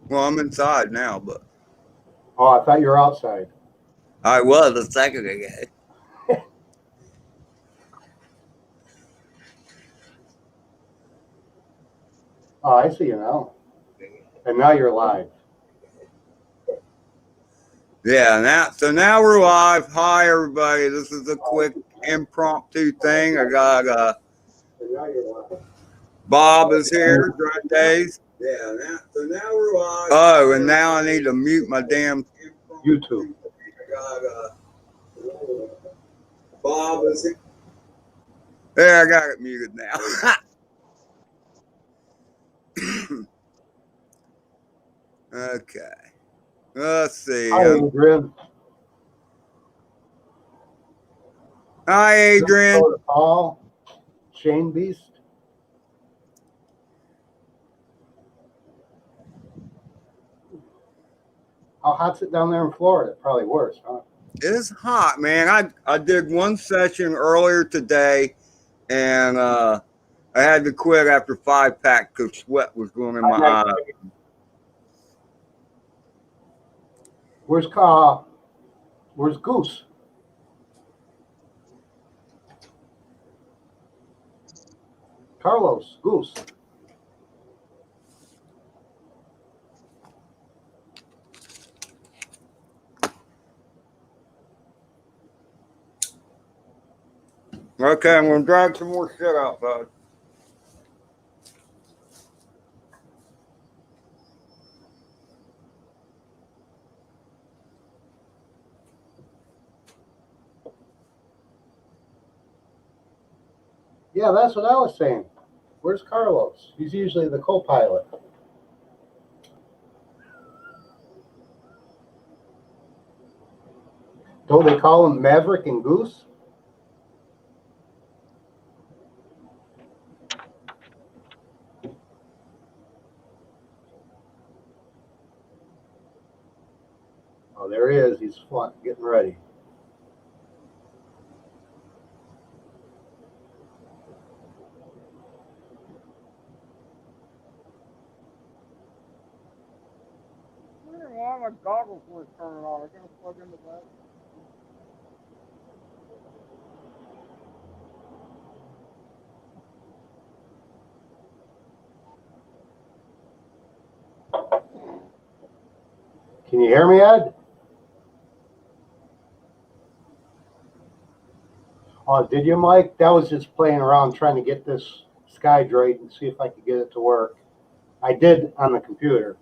Well, I'm inside now, but Oh, I thought you were outside. I was a second ago. Oh, I see you now. And now you're live. Yeah, now we're live. Hi everybody. This is a quick impromptu thing. I got And now you're live. Bob is here, Drone Daze. Yeah, now we're live. Oh, and now I need to mute my damn YouTube. I got Bob is here. There, I got it muted now. Okay. Let's see. Hi, Adrian. Hi, Adrian. Paul. Shane Beast. How hot's it down there in Florida? Probably worse, huh? It's hot, man. I did one session earlier today, and I had to quit after 5 packs because sweat was going in my eyes. Where's Goose? Carlos, Goose. Okay, I'm gonna drag some more shit out, bud. Yeah, that's what I was saying. Where's Carlos? He's usually the co-pilot. Don't they call him Maverick and Goose? Oh, there he is. He's getting ready. Why my goggles weren't turning on? I gotta plug into that. Can you hear me, Ed? Oh, did you, Mike? That was just playing around trying to get this SkyDroid and see if I could get it to work. I did on the computer.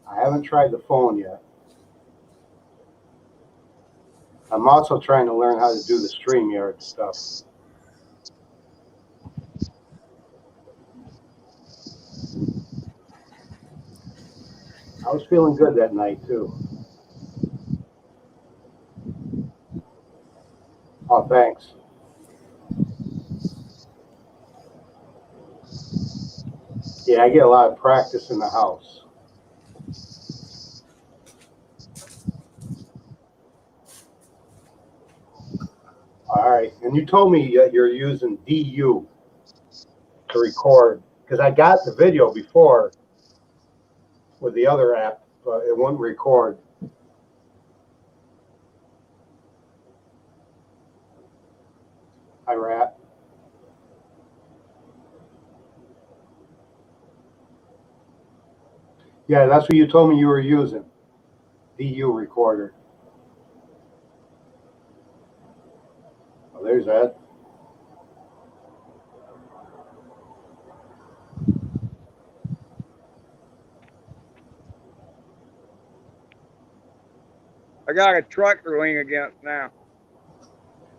I haven't tried the phone yet. I'm also trying to learn how to do the StreamYard stuff. I was feeling good that night, too. Oh, thanks. Yeah, I get a lot of practice in the house. All right. And you told me you're using DU to record, because I got the video before with the other app, but it wouldn't record. Hi, Rat. Yeah, that's what you told me you were using. DU recorder. Oh, there's that. I got a trucker lean against now.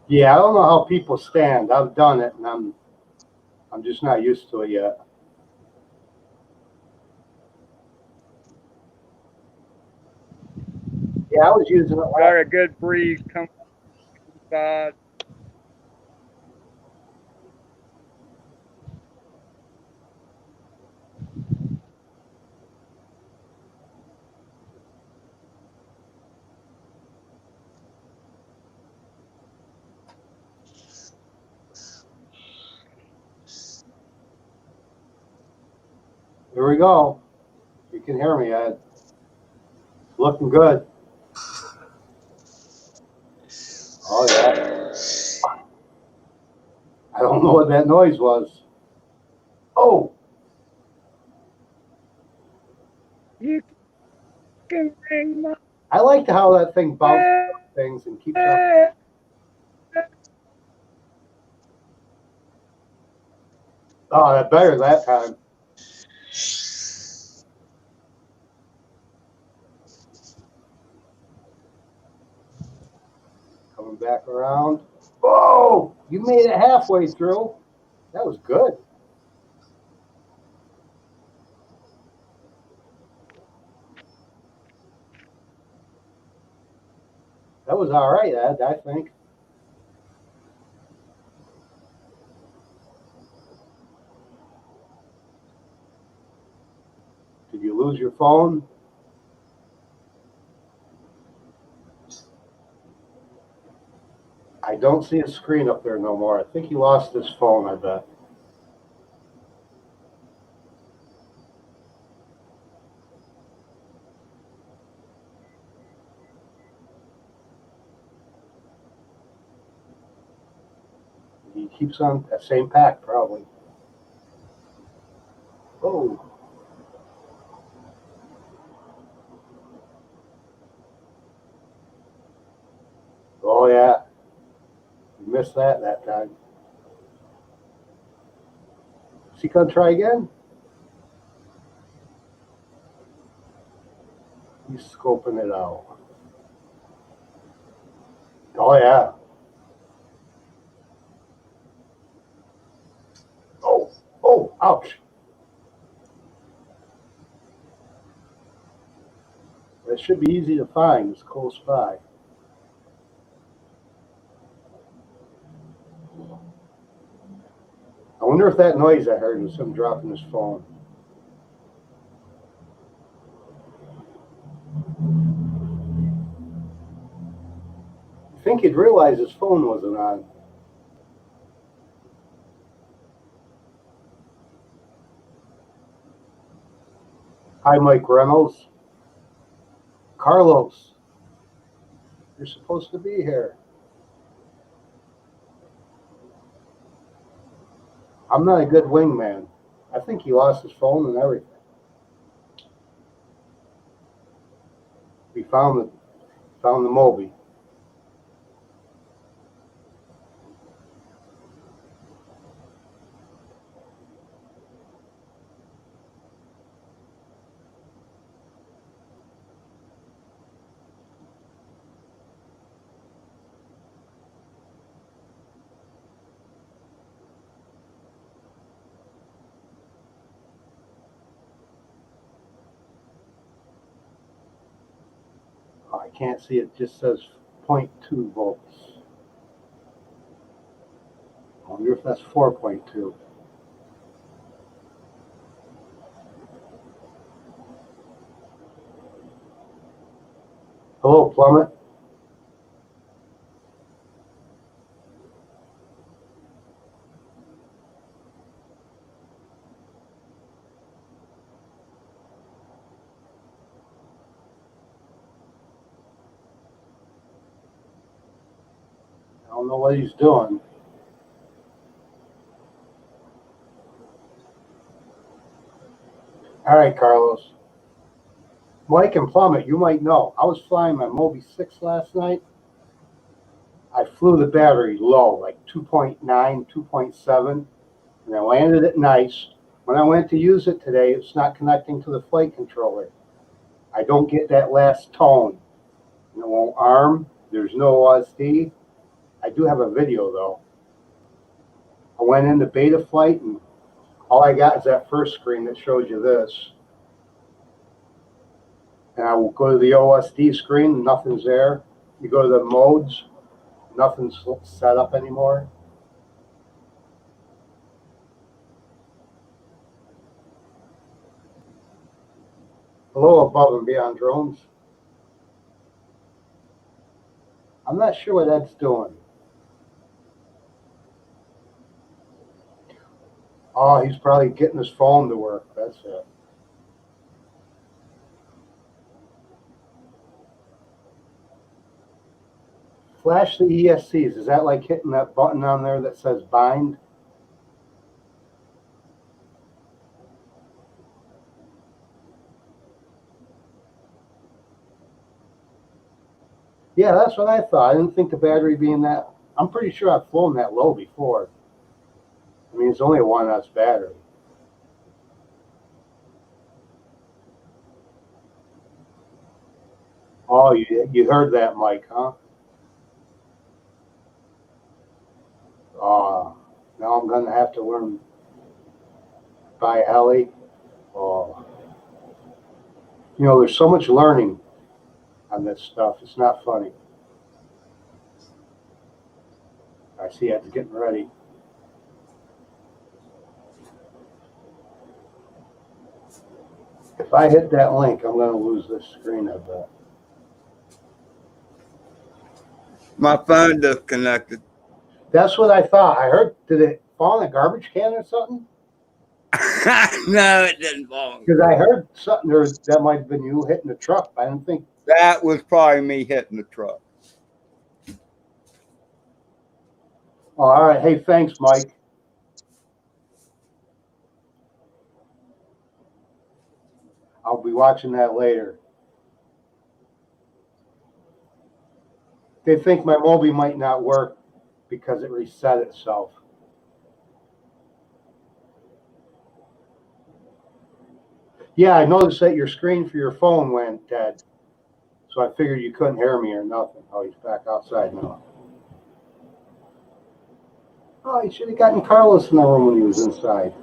Yeah, I don't know how people stand. I've done it, and I'm just not used to it yet. Yeah, I was using it. Got a good breeze coming inside. Here we go. can hear me, Ed. It's looking good. Oh, yeah. I don't know what that noise was. Oh! You can ring my I liked how that thing bounces off things and keeps up. Oh, that better that time. Coming back around. Whoa! You made it halfway through. That was good. That was all right, Ed, I think. Did you lose your phone? I don't see a screen up there no more. I think he lost his phone, I bet. He keeps on that same pack, probably. Oh. Oh, yeah. You missed that time. Is he going to try again? He's scoping it out. Oh, yeah. Oh, oh, ouch. That should be easy to find. It's close by. I wonder if that noise I heard was him dropping his phone. I think he'd realize his phone wasn't on. Hi, Mike Reynolds. Carlos, you're supposed to be here. I'm not a good wingman. I think he lost his phone and everything. We found the Moby. Oh, I can't see it. Just says 0.2 volts. I wonder if that's 4.2. Hello, Plummet. I don't know what he's doing. All right, Carlos. Mike and Plummet, you might know. I was flying my Mobula6 last night. I flew the battery low, like 2.9, 2.7, and I landed it nice. When I went to use it today, it's not connecting to the flight controller. I don't get that last tone. It won't arm. There's no OSD. I do have a video, though. I went into beta flight, and all I got is that first screen that shows you this. And I will go to the OSD screen, nothing's there. You go to the modes, nothing's set up anymore. Hello, above and beyond drones. I'm not sure what Ed's doing. Oh, he's probably getting his phone to work. That's it. Flash the ESCs. Is that like hitting that button on there that says bind? Yeah, that's what I thought. I didn't think the battery being that. I'm pretty sure I've flown that low before. I mean, it's only a 1S battery. Oh, you heard that, Mike, huh? Now I'm going to have to learn by Ellie. Oh, you know, there's so much learning on this stuff. It's not funny. I see it's getting ready. If I hit that link, I'm going to lose this screen, I bet. My phone disconnected. That's what I thought. I heard, did it fall in a garbage can or something? No, it didn't fall. Because I heard something there that might have been you hitting the truck. I didn't think. That was probably me hitting the truck. Oh, all right. Hey, thanks, Mike. I'll be watching that later. They think my Mobi might not work because it reset itself. Yeah, I noticed that your screen for your phone went dead. So I figured you couldn't hear me or nothing. Oh, he's back outside now. Oh, he should have gotten Carlos in the room when he was inside.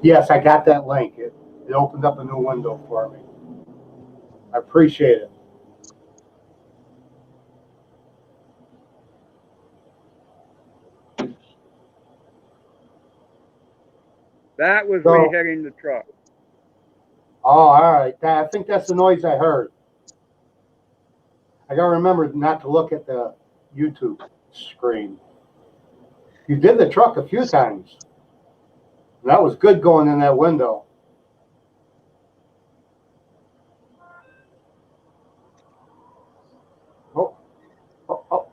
Yes, I got that link. It opened up a new window for me. I appreciate it. That was So- me hitting the truck. Oh, all right. I think that's the noise I heard. I gotta remember not to look at the YouTube screen. You did the truck a few times. That was good going in that window. Oh, oh, oh.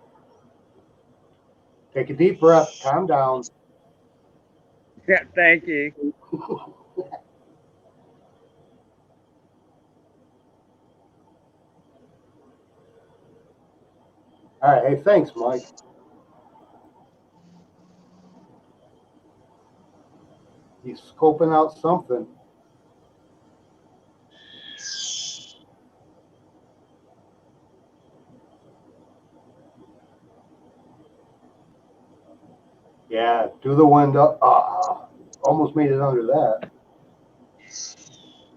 Take a deep breath. Calm down. Yeah, thank you. All right. Hey, thanks, Mike. He's scoping out something. Yeah, do the window. Almost made it under that.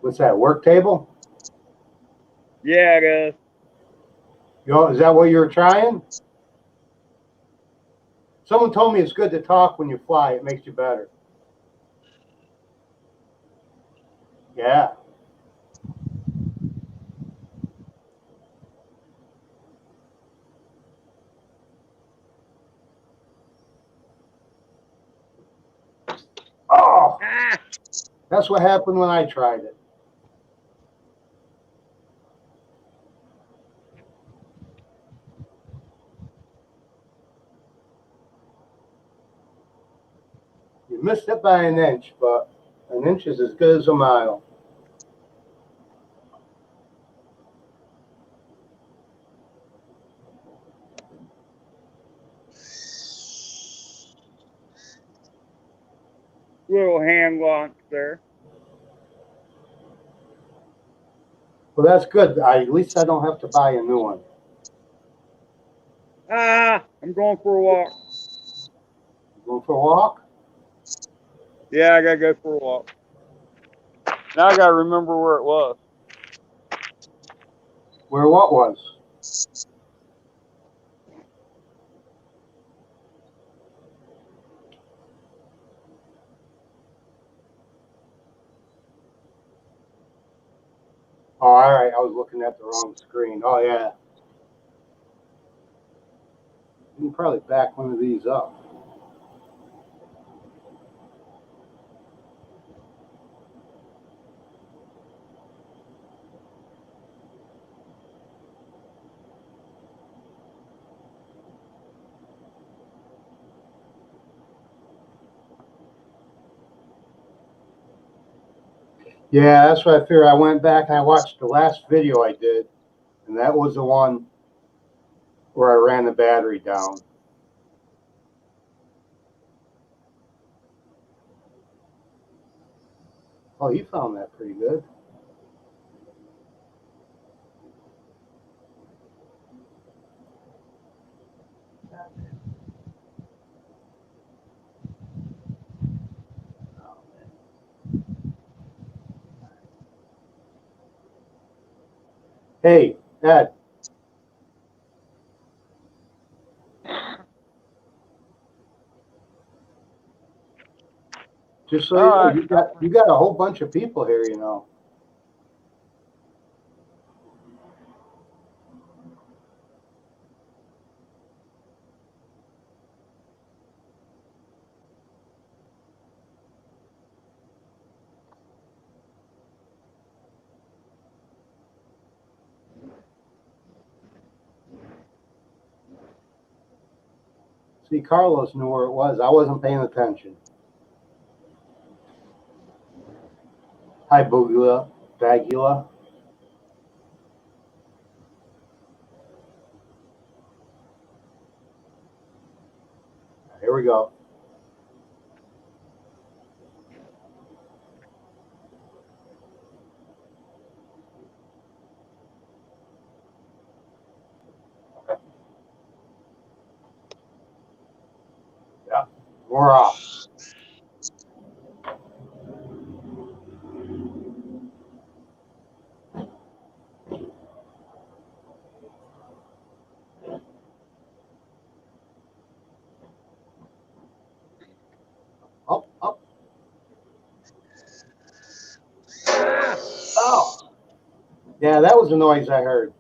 What's that, work table? Yeah, it is. Is that what you were trying? Someone told me it's good to talk when you fly. It makes you better. Yeah. Oh, Ah, that's what happened when I tried it. You missed it by an inch, but an inch is as good as a mile. little hand launch there. Well, that's good. At least I don't have to buy a new one. Ah, I'm going for a walk. Going for a walk? Yeah, I gotta go for a walk. Now I gotta remember where it was. Where what was? Oh, all right. I was looking at the wrong screen. Oh, yeah. You can probably back one of these up. Yeah, that's what I figured. I went back and I watched the last video I did, and that was the one where I ran the battery down. Oh, he found that pretty good. Hey, Ed. Just so you know, you got a whole bunch of people here, you know. See, Carlos knew where it was. I wasn't paying attention. Hi, Bugula, Bagula. Here we go. Yeah, we're off. Up, up. Oh, yeah, that was the noise I heard.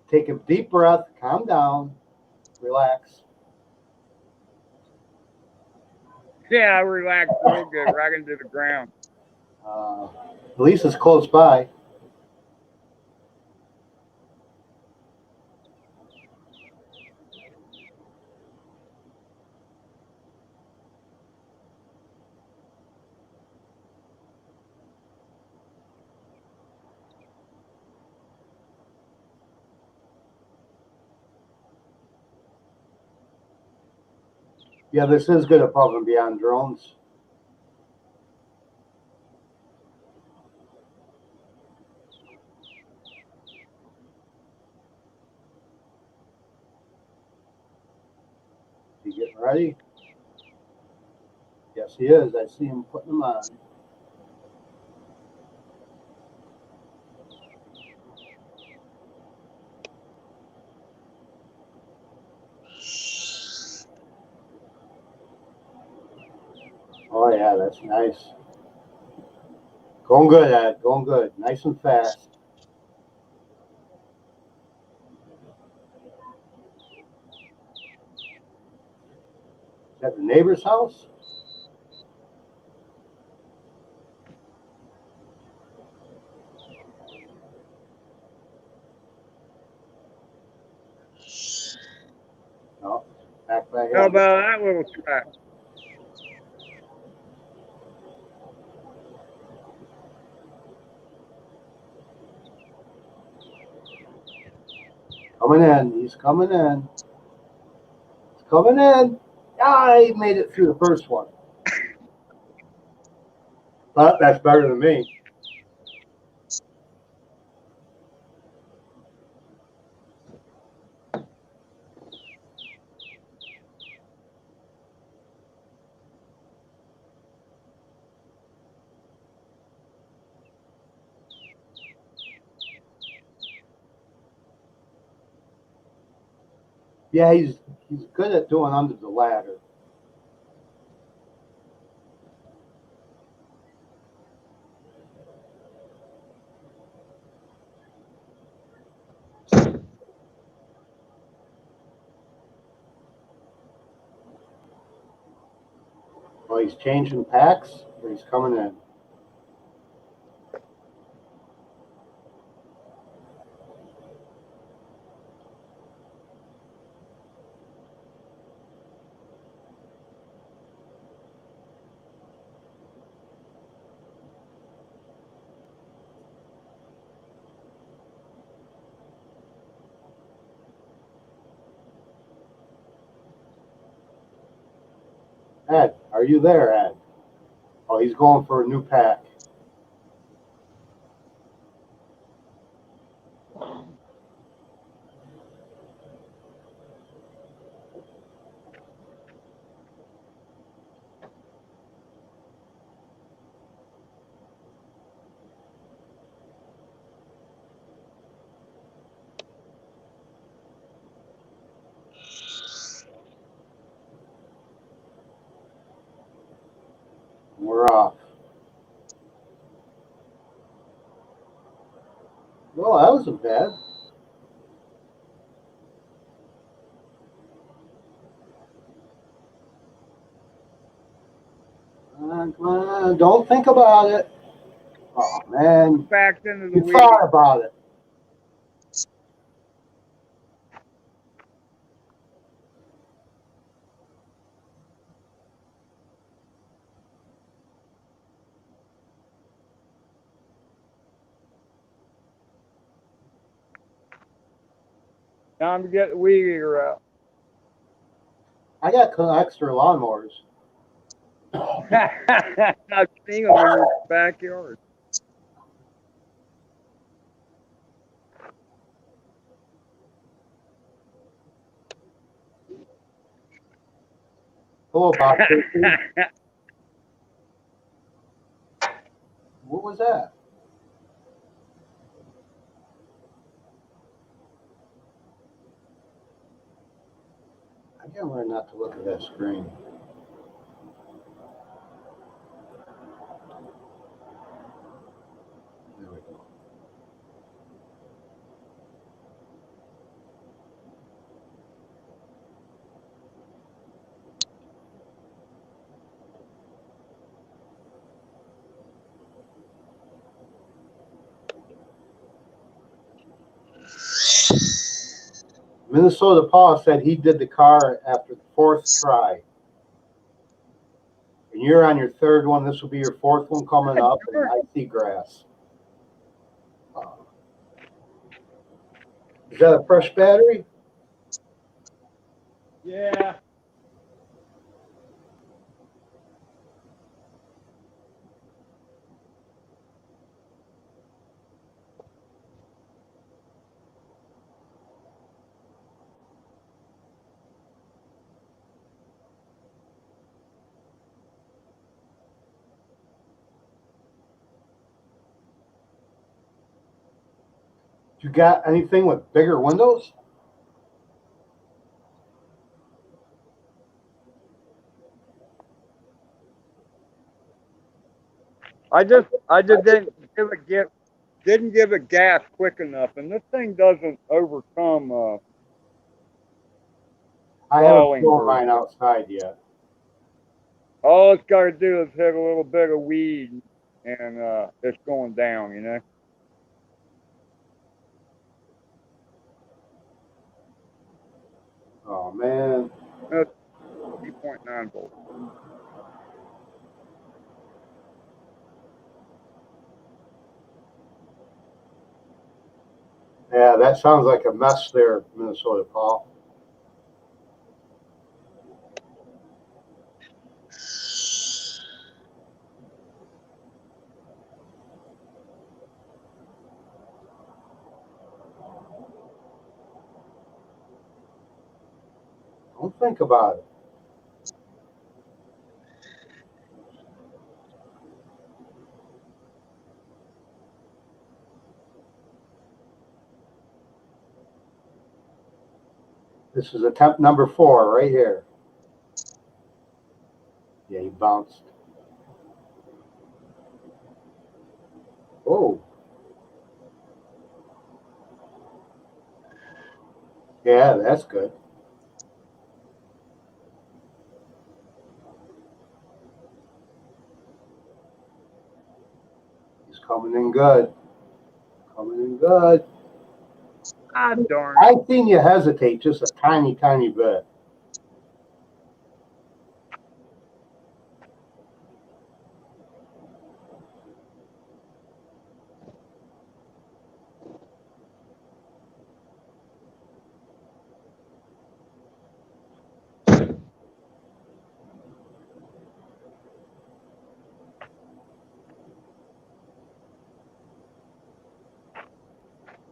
Take a deep breath, calm down, relax. Yeah, I relaxed real good, right into the ground. At least it's close by. Yeah, this is good above and beyond drones. He getting ready? Yes, he is. I see him putting them on. Oh, yeah, that's nice. Going good, Ed. Going good. Nice and fast. Is that the neighbor's house? No, back by How him. about that little track? Coming in. He's coming in. He's coming in. Ah, he made it through the first one. But that's better than me. Yeah, he's good at doing under the ladder. Oh, he's changing packs, or he's coming in. Ed, are you there, Ed? Oh, he's going for a new pack. We're off. Well, that wasn't bad. Come on, don't think about it. Oh, man. Backed into the You weed. thought about it. Time to get the weed eater out. I got extra lawnmowers. I've seen them in your backyard. Hello, Bob. What was that? I gotta learn not to look at that screen. There we go. Minnesota Paul said he did the car after the 4th try. And you're on your 3rd one. This will be your 4th one coming up. And I see grass. Is that a fresh battery? Yeah. You got anything with bigger windows? I just didn't give it gas quick enough, and this thing doesn't overcome I haven't falling. thrown mine outside yet. All it's got to do is hit a little bit of weed, and it's going down. You know. Oh, man. 3.9 volts. Yeah, that sounds like a mess there, Minnesota Paul. Don't think about it. This is attempt number 4 right here. Yeah, he bounced. Oh. Yeah, that's good. Coming in good. Coming in good. Ah, darn. I've seen you hesitate just a tiny, tiny bit.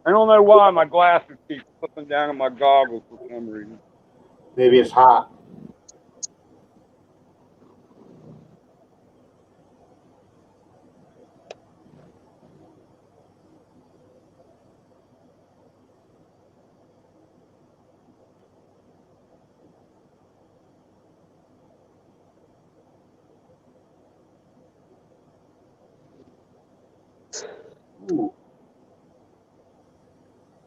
I don't know why my glasses keep slipping down in my goggles for some reason. Maybe it's hot. Ooh.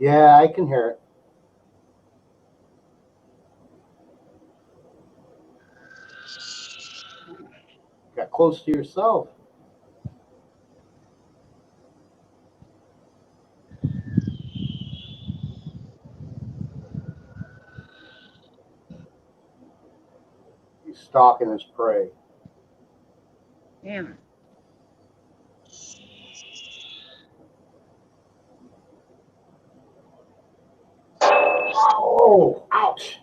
Yeah, I can hear it. Got close to yourself. He's stalking his prey. Damn it. Oh, ouch.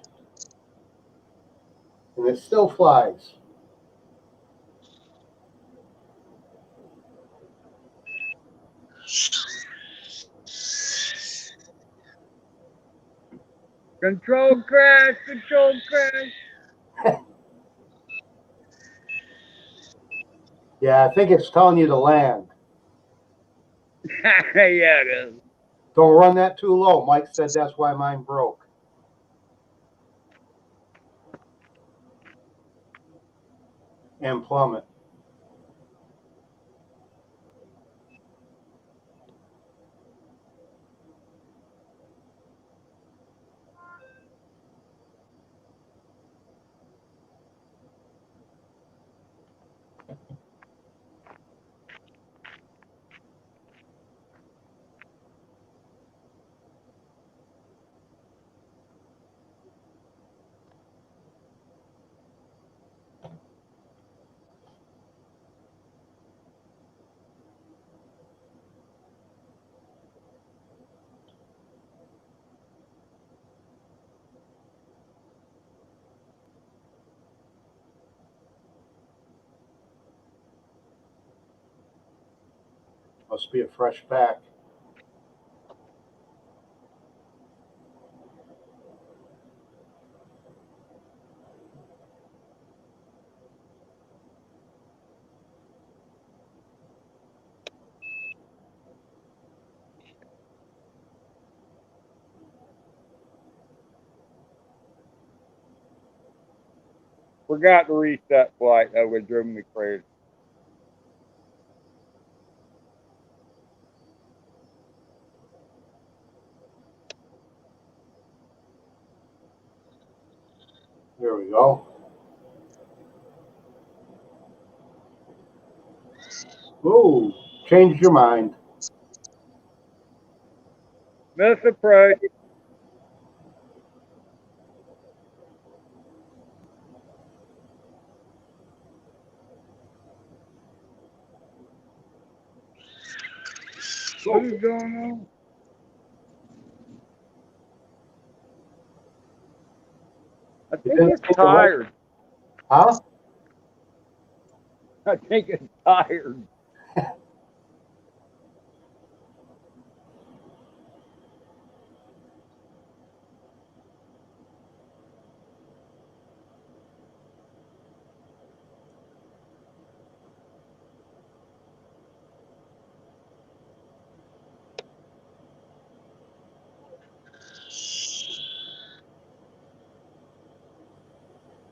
And it still flies. Control crash, control crash. Yeah, I think it's telling you to land. Yeah, it is. Don't run that too low. Mike said that's why mine broke. And plummet. Must be a fresh pack. Forgot to reset flight. That would drive me crazy. There we go. Ooh, changed your mind. Miss approach. What is going on? I think it's tired. Huh? I think it's tired.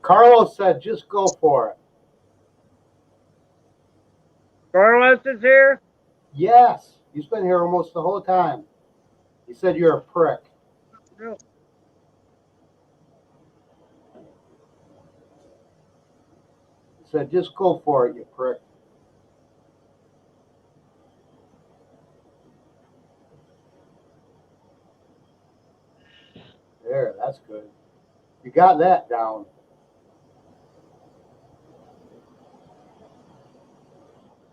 Carlos said just go for it. Carlos is here? Yes, he's been here almost the whole time. He said you're a prick. Really? He said just go for it, you prick. that's good. You got that down.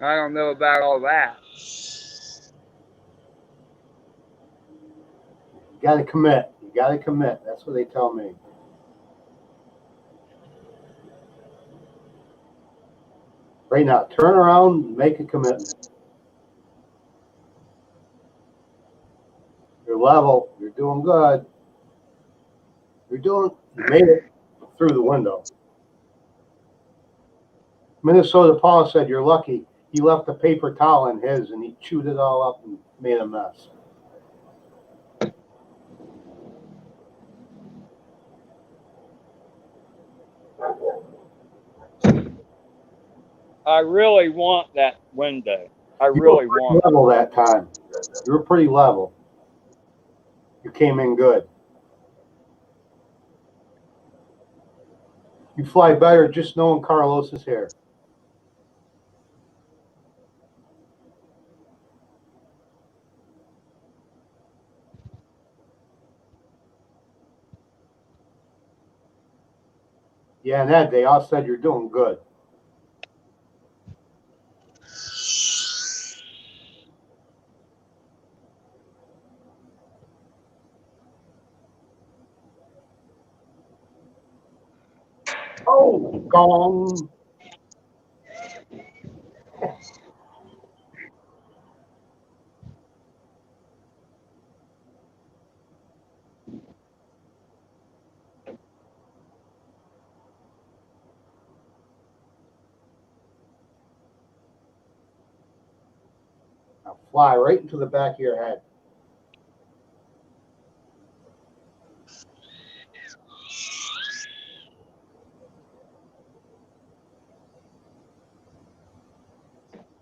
I don't know about all that. You got to commit. You got to commit. That's what they tell me. Right now, turn around and make a commitment. You're level. You're doing good. You made it through the window. Minnesota Paul said you're lucky. He left a paper towel in his and he chewed it all up and made a mess. I really want that window. I You really were want pretty level that time. You were pretty level. You came in good. You fly better just knowing Carlos is here. Yeah, and that they all said you're doing good. Oh, gong. Now fly right into the back of your head.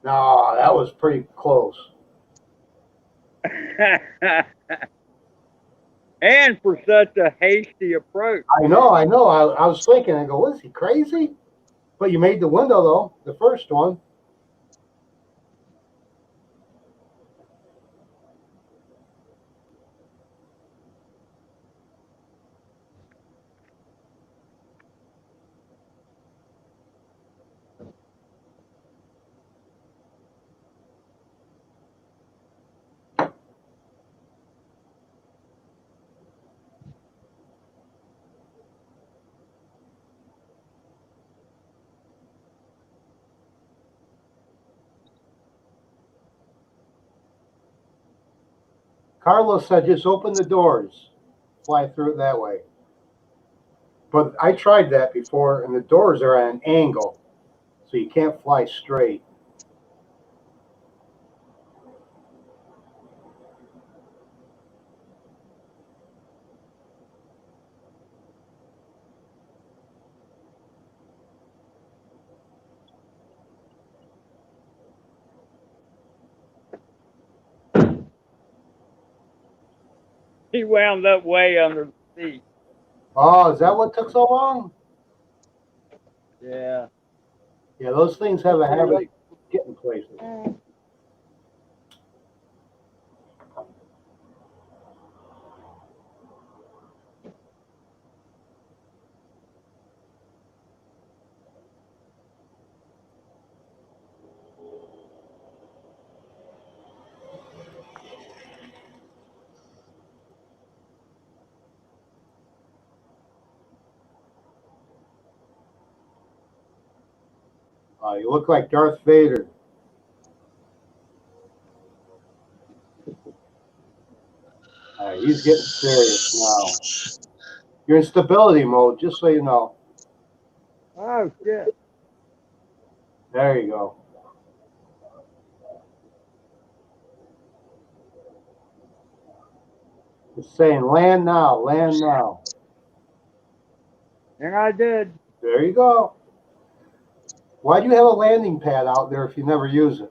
No, that was pretty close. and for such a hasty approach. I know. I was thinking, I go, what is he, crazy? But you made the window, though, the first one. Carlos said, just open the doors. Fly through it that way. But I tried that before, and the doors are at an angle, so you can't fly straight. He wound up way under the seat. Oh, is that what took so long? Yeah. Yeah, those things have a habit of getting places. You look like Darth Vader. He's getting serious now. You're in stability mode, just so you know. Oh, shit. There you go. It's saying land now, land now. And I did. There you go. Why do you have a landing pad out there if you never use it?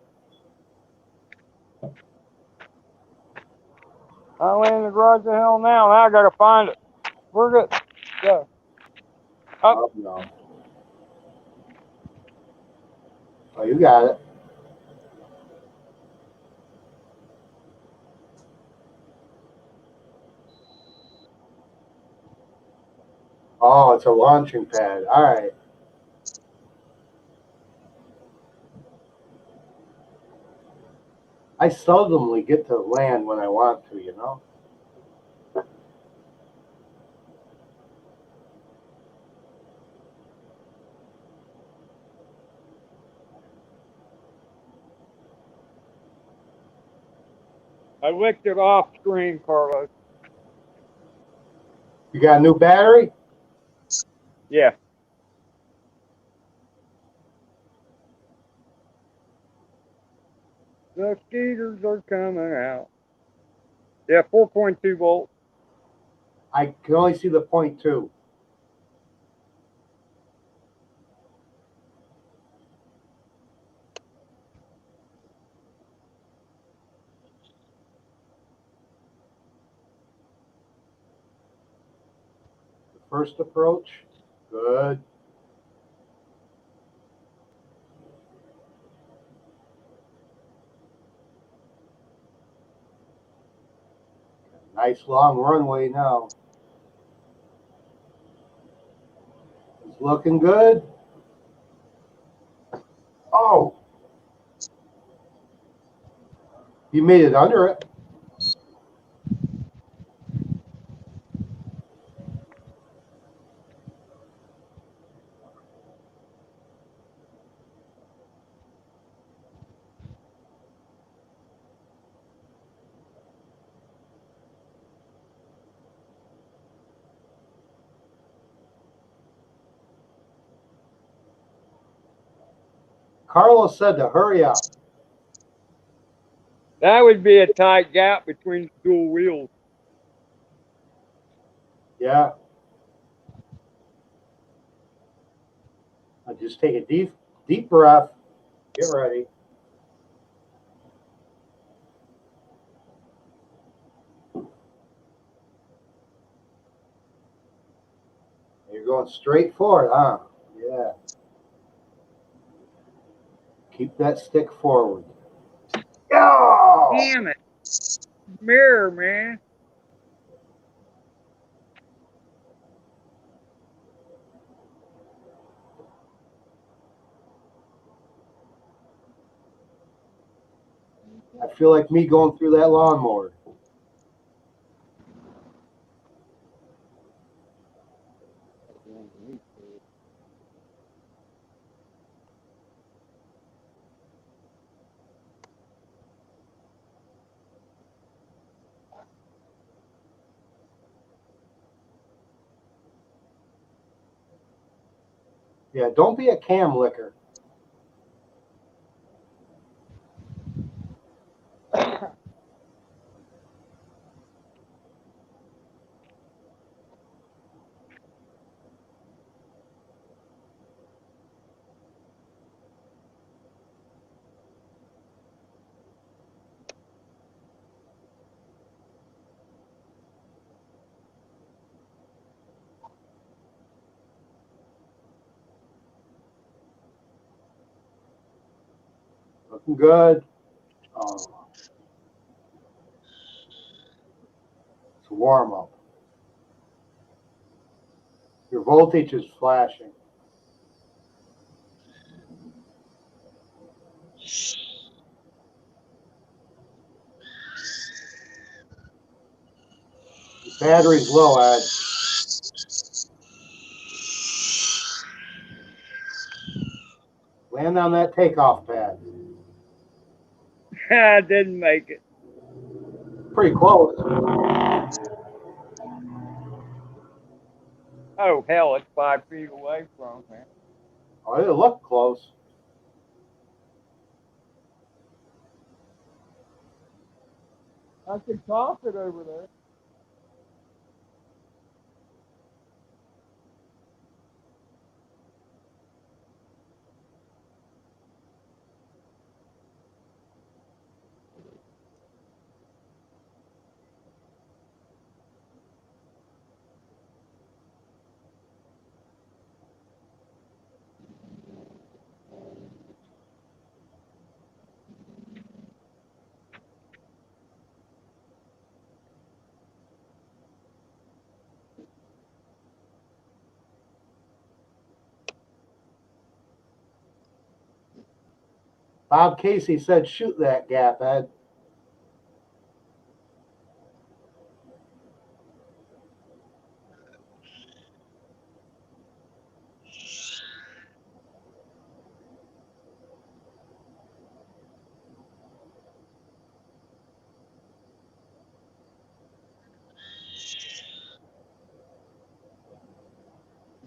I land the garage the hell now. Now I gotta find it. We're good. Go. Oh, no. Oh, you got it. Oh, it's a launching pad. All right. I seldomly get to land when I want to, you know? I licked it off screen, Carlos. You got a new battery? Yeah. The skeeters are coming out. Yeah, 4.2 volts. I can only see the 0.2. The first approach. Good. Nice long runway now. It's looking good. Oh, you made it under it. Carlos said to hurry up. That would be a tight gap between the dual wheels. Yeah. Now just take a deep breath. Get ready. You're going straight forward, huh? Yeah. Keep that stick forward. Oh! Damn it. Mirror, man. I feel like me going through that lawnmower. Yeah, don't be a cam licker. Looking good. Oh, it's a warm up. Your voltage is flashing. The battery's low, Ed. Land on that takeoff pad. I didn't make it. Pretty close. Oh, hell, it's 5 feet away from me. Oh, it looked close. I could toss it over there. Bob Casey said, shoot that gap, Ed.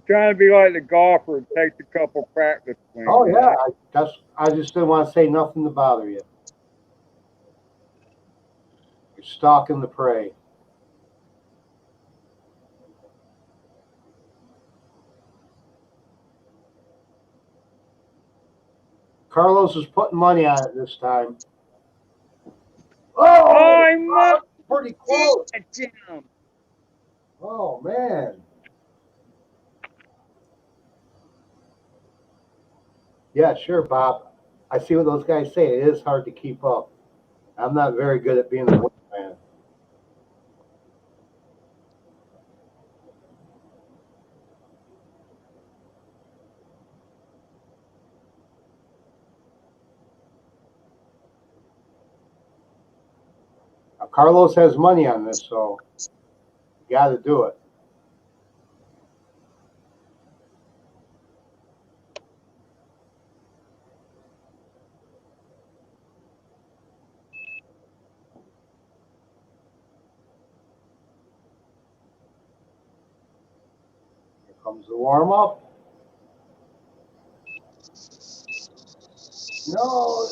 Trying to be like the golfer, it takes a couple practice swings. Oh yeah, I just didn't want to say nothing to bother you. You're stalking the prey. Carlos is putting money on it this time. Oh, he must pretty close. catch him. Oh man. Yeah, sure, Bob. I see what those guys say. It is hard to keep up. I'm not very good at being a wingman. Now, Carlos has money on this, so you got to do it. Here comes the warm up. No.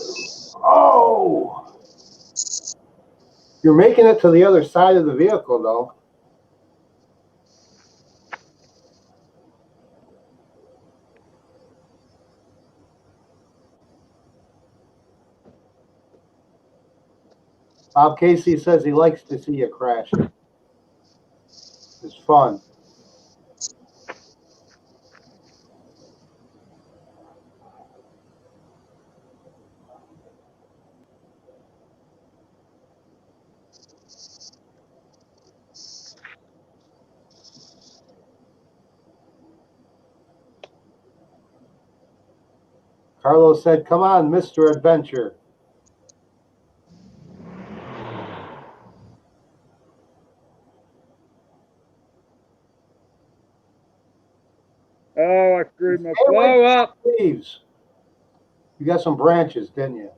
Oh. You're making it to the other side of the vehicle, though. Bob Casey says he likes to see you crash. It's fun. Carlos said, come on, Mr. Adventure. Oh, I screwed my flow up. Leaves. You got some branches, didn't you?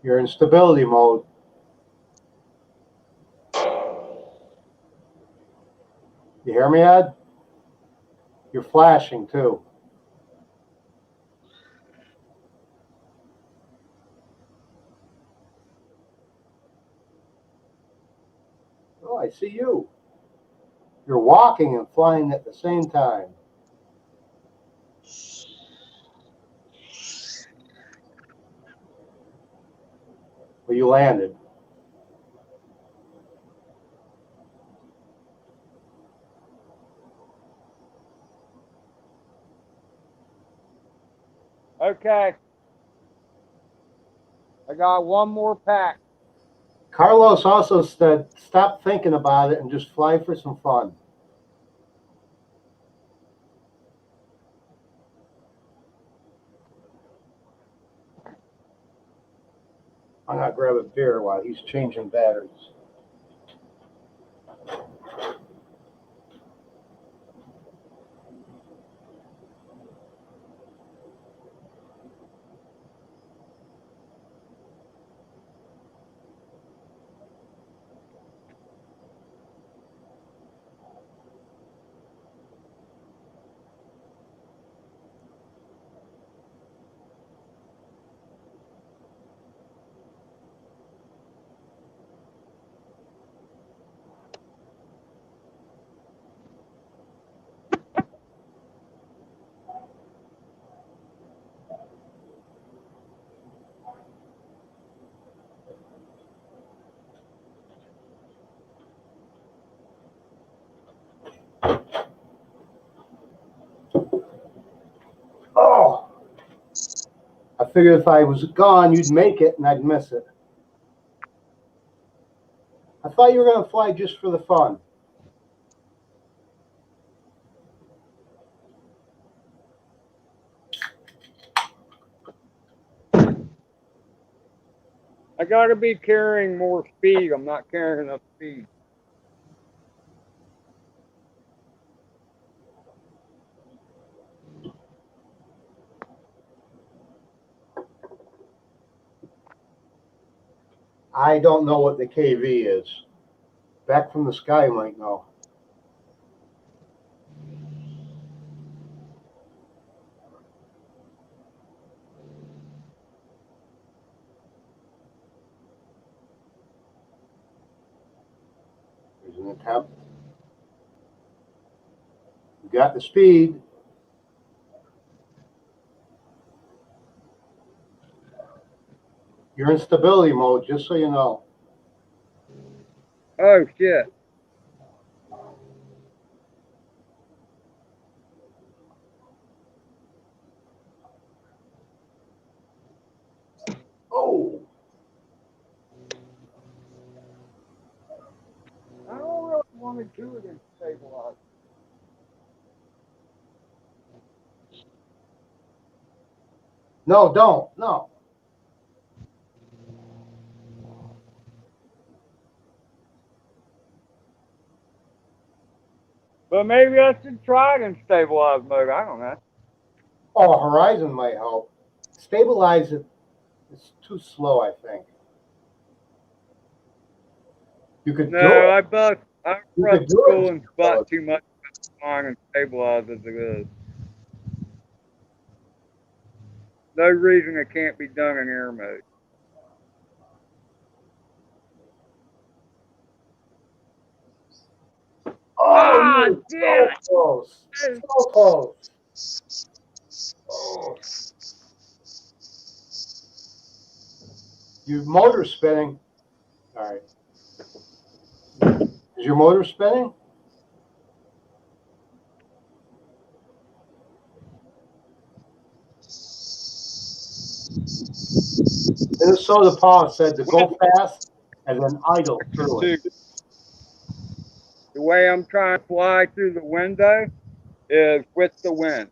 You're in stability mode. You hear me, Ed? You're flashing, too. Oh, I see you. You're walking and flying at the same time. Well, you landed. Okay. I got one more pack. Carlos also said, stop thinking about it and just fly for some fun. I'm going to grab a beer while he's changing batteries. I figured if I was gone, you'd make it and I'd miss it. I thought you were going to fly just for the fun. I gotta be carrying more speed. I'm not carrying enough speed. I don't know what the KV is. Back from the sky might know. There's an attempt. You got the speed. You're in stability mode, just so you know. Oh shit. Oh, I don't really want to do it in stabilizer. no, don't. No. But maybe I should try it in stabilized mode. I don't know. Oh, Horizon might help. Stabilize it. It's too slow, I think. You could do No, it. I You rust could do school it. and butt too much flying and stabilized as it is. No reason it can't be done in air mode. Oh, you damn were so close. So close. Oh. Your motor's spinning. All right. Is your motor spinning? Minnesota Paul said to go fast and then idle through it. The way I'm trying to fly through the window is with the wind.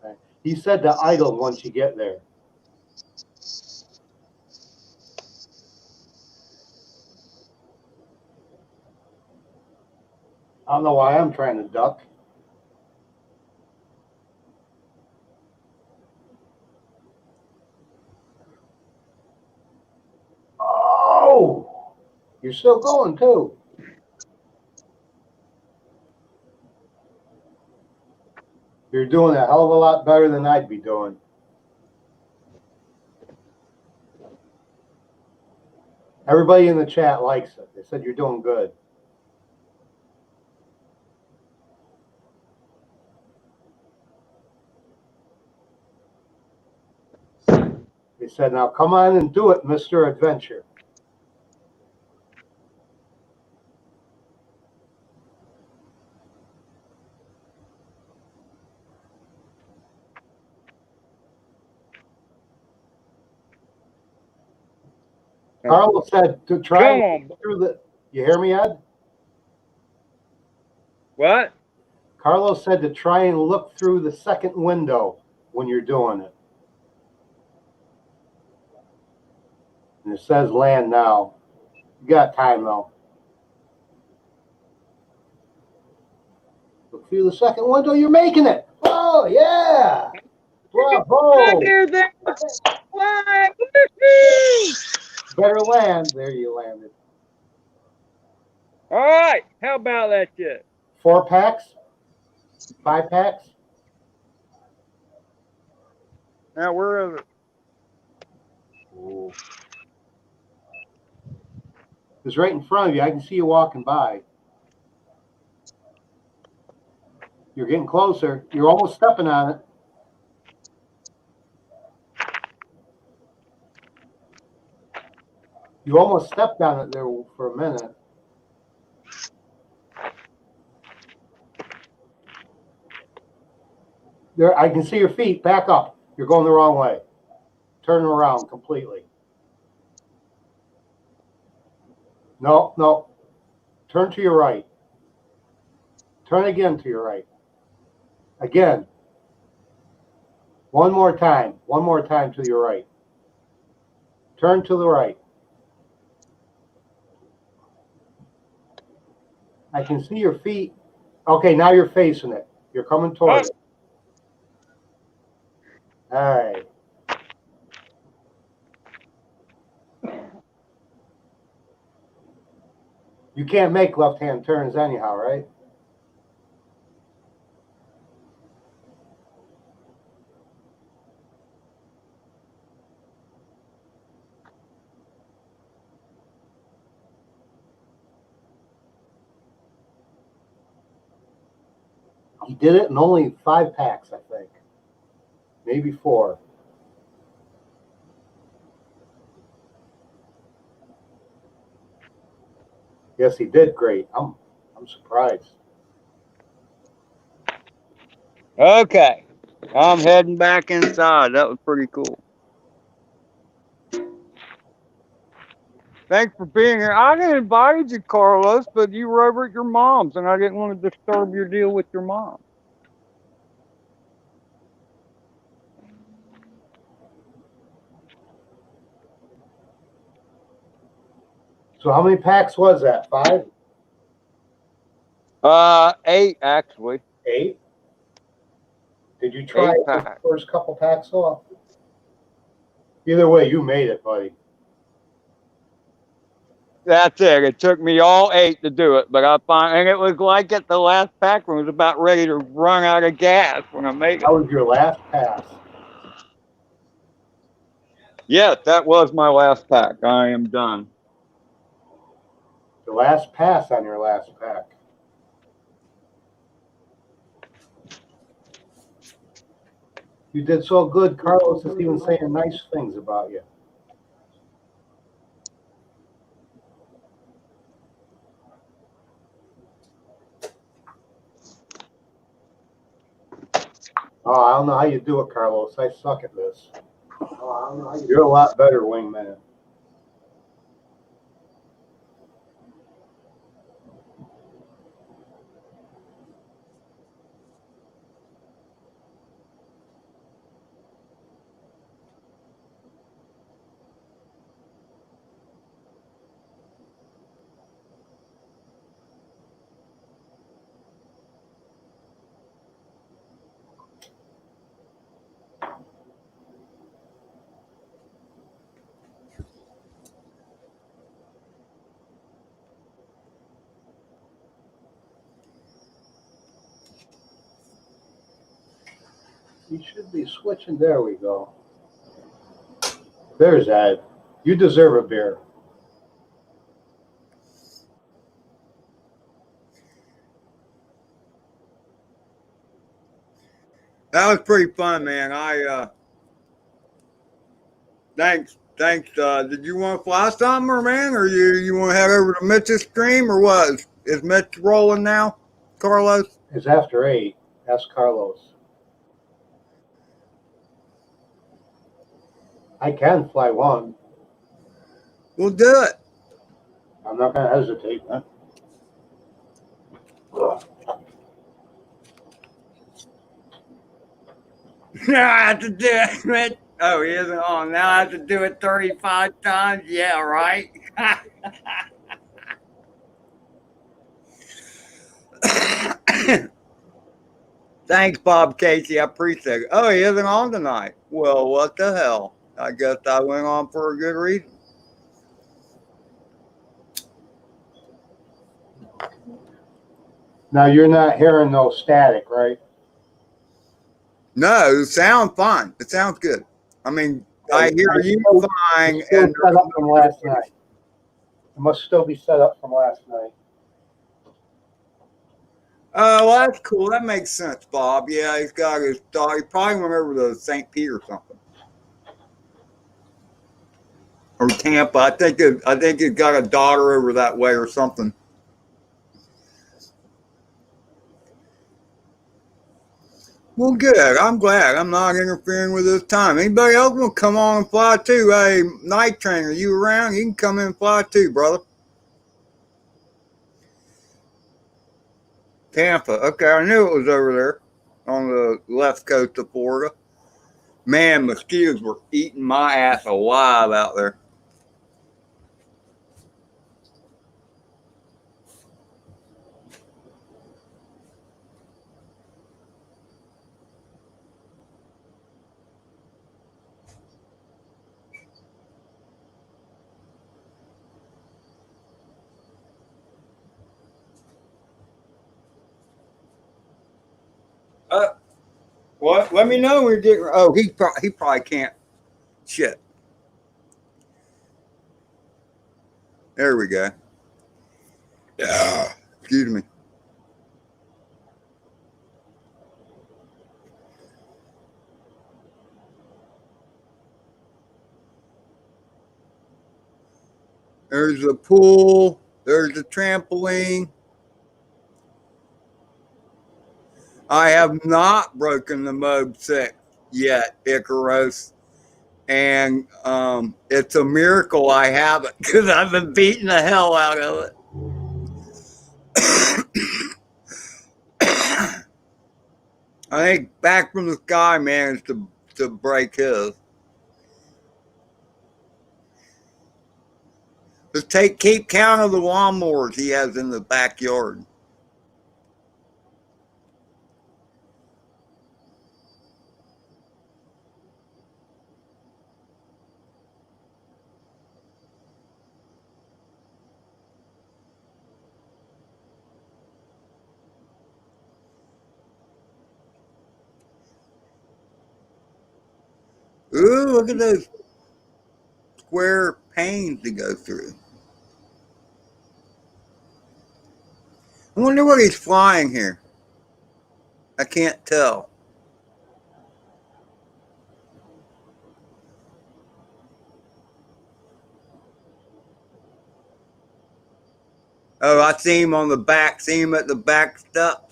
Okay. He said to idle once you get there. I don't know why I'm trying to duck. Oh, you're still going too. You're doing a hell of a lot better than I'd be doing. Everybody in the chat likes it. They said you're doing good. They said, now come on and do it, Mr. Adventure. Carlos said to try and look through the. You hear me, Ed? What? Carlos said to try and look through the second window when you're doing it. And it says land now. You got time though. Look through the second window. You're making it. Oh yeah! Bravo! Better land. There you landed. All right. How about that shit? 4 packs? 5 packs? Now where is it? Ooh. It's right in front of you. I can see you walking by. You're getting closer. You're almost stepping on it. You almost stepped on it there for a minute. There, I can see your feet. Back up. You're going the wrong way. Turn around completely. No, no. Turn to your right. Turn again to your right. Again. One more time. One more time to your right. Turn to the right. I can see your feet. Okay, now you're facing it. You're coming towards it. All right. You can't make left-hand turns anyhow, right? He did it in only 5 packs, I think. Maybe 4. Yes, he did great. I'm surprised. Okay. I'm heading back inside. That was pretty cool. Thanks for being here. I didn't invite you, Carlos, but you were over at your mom's, and I didn't want to disturb your deal with your mom. So how many packs was that? 5? 8 actually. 8? Did you try 8 the packs. first couple packs off? Either way, you made it, buddy. That's it. It took me all 8 to do it, but and it was like at the last pack when I was about ready to run out of gas when I made it. That was your last pass. Yes, that was my last pack. I am done. The last pass on your last pack. You did so good. Carlos is even saying nice things about you. Oh, I don't know how you do it, Carlos. I suck at this. Oh, I don't know how you You're a lot better, Wingman. You should be switching. There we go. There's Ed. You deserve a beer. That was pretty fun, man. Thanks. Did you want to fly something, man, or you want to head over to Mitch's stream, or what? Is Mitch rolling now, Carlos? It's after 8. Ask Carlos. I can fly one. We'll do it. I'm not going to hesitate, huh? Now I have to do it, Mitch. Oh, he isn't on. Now I have to do it 35 times. Yeah, right. Thanks, Bob Casey. I appreciate it. Oh, he isn't on tonight. Well, what the hell? I guess I went on for a good reason. Now, you're not hearing no static, right? No, it sounds fine. It sounds good. I mean, I hear you fine. It's still And set up from last night. It must still be set up from last night. oh, well, that's cool. That makes sense, Bob. Yeah, he's got his dog. He probably went over to St. Pete or something, or Tampa. I think he's got a daughter over that way or something. Well, good. I'm glad. I'm not interfering with his time. Anybody else will come on and fly too. Hey, Night Trainer, you around? You can come in and fly too, brother. Tampa. Okay, I knew it was over there on the left coast of Florida. Man, mosquitoes were eating my ass alive out there. What? Let me know when you get. Oh, he probably can't. Shit. There we go. Yeah. Excuse me. There's a pool. There's a trampoline. I have not broken the Mobula6 yet, Icaros. And it's a miracle I haven't because I've been beating the hell out of it. I think Back from the Sky managed to break his. Just keep count of the lawnmowers he has in the backyard. Ooh, look at those square panes to go through. I wonder what he's flying here. I can't tell. Oh, I see him on the back. See him at the back steps.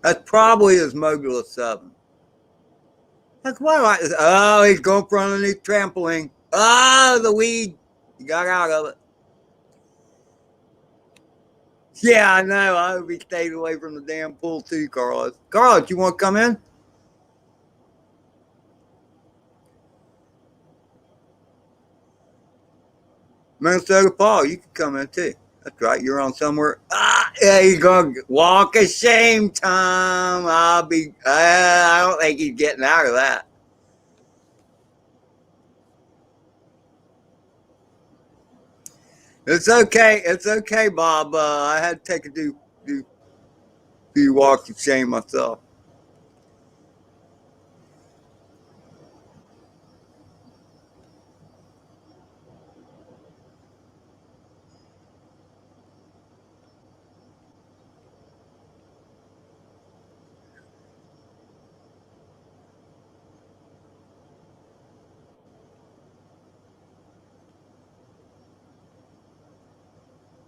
That's probably his Mobula6. That's why I like this. Oh, he's going for underneath trampoline. Oh, the weed. He got out of it. Yeah, I know. I hope he stayed away from the damn pool too, Carlos. Carlos, you want to come in? Minnesota Paul, you can come in too. That's right. You're on somewhere. Yeah, he's going to walk of shame time. I don't think he's getting out of that. It's okay. It's okay, Bob. I had to take a few walks of shame myself.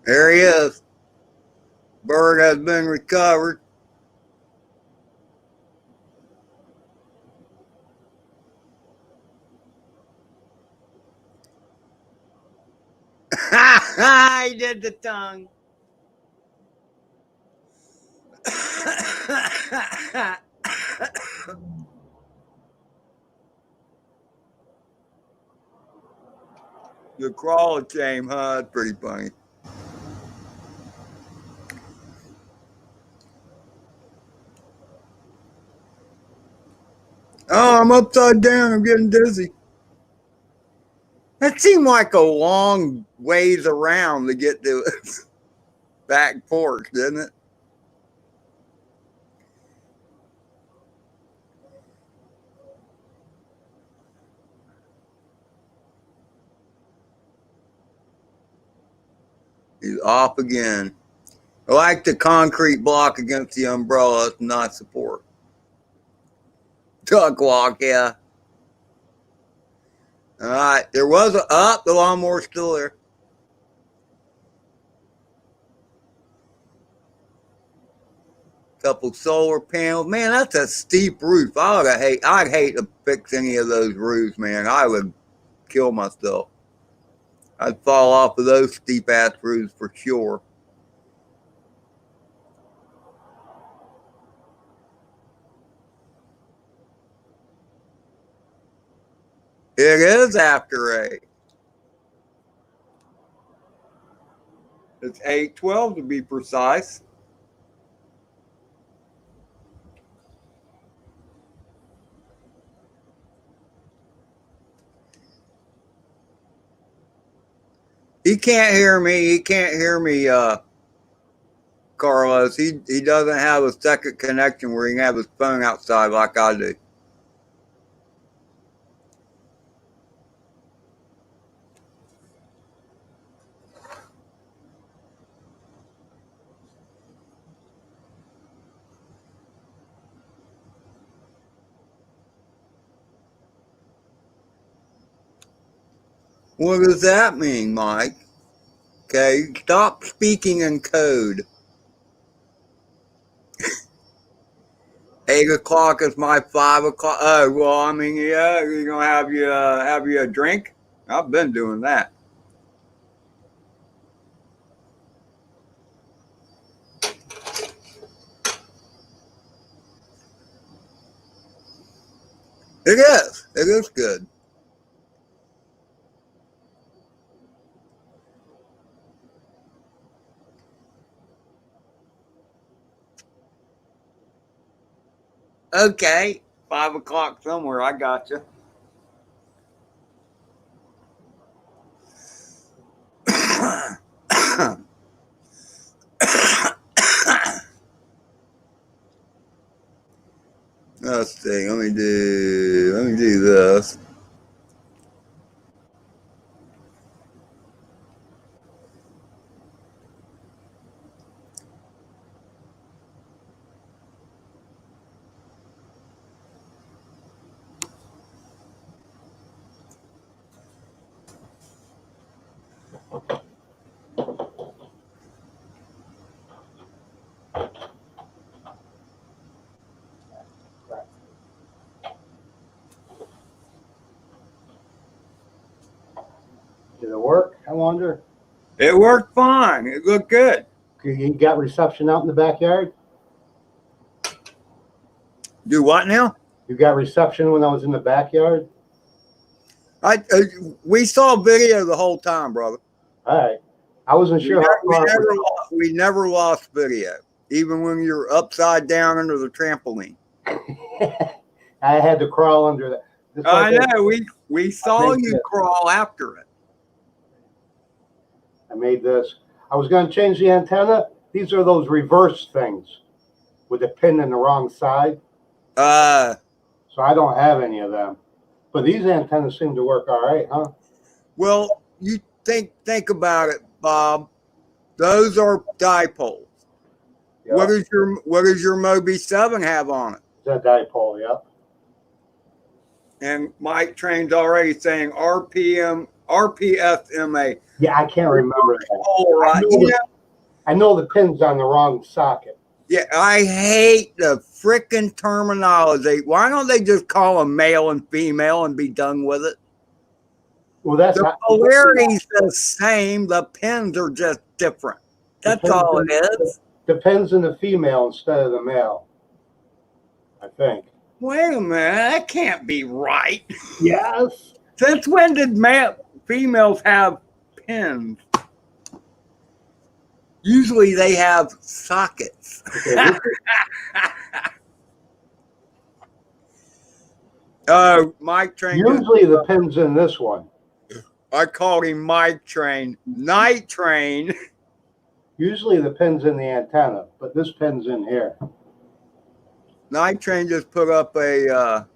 There he is. Bird has been recovered. He did the tongue. The crawl of shame, huh? That's pretty funny. Oh, I'm upside down. I'm getting dizzy. That seemed like a long ways around to get to his back porch, didn't it? He's off again. I like the concrete block against the umbrella, not support. Duck walk, yeah. All right, there was the lawnmower's still there. couple solar panels. Man, that's a steep roof. I'd hate to fix any of those roofs, man. I would kill myself. I'd fall off of those steep ass roofs for sure. It is after 8. It's 8:12 to be precise. He can't hear me. He can't hear me, Carlos. He doesn't have a second connection where he can have his phone outside like I do. What does that mean, Mike? Okay, stop speaking in code. 8 o'clock is my 5 o'clock. Oh, well, I mean, yeah, you're gonna have you a drink? I've been doing that. It is. It is good. Okay, 5 o'clock somewhere. I got you. Let's see. Let me do this. Did it work? I wonder. It worked fine. It looked good. You got reception out in the backyard? Do what now? You got reception when I was in the backyard? We saw video the whole time, brother. All right. I wasn't sure we never lost video, even when you're upside down under the trampoline. I had to crawl under that. I know. We saw you crawl after it. I made this. I was going to change the antenna. These are those reverse things with the pin in the wrong side. So I don't have any of them. But these antennas seem to work all right, huh? Well, you think about it, Bob. Those are dipoles. Yep. What does your Mobi7 have on it? It's a dipole, yep. And Mike Train's already saying RPSMA. Yeah, I can't remember that. Oh, right. I know the pin's on the wrong socket. Yeah, I hate the frickin' terminology. Why don't they just call them male and female and be done with it? Well, that's the polarity's the same. The pins are just different. That's all it is. Depends on the female instead of the male, I think. Wait a minute, that can't be right. Yes. Since when did females have pins? Usually they have sockets. Okay, Mike Train. Usually the pin's in this one. I called him Mike Train. Night Train. Usually the pin's in the antenna, but this pin's in here. Night Train just put up a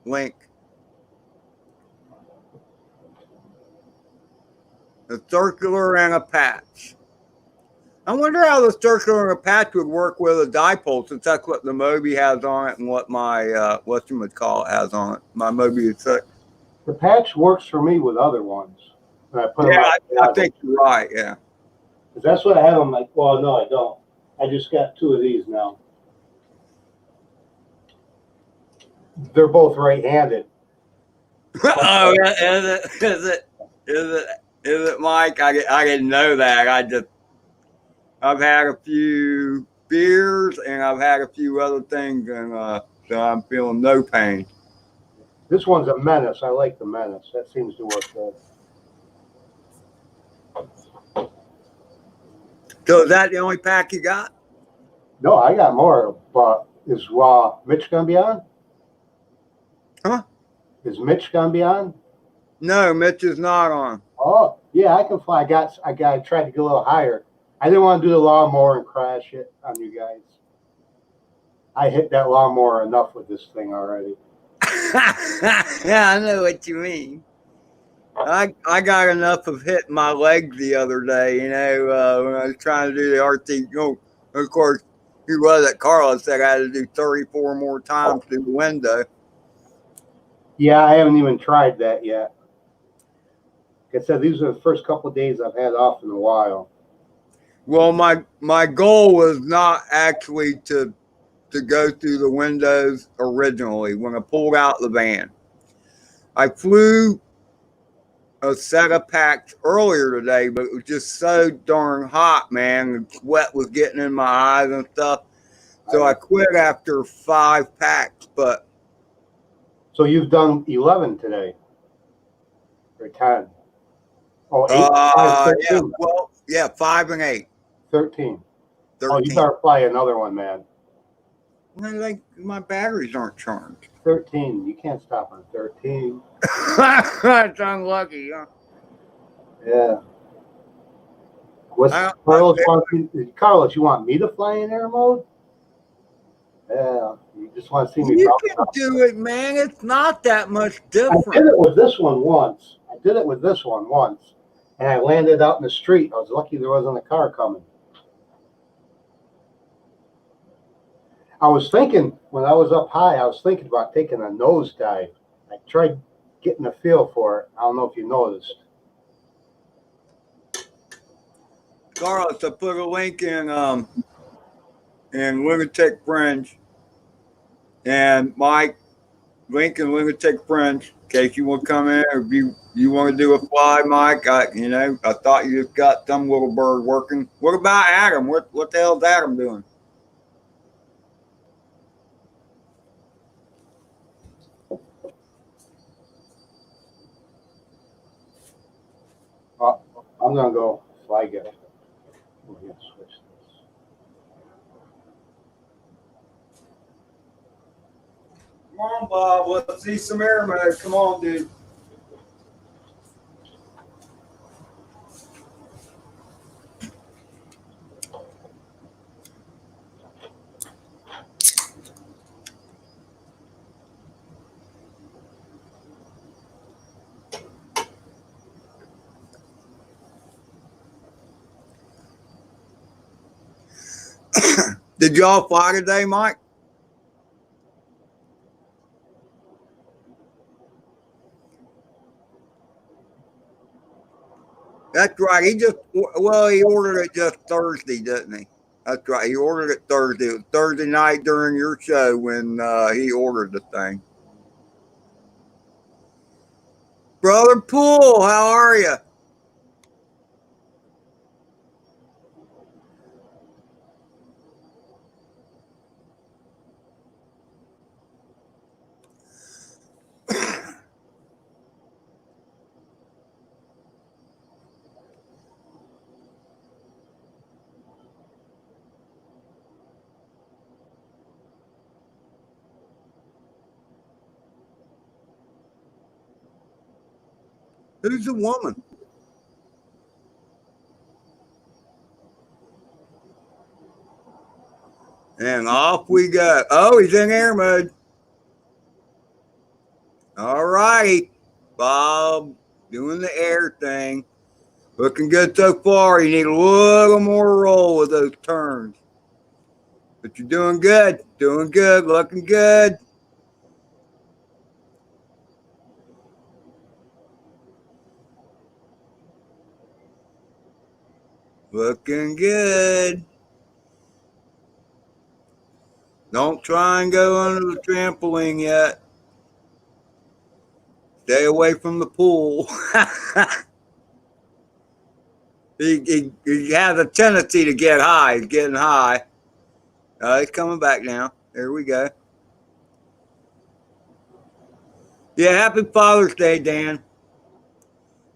link. A circular and a patch. I wonder how the circular and a patch would work with a dipole, since that's what the Mobi has on it and what my whatchamacallit has on it. My Mobi6. The patch works for me with other ones. And I put I think you're right, yeah. Because that's what I have on my, well, no, I don't. I just got 2 of these now. they're both right-handed. Oh, is it, Mike? I didn't know that. I've had a few beers and I've had a few other things, and so I'm feeling no pain. This one's a menace. I like the menace. That seems to work good. So is that the only pack you got? No, I got more, but is Mitch gonna be on? Huh? Is Mitch gonna be on? No, Mitch is not on. Oh, yeah, I can fly. I got tried to get a little higher. I didn't want to do the lawnmower and crash it on you guys. I hit that lawnmower enough with this thing already. Yeah, I know what you mean. I got enough of hitting my leg the other day, when I was trying to do the RT. Of course, he was at Carlos said I had to do 34 more times through the window. Yeah, I haven't even tried that yet. Like I said, these are the first couple of days I've had off in a while. Well, my goal was not actually to go through the windows originally when I pulled out the van. I flew a set of packs earlier today, but it was just so darn hot, man. The sweat was getting in my eyes and stuff. So I quit after 5 packs. But so you've done 11 today, or 10? Oh, 8, 5, 13. Yeah, well, yeah, 5 and 8. 13. 13. Oh, you better fly another one, man. Well, like my batteries aren't charged. 13. You can't stop on 13. That's unlucky, huh? Yeah. What's Carlos, you want me to fly in air mode? Yeah. You just want to see me. You can do it, man. It's not that much different. I did it with this one once. And I landed out in the street. I was lucky there wasn't a car coming. I was thinking, when I was up high, I was thinking about taking a nosedive. I tried getting a feel for it. I don't know if you noticed. Carlos, I put a link in Lunatic Fringe, and Mike, link in Lunatic Fringe, in case you want to come in, or if you want to do a fly, Mike. I thought you just got some little bird working. What about Adam? What the hell's Adam doing? I'm gonna go fly get it. We're gonna switch this. Come on, Bob. Let's see some air mode. Come on, dude. Did y'all fly today, Mike? That's right. He ordered it just Thursday, didn't he? That's right. He ordered it Thursday. It was Thursday night during your show when he ordered the thing. Brother Poole, how are you? Who's the woman? And off we go. Oh, he's in air mode. All righty. Bob doing the air thing. Looking good so far. You need a little more roll with those turns. But you're doing good. Doing good. Looking good. Looking good. Don't try and go under the trampoline yet. Stay away from the pool. he has a tendency to get high. He's getting high. He's coming back now. There we go. Yeah, happy Father's Day, Dan.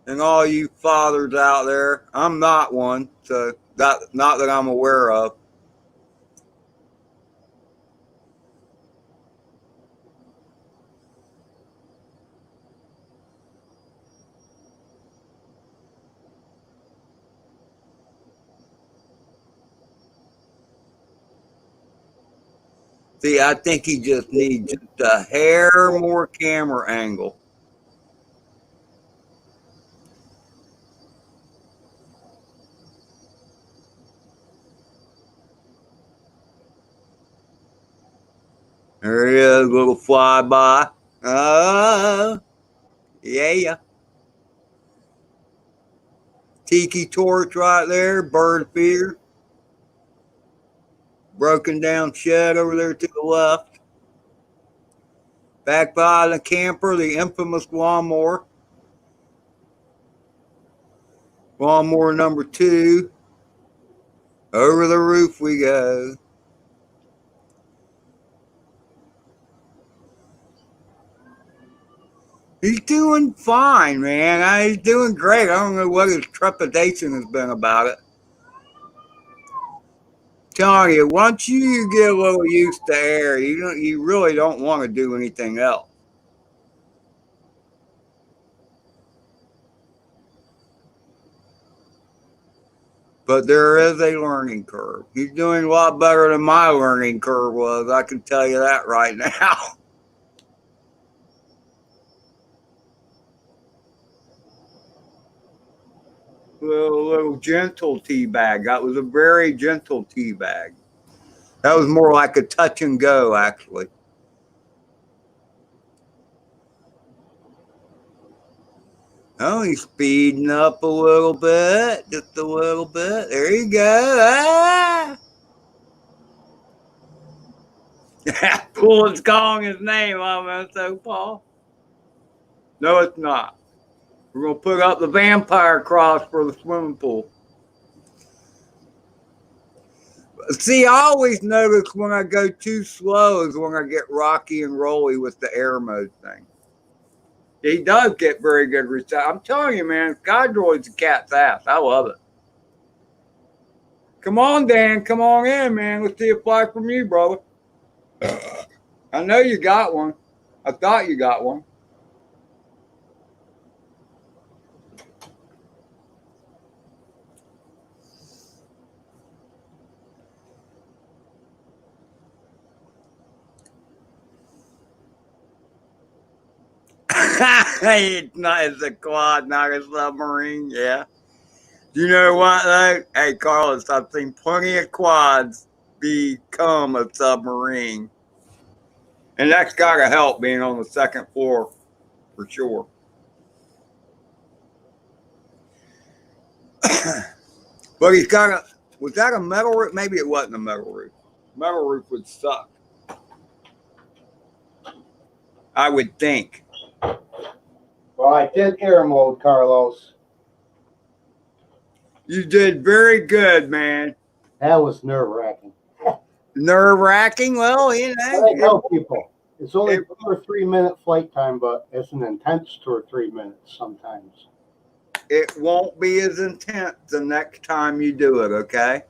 And all you fathers out there. I'm not one, so not that I'm aware of. See, I think he just needs just a hair more camera angle. There he is, little flyby. Yeah. Tiki torch right there, bird feeder. Broken down shed over there to the left. Back by the camper, the infamous lawnmower. Lawnmower number 2. Over the roof we go. He's doing fine, man. He's doing great. I don't know what his trepidation has been about it. Telling you, once you get a little used to air, you really don't want to do anything else. But there is a learning curve. He's doing a lot better than my learning curve was. I can tell you that right now. Little gentle tea bag. That was a very gentle tea bag. That was more like a touch and go, actually. Oh, he's speeding up a little bit. Just a little bit. There you go. Ah! Pool is calling his name almost, so Paul. No, it's not. We're going to put up the vampire cross for the swimming pool. See, I always notice when I go too slow is when I get rocky and rolly with the air mode thing. He does get very good reception. I'm telling you, man, SkyDroid's a cat's ass. I love it. Come on, Dan. Come on in, man. Let's see a fly from you, brother. I know you got one. I thought you got one. It's a quad, not a submarine. Yeah. You know what, though? Hey, Carlos, I've seen plenty of quads become a submarine. And that's got to help being on the second floor, for sure. But he's got a, was that a metal roof? Maybe it wasn't a metal roof. Metal roof would suck, I would think. Well, I did air mode, Carlos. You did very good, man. That was nerve-wracking. Nerve-wracking? Well, you know. I tell people, it's only 2 or 3 minute flight time, but it's an intense 2 or 3 minutes sometimes. It won't be as intense the next time you do it, okay?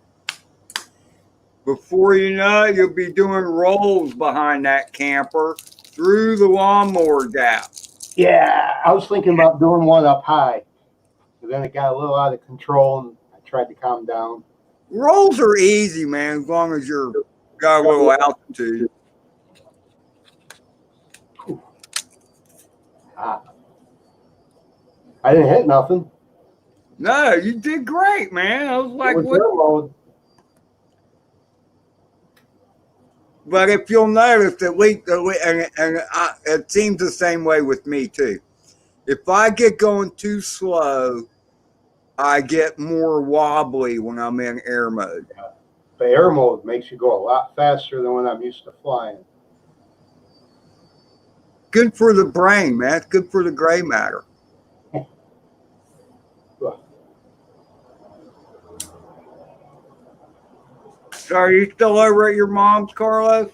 Before you know it, you'll be doing rolls behind that camper through the lawnmower gap. Yeah, I was thinking about doing one up high, but then it got a little out of control, and I tried to calm down. Rolls are easy, man, as long as you're got a little altitude. I didn't hit nothing. No, you did great, man. I was like, what? Mode. But if you'll notice, at least, it seems the same way with me too. If I get going too slow, I get more wobbly when I'm in air mode. The air mode makes you go a lot faster than when I'm used to flying. good for the brain, man. It's good for the gray matter. So are you still over at your mom's, Carlos?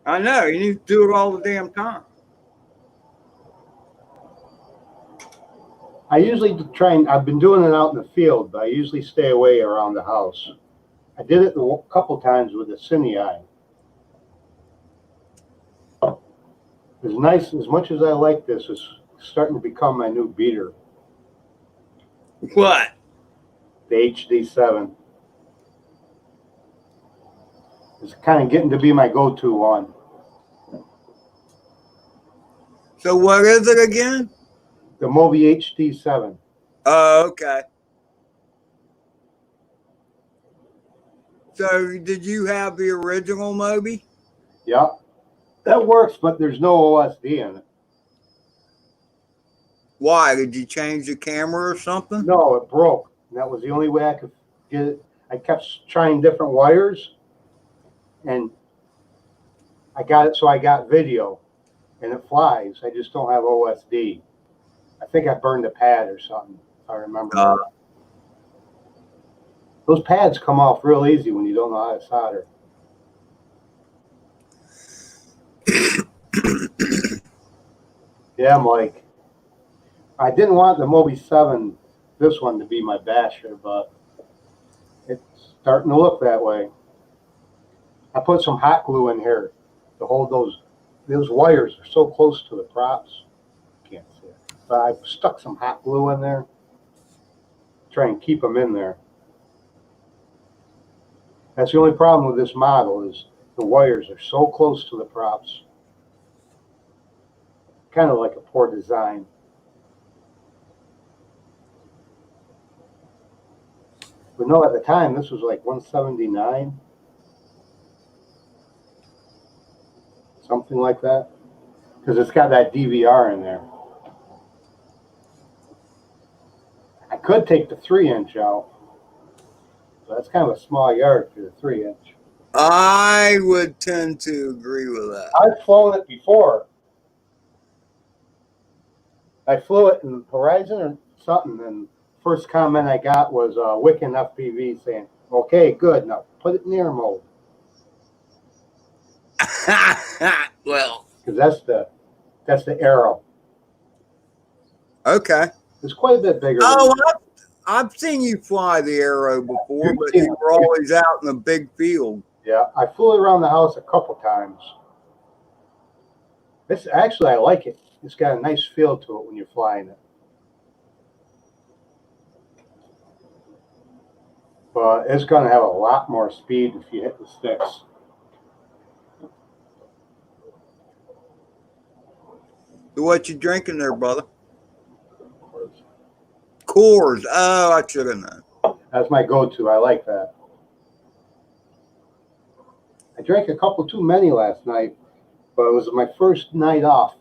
I know. You need to do it all the damn time. I usually try and, I've been doing it out in the field, but I usually stay away around the house. I did it a couple times with the cine eye. As nice, as much as I like this, it's starting to become my new beater. What? The HD7. It's kind of getting to be my go-to one. So what is it again? The Mobi HD7. Oh, okay. So did you have the original Mobi? Yep. That works, but there's no OSD in it. Why? Did you change the camera or something? No, it broke. And that was the only way I could get it. I kept trying different wires, and I got it so I got video, and it flies. I just don't have OSD. I think I burned a pad or something, if I remember. Those pads come off real easy when you don't know how to solder. Yeah, I'm like, I didn't want the Mobi 7, this one, to be my basher, but it's starting to look that way. I put some hot glue in here to hold those wires are so close to the props. Can't see it. But I stuck some hot glue in there. Try and keep them in there. That's the only problem with this model is the wires are so close to the props. Kind of like a poor design. But no, at the time, this was like 179. Something like that. Because it's got that DVR in there. I could take the 3-inch out. So that's kind of a small yard for the 3-inch. I would tend to agree with that. I've flown it before. I flew it in Horizon or something, and first comment I got was Wiccan FPV saying, "Okay, good, now put it in air mode." Well, because that's the arrow. Okay. It's quite a bit bigger. Oh, I've seen you fly the Arrow before, but you were always out in a big field. Yeah, I flew it around the house a couple times. It's actually, I like it. It's got a nice feel to it when you're flying it. But it's going to have a lot more speed if you hit the sticks. So what you drinking there, brother? Coors. Oh, I should have known. That's my go-to. I like that. I drank a couple too many last night, but it was my first night off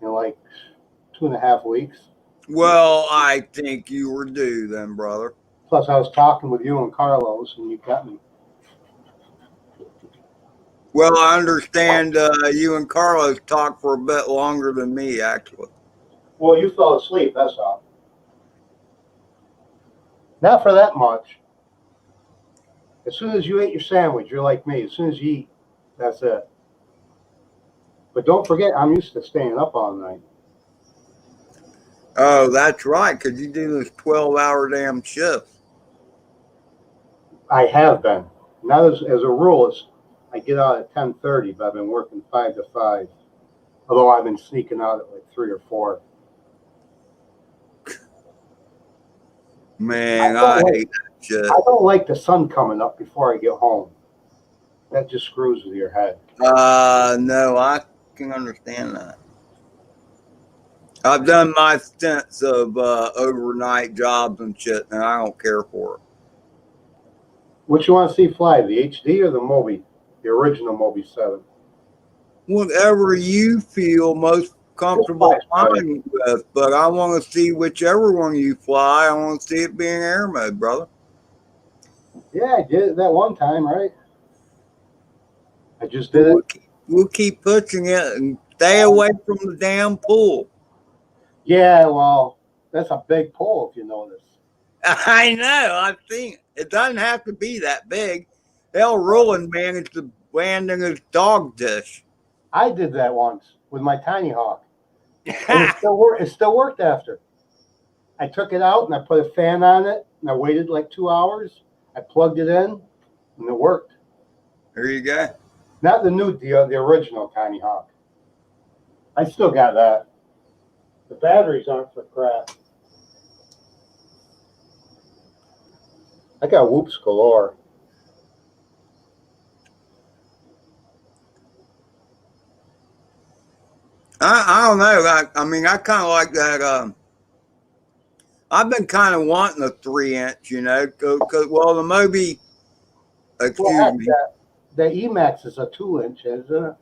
in like 2.5 weeks. Well, I think you were due then, brother. Plus, I was talking with you and Carlos, and you got me. Well, I understand you and Carlos talked for a bit longer than me, actually. Well, you fell asleep, that's all. Not for that much. As soon as you ate your sandwich, you're like me. As soon as you eat, that's it. But don't forget, I'm used to staying up all night. Oh, that's right, because you do this 12-hour damn shift. I have been. Not as a rule, I get out at 10:30, but I've been working 5 to 5. Although I've been sneaking out at like 3 or 4. Man, I hate that shit. I don't like the sun coming up before I get home. That just screws with your head. No, I can understand that. I've done my stints of overnight jobs and shit, and I don't care for it. Which you want to see fly, the HD or the Mobi, the original Mobi 7? Whatever you feel most comfortable flying with, but I want to see whichever one you fly. I want to see it being air mode, brother. Yeah, I did it that one time, right? I just did it. we'll keep pushing it and stay away from the damn pool. Yeah, well, that's a big pole if you notice. I know. I've seen it. It doesn't have to be that big. Hell, Roland managed to land in his dog dish. I did that once with my tiny hawk, and it still worked after. I took it out and I put a fan on it, and I waited like 2 hours. I plugged it in, and it worked. There you go. Not the original tiny hawk. I still got that. The batteries aren't for crap. I got whoops galore. I don't know. I mean, I kind of like that. I've been kind of wanting a 3-inch, you know, cause well, the Moby, excuse me, The Emax is a 2-inch, isn't it?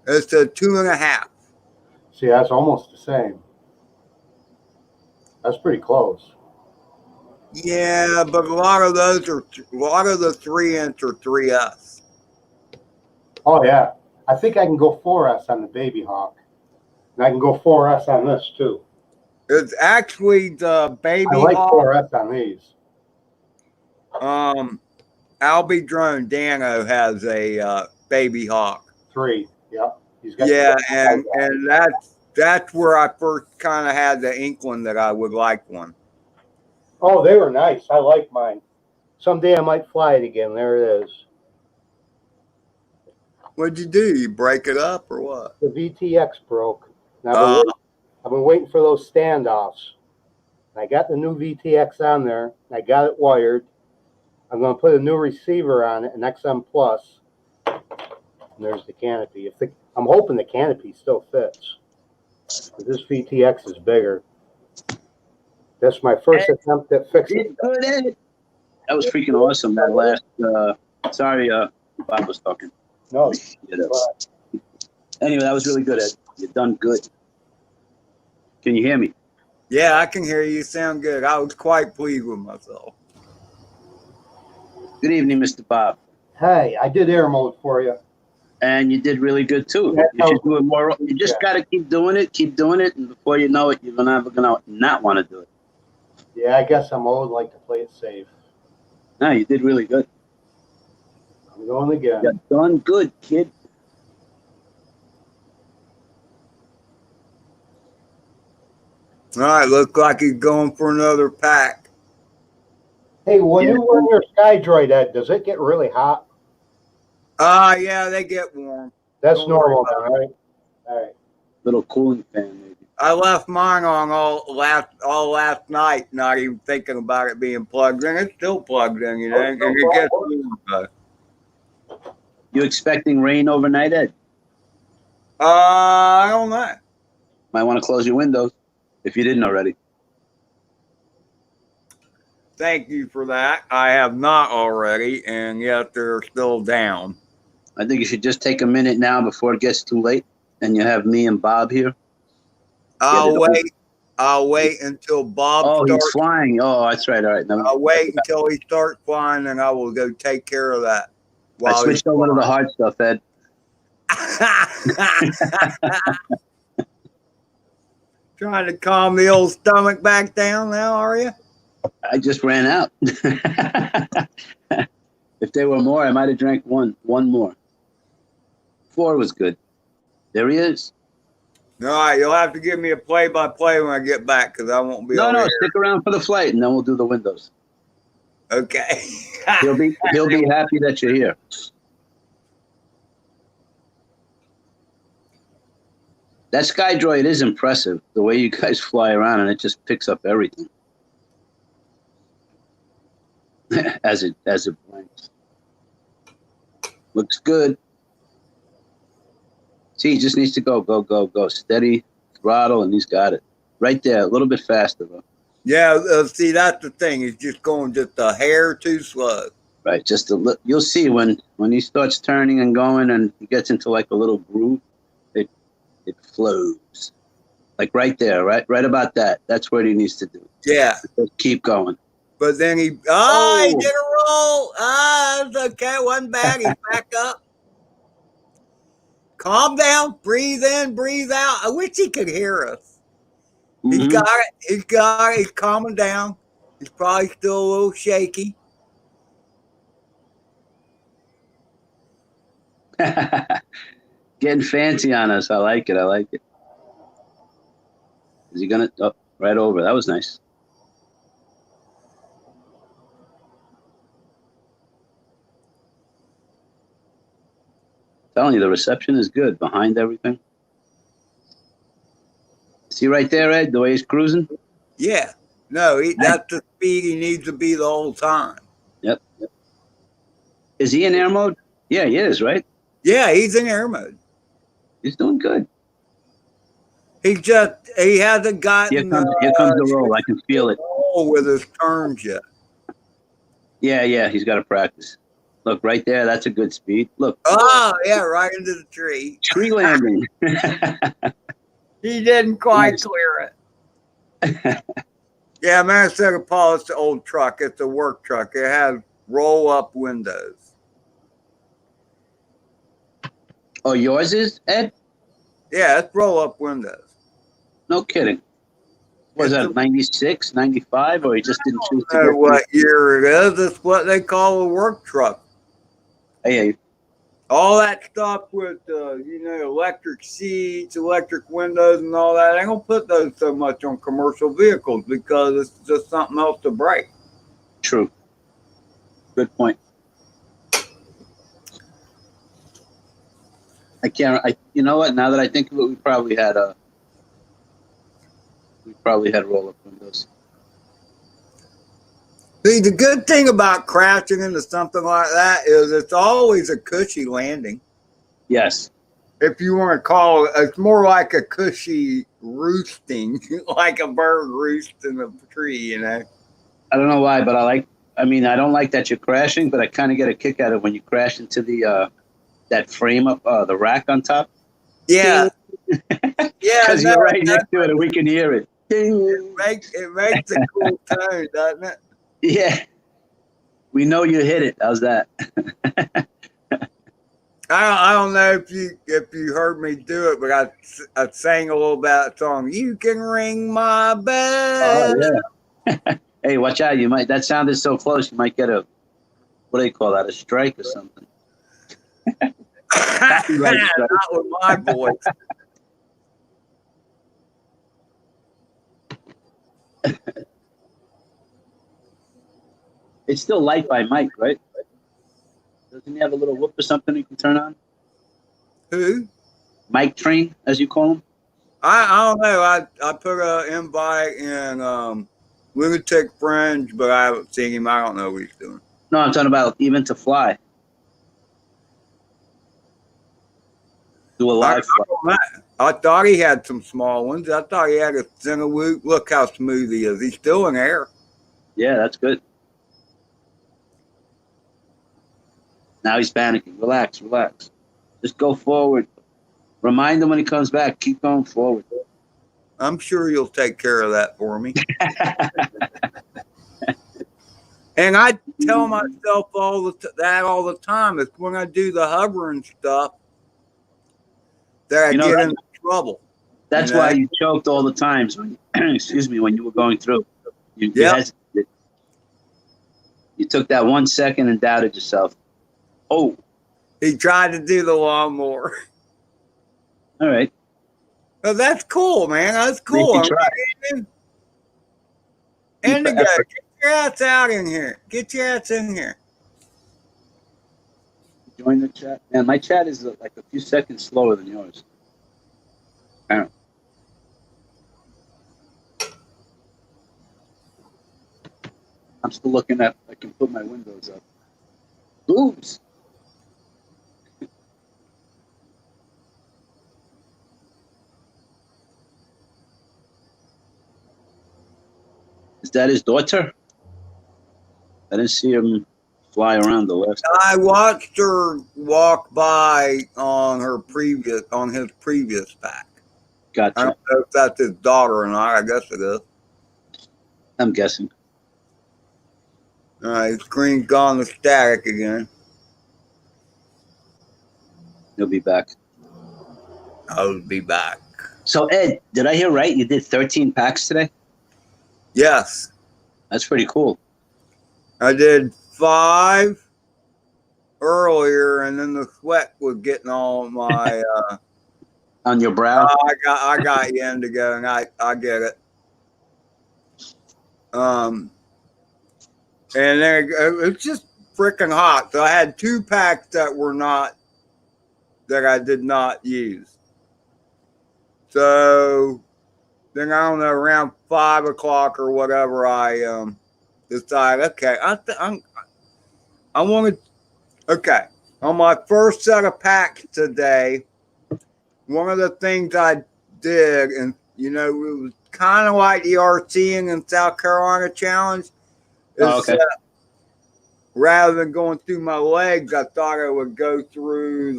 it's a 2.5. See, that's almost the same. That's pretty close. Yeah, but a lot of the 3-inch are 3S. Oh yeah, I think I can go 4S on the Baby Hawk, and I can go 4S on this too. It's actually the Baby I like Hawk. 4S on these. Albie Drone Dano has a Baby Hawk. 3. Yep. He's got. Yeah, and that's where I first kind of had the inkling that I would like one. Oh, they were nice. I like mine. Someday I might fly it again. There it is. What'd you do? You break it up or what? The VTX broke. Now I've been waiting for those standoffs. I got the new VTX on there. I got it wired. I'm going to put a new receiver on it, an XM Plus. And there's the canopy. I'm hoping the canopy still fits. This VTX is bigger. That's my first attempt at fixing it. Good, Ed. That was freaking awesome. That last. Sorry, Bob was talking. No. Anyway, that was really good, Ed. You done good. Can you hear me? Yeah, I can hear you. You sound good. I was quite pleased with myself. Good evening, Mr. Bob. Hey, I did air mode for you. And you did really good too. You should do it more. You just got to keep doing it, and before you know it, you're never gonna not want to do it. Yeah, I guess I'm old, like to play it safe. No, you did really good. I'm going again. You done good, kid. All right, looks like he's going for another pack. Hey, when you run your Sky Droid, Ed, does it get really hot? Yeah, they get warm. That's Don't normal, worry about right? All right. Little cooling fan, maybe. I left mine on all last night, not even thinking about it being plugged in. It's still plugged in, you know, and it gets warm, though. You expecting rain overnight, Ed? I don't know. Might want to close your windows if you didn't already. Thank you for that. I have not already, and yet they're still down. I think you should just take a minute now before it gets too late, and you have me and Bob here. I'll wait until Bob starts. He's flying. Oh, that's right. All right. I'll wait until he starts flying, and I will go take care of that. I switched over to the hard stuff, Ed. Trying to calm the old stomach back down now, are you? I just ran out. If there were more, I might have drank one more. 4 was good. There he is. All right, you'll have to give me a play-by-play when I get back, because I won't be. No, stick around for the flight, and then we'll do the windows. Okay. He'll be happy that you're here. That Sky Droid is impressive. The way you guys fly around, and it just picks up everything as it blinks. Looks good. See, he just needs to go. Steady throttle, and he's got it. Right there, a little bit faster, though. Yeah, see, that's the thing. He's just going just a hair too slow. Right, just you'll see when he starts turning and going, and he gets into like a little groove, it flows. Like right there, right about that. That's what he needs to do. Yeah. Just keep going. But then he did a roll. It's okay. Wasn't bad. He's back up. calm down, breathe in, breathe out. I wish he could hear us. He's Mhm. got it. He's got it. He's calming down. He's probably still a little shaky. Getting fancy on us. I like it. I like it. Is he gonna? Oh, right over. That was nice. Telling you, the reception is good behind everything. See right there, Ed, the way he's cruising? Yeah. No, that's the speed he needs to be the whole time. Yep. Is he in air mode? Yeah, he is, right? Yeah, he's in air mode. He's doing good. He hasn't gotten Here comes the roll. I can feel it. roll with his turns yet. Yeah, he's got to practice. Look, right there, that's a good speed. Look. Oh, yeah, right into the tree. Tree landing. He didn't quite clear it. Yeah, man, instead of Paul, it's the old truck. It's a work truck. It has roll-up windows. Oh, yours is, Ed? Yeah, it's roll-up windows. No kidding. Was that 96, 95, or he just didn't choose to I don't know go? what year it is. It's what they call a work truck. Hey, All that stuff with, electric seats, electric windows, and all that. They don't put those so much on commercial vehicles because it's just something else to break. true. Good point. You know what? Now that I think of it, we probably had roll-up windows. See, the good thing about crashing into something like that is it's always a cushy landing. Yes. If you want to call it, it's more like a cushy roosting, like a bird roosts in a tree, I don't know why, but I don't like that you're crashing, but I kind of get a kick out of when you crash into the that frame up, the rack on top. Yeah. Yeah. Because you're right next to it and we can hear it. It makes a cool tone, doesn't it? Yeah. We know you hit it. How's that? I don't know if you heard me do it, but I sang a little bit of that song. You can ring my bell. Oh yeah. Hey, watch out! That sounded so close. You might get what do they call that? A strike or something. Not with my voice. It's still light by Mike, right? Doesn't he have a little whoop or something you can turn on? Who? Mike Train, as you call him. I don't know. I put an invite in Lunatic Fringe, but I haven't seen him. I don't know what he's doing. No, I'm talking about even to fly. Do a live fly. I thought he had some small ones. I thought he had a Cinewoot. Look how smooth he is. He's still in air. Yeah, that's good. Now he's panicking. Relax. Just go forward. Remind him when he comes back. Keep going forward. I'm sure you'll take care of that for me. And I tell myself that all the time. It's when I do the hovering stuff that I get into trouble. That's why you choked all the times when excuse me, when you were going through. You hesitated. You took that 1 second and doubted yourself. Oh. He tried to do the lawnmower. All right. Well, that's cool, man. That's cool. Indigo, get your ass out in here. Get your ass in here. Join the chat. Man, my chat is like a few seconds slower than yours. I'm still looking at, I can put my windows up. Boobs. Is that his daughter? I didn't see him fly around the last. I watched her walk by on his previous pack. Gotcha. I don't know if that's his daughter or not. I guess it is. I'm guessing. All right, screen's gone to static again. He'll be back. I'll be back. So Ed, did I hear right? You did 13 packs today? Yes, That's pretty cool. I did 5 earlier, and then the sweat was getting all my. On your brow? I got you in to go, and I get it. And then it's just freaking hot. So I had 2 packs that I did not use. So then I don't know, around 5 o'clock or whatever, I decided, okay, I want to, okay, on my first set of packs today, one of the things I did, and it was kind of like the RCing in South Carolina challenge, is rather than going through my legs, I thought I would go through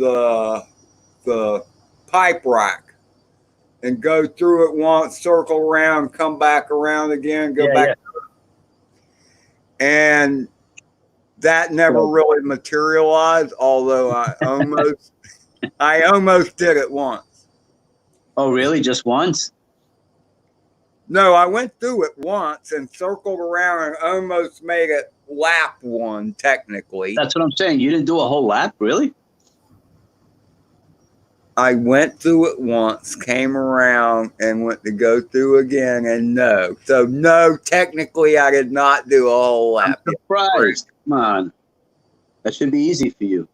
the pipe rack and go through it once, circle around, come back around again, go back. And that never really materialized, although I almost did it once. Oh, really? Just once? No, I went through it once and circled around and almost made it lap 1, technically. That's what I'm saying. You didn't do a whole lap, really? I went through it once, came around, and went to go through again, and no. So, no, technically, I did not do a whole lap. I'm surprised. Come on. That should be easy for you.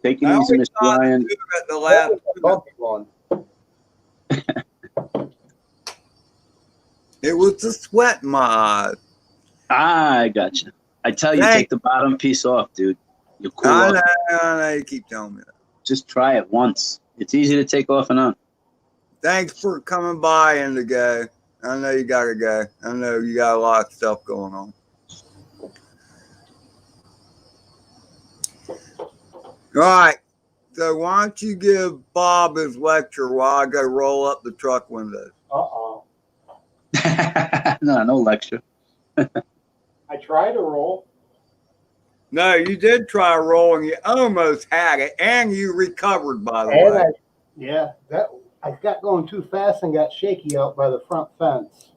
Take it easy, Mr. Ryan. The last one. It was the sweat in my eyes. I gotcha. I tell you, take the bottom piece off, dude. You're cool. I know, you keep telling me that. Just try it once. It's easy to take off and on. Thanks for coming by, Indigo. I know you got to go. I know you got a lot of stuff going on. All right. So why don't you give Bob his lecture while I go roll up the truck windows? Uh-oh. No lecture. I tried to roll. No, you did try rolling. You almost had it, and you recovered, by the way. I got going too fast and got shaky out by the front fence.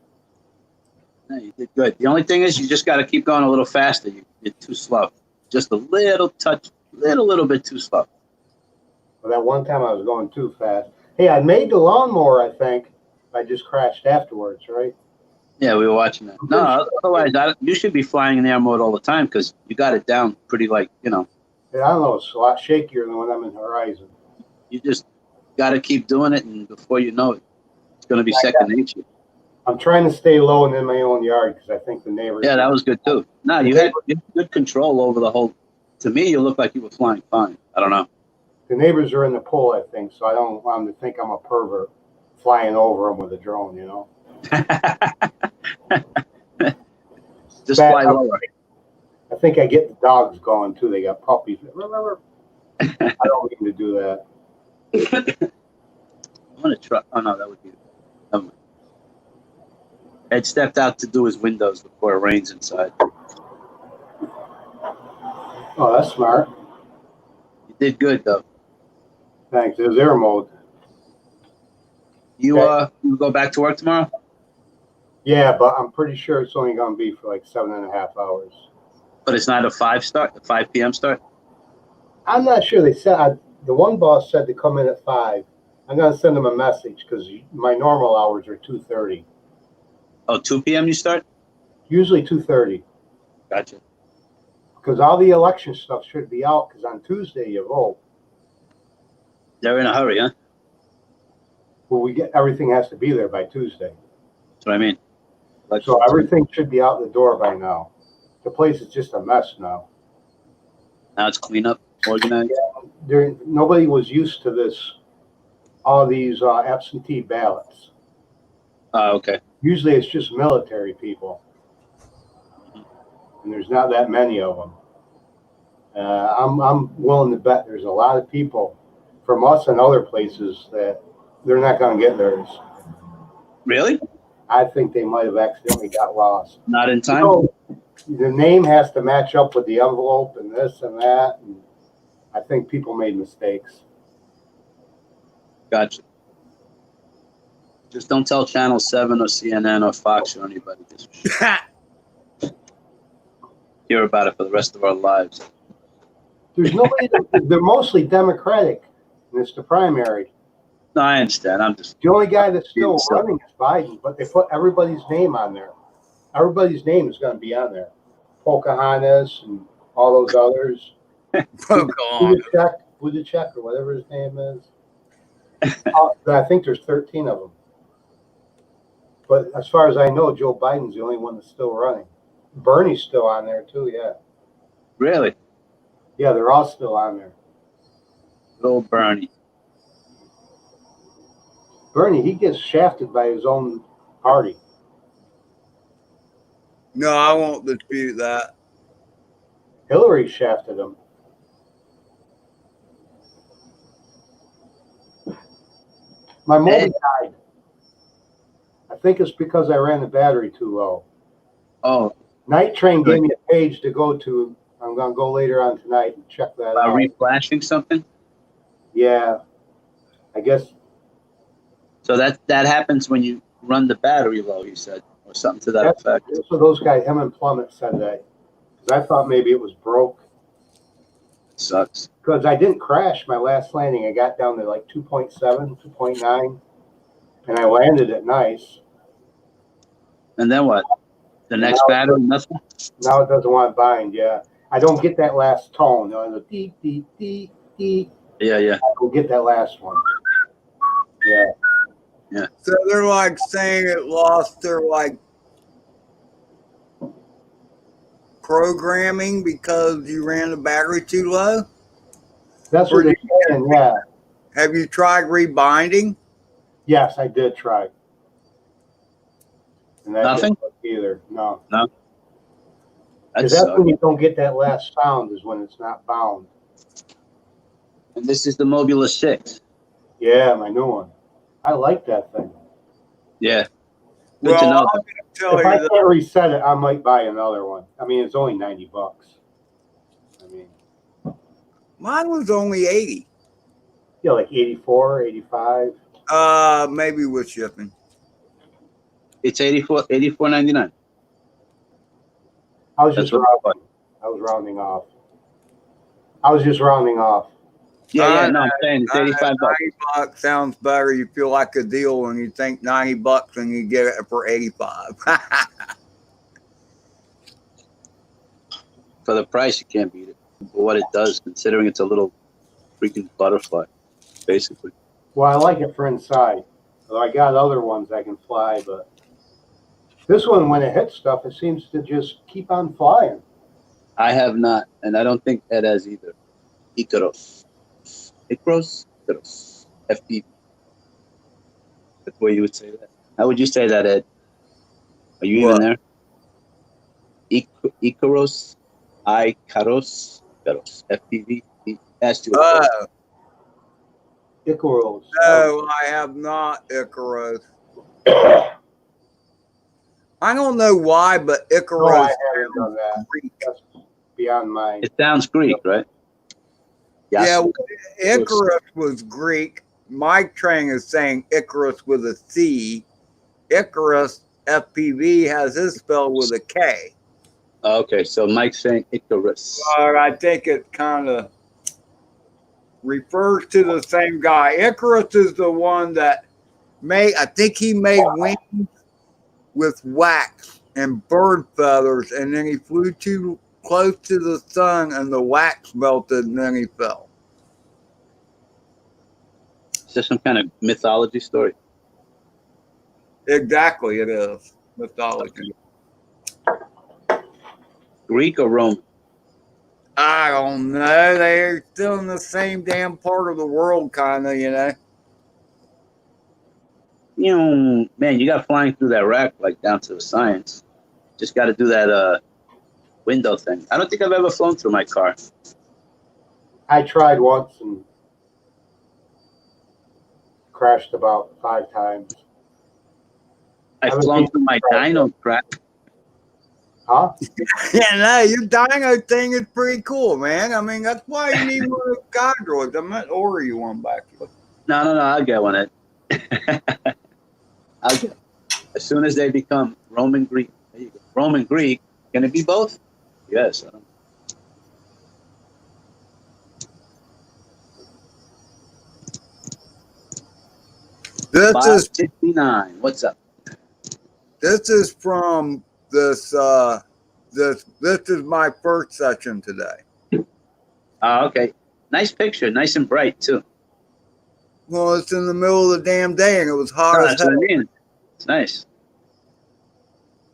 No, you did good. The only thing is you just got to keep going a little faster. You're too slow. Just a little touch, little bit too slow. Well, that one time I was going too fast. Hey, I made the lawnmower, I think. I just crashed afterwards, right? Yeah, we were watching that. No, otherwise, you should be flying in air mode all the time because you got it down pretty Yeah, I don't know. It's a lot shakier than when I'm in Horizon. You just got to keep doing it, and before you know it, it's going to be second nature. I'm trying to stay low and in my own yard because I think the neighbors. Yeah, that was good, too. No, you had good control over the whole. To me, you look like you were flying fine. I don't know. The neighbors are in the pool, I think, so I don't want them to think I'm a pervert flying over them with a drone, Just fly lower. I think I get the dogs going too. They got puppies. I don't mean to do that. I'm gonna try. Oh no, that would be. Ed stepped out to do his windows before it rains inside. Oh, that's smart. You did good though. Thanks. There's air mode. You go back to work tomorrow? Yeah, but I'm pretty sure it's only going to be for like 7.5 hours. But it's not a 5 p.m. start? I'm not sure. They said the one boss said to come in at 5. I'm going to send them a message because my normal hours are 2:30. Oh, 2 p.m. you start? Usually 2:30. Gotcha. Because all the election stuff should be out because on Tuesday you vote. They're in a hurry, huh? Well, everything has to be there by Tuesday. That's what I mean. So everything should be out the door by now. The place is just a mess now. Now it's clean up, organized. Yeah, nobody was used to this. All these absentee ballots. Okay. Usually it's just military people, and there's not that many of them. I'm willing to bet there's a lot of people from us and other places that they're not going to get theirs. Really? I think they might have accidentally got lost. Not in time? The name has to match up with the envelope and this and that. And I think people made mistakes. Gotcha. Just don't tell Channel 7 or CNN or Fox or anybody. Just hear about it for the rest of our lives. There's nobody. They're mostly Democratic, and it's the primary. No, I understand. I'm just The only guy that's still running is Biden, but they put everybody's name on there. Everybody's name is going to be on there. Pocahontas and all those others. Budacek or whatever his name is. I think there's 13 of them. But as far as I know, Joe Biden's the only one that's still running. Bernie's still on there too, yeah. Really? Yeah, they're all still on there. Little Bernie. Bernie, he gets shafted by his own party. No, I won't dispute that. Hillary shafted him. My mobile died. I think it's because I ran the battery too low. Oh. Night Train gave me a page to go to. I'm going to go later on tonight and check that out. Reflashing something? Yeah. I guess. So that happens when you run the battery low, you said, or something to that effect. So those guys, him and Plummet said that. Because I thought maybe it was broke. It sucks. Because I didn't crash my last landing. I got down to like 2.7, 2.9. And I landed it nice. And then what? The next battery, nothing? Now it doesn't want to bind, yeah. I don't get that last tone. The dee, dee, dee, dee. Yeah, yeah. I don't get that last one. Yeah. Yeah. So they're like saying it lost their like programming because you ran the battery too low? That's what they're saying, yeah. Have you tried rebinding? Yes, I did try. And that Nothing? didn't work either. No. No. Because that's when you don't get that last sound is when it's not bound. And this is the Mobula6. Yeah, my new one. I like that thing. Yeah. Good Well, to know. I'm going to tell If you I that. can't reset it, I might buy another one. I mean, it's only $90. I mean, Mine was only 80. yeah, like 84, 85. Maybe with shipping. It's $84.99. I was just rounding. I was rounding off. I was just rounding off. Yeah, no, I'm saying it's $85. $90 sounds better. You feel like a deal when you think $90 and you get it for 85. For the price, you can't beat it. For what it does, considering it's a little freaking butterfly, basically. Well, I like it for inside. Although I got other ones I can fly, but this one, when it hits stuff, it seems to just keep on flying. I have not, and I don't think Ed has either. Icaros. FP. That's the way you would say that. How would you say that, Ed? Are you even there? Icaros. Icaros. FPV. He asked you. Icaros. No, I have not Icarus. I don't know why, but Icarus. No, I haven't done that. That's beyond my. It sounds Greek, right? Yeah, Icarus was Greek. Mike Trang is saying Icarus with a C. Icarus FPV has his spelled with a K. Okay, so Mike's saying Icarus. I think it kind of refers to the same guy. Icarus is the one that I think he made wings with wax and bird feathers, and then he flew too close to the sun and the wax melted and then he fell. Is this some kind of mythology story? Exactly, it is mythology. Greek or Roman? I don't know. They're still in the same damn part of the world, kind of, you know. You know, man, you got flying through that rack like down to the science. Just got to do that window thing. I don't think I've ever flown through my car. I tried once and crashed about 5 times. I've flown through my dyno track. Huh? Yeah, no, your dino thing is pretty cool, man. I mean, that's why you need one of those guide droids. I meant to order you one back here. No, I'll get one. I'll get as soon as they become Roman Greek. There you go. Roman Greek. Can it be both? Yes. I don't This is 569. What's up? this is from this this is my first session today. Oh, okay. Nice picture. Nice and bright too. Well, it's in the middle of the damn day and it was hot Oh, as that's hell. what I mean. It's nice.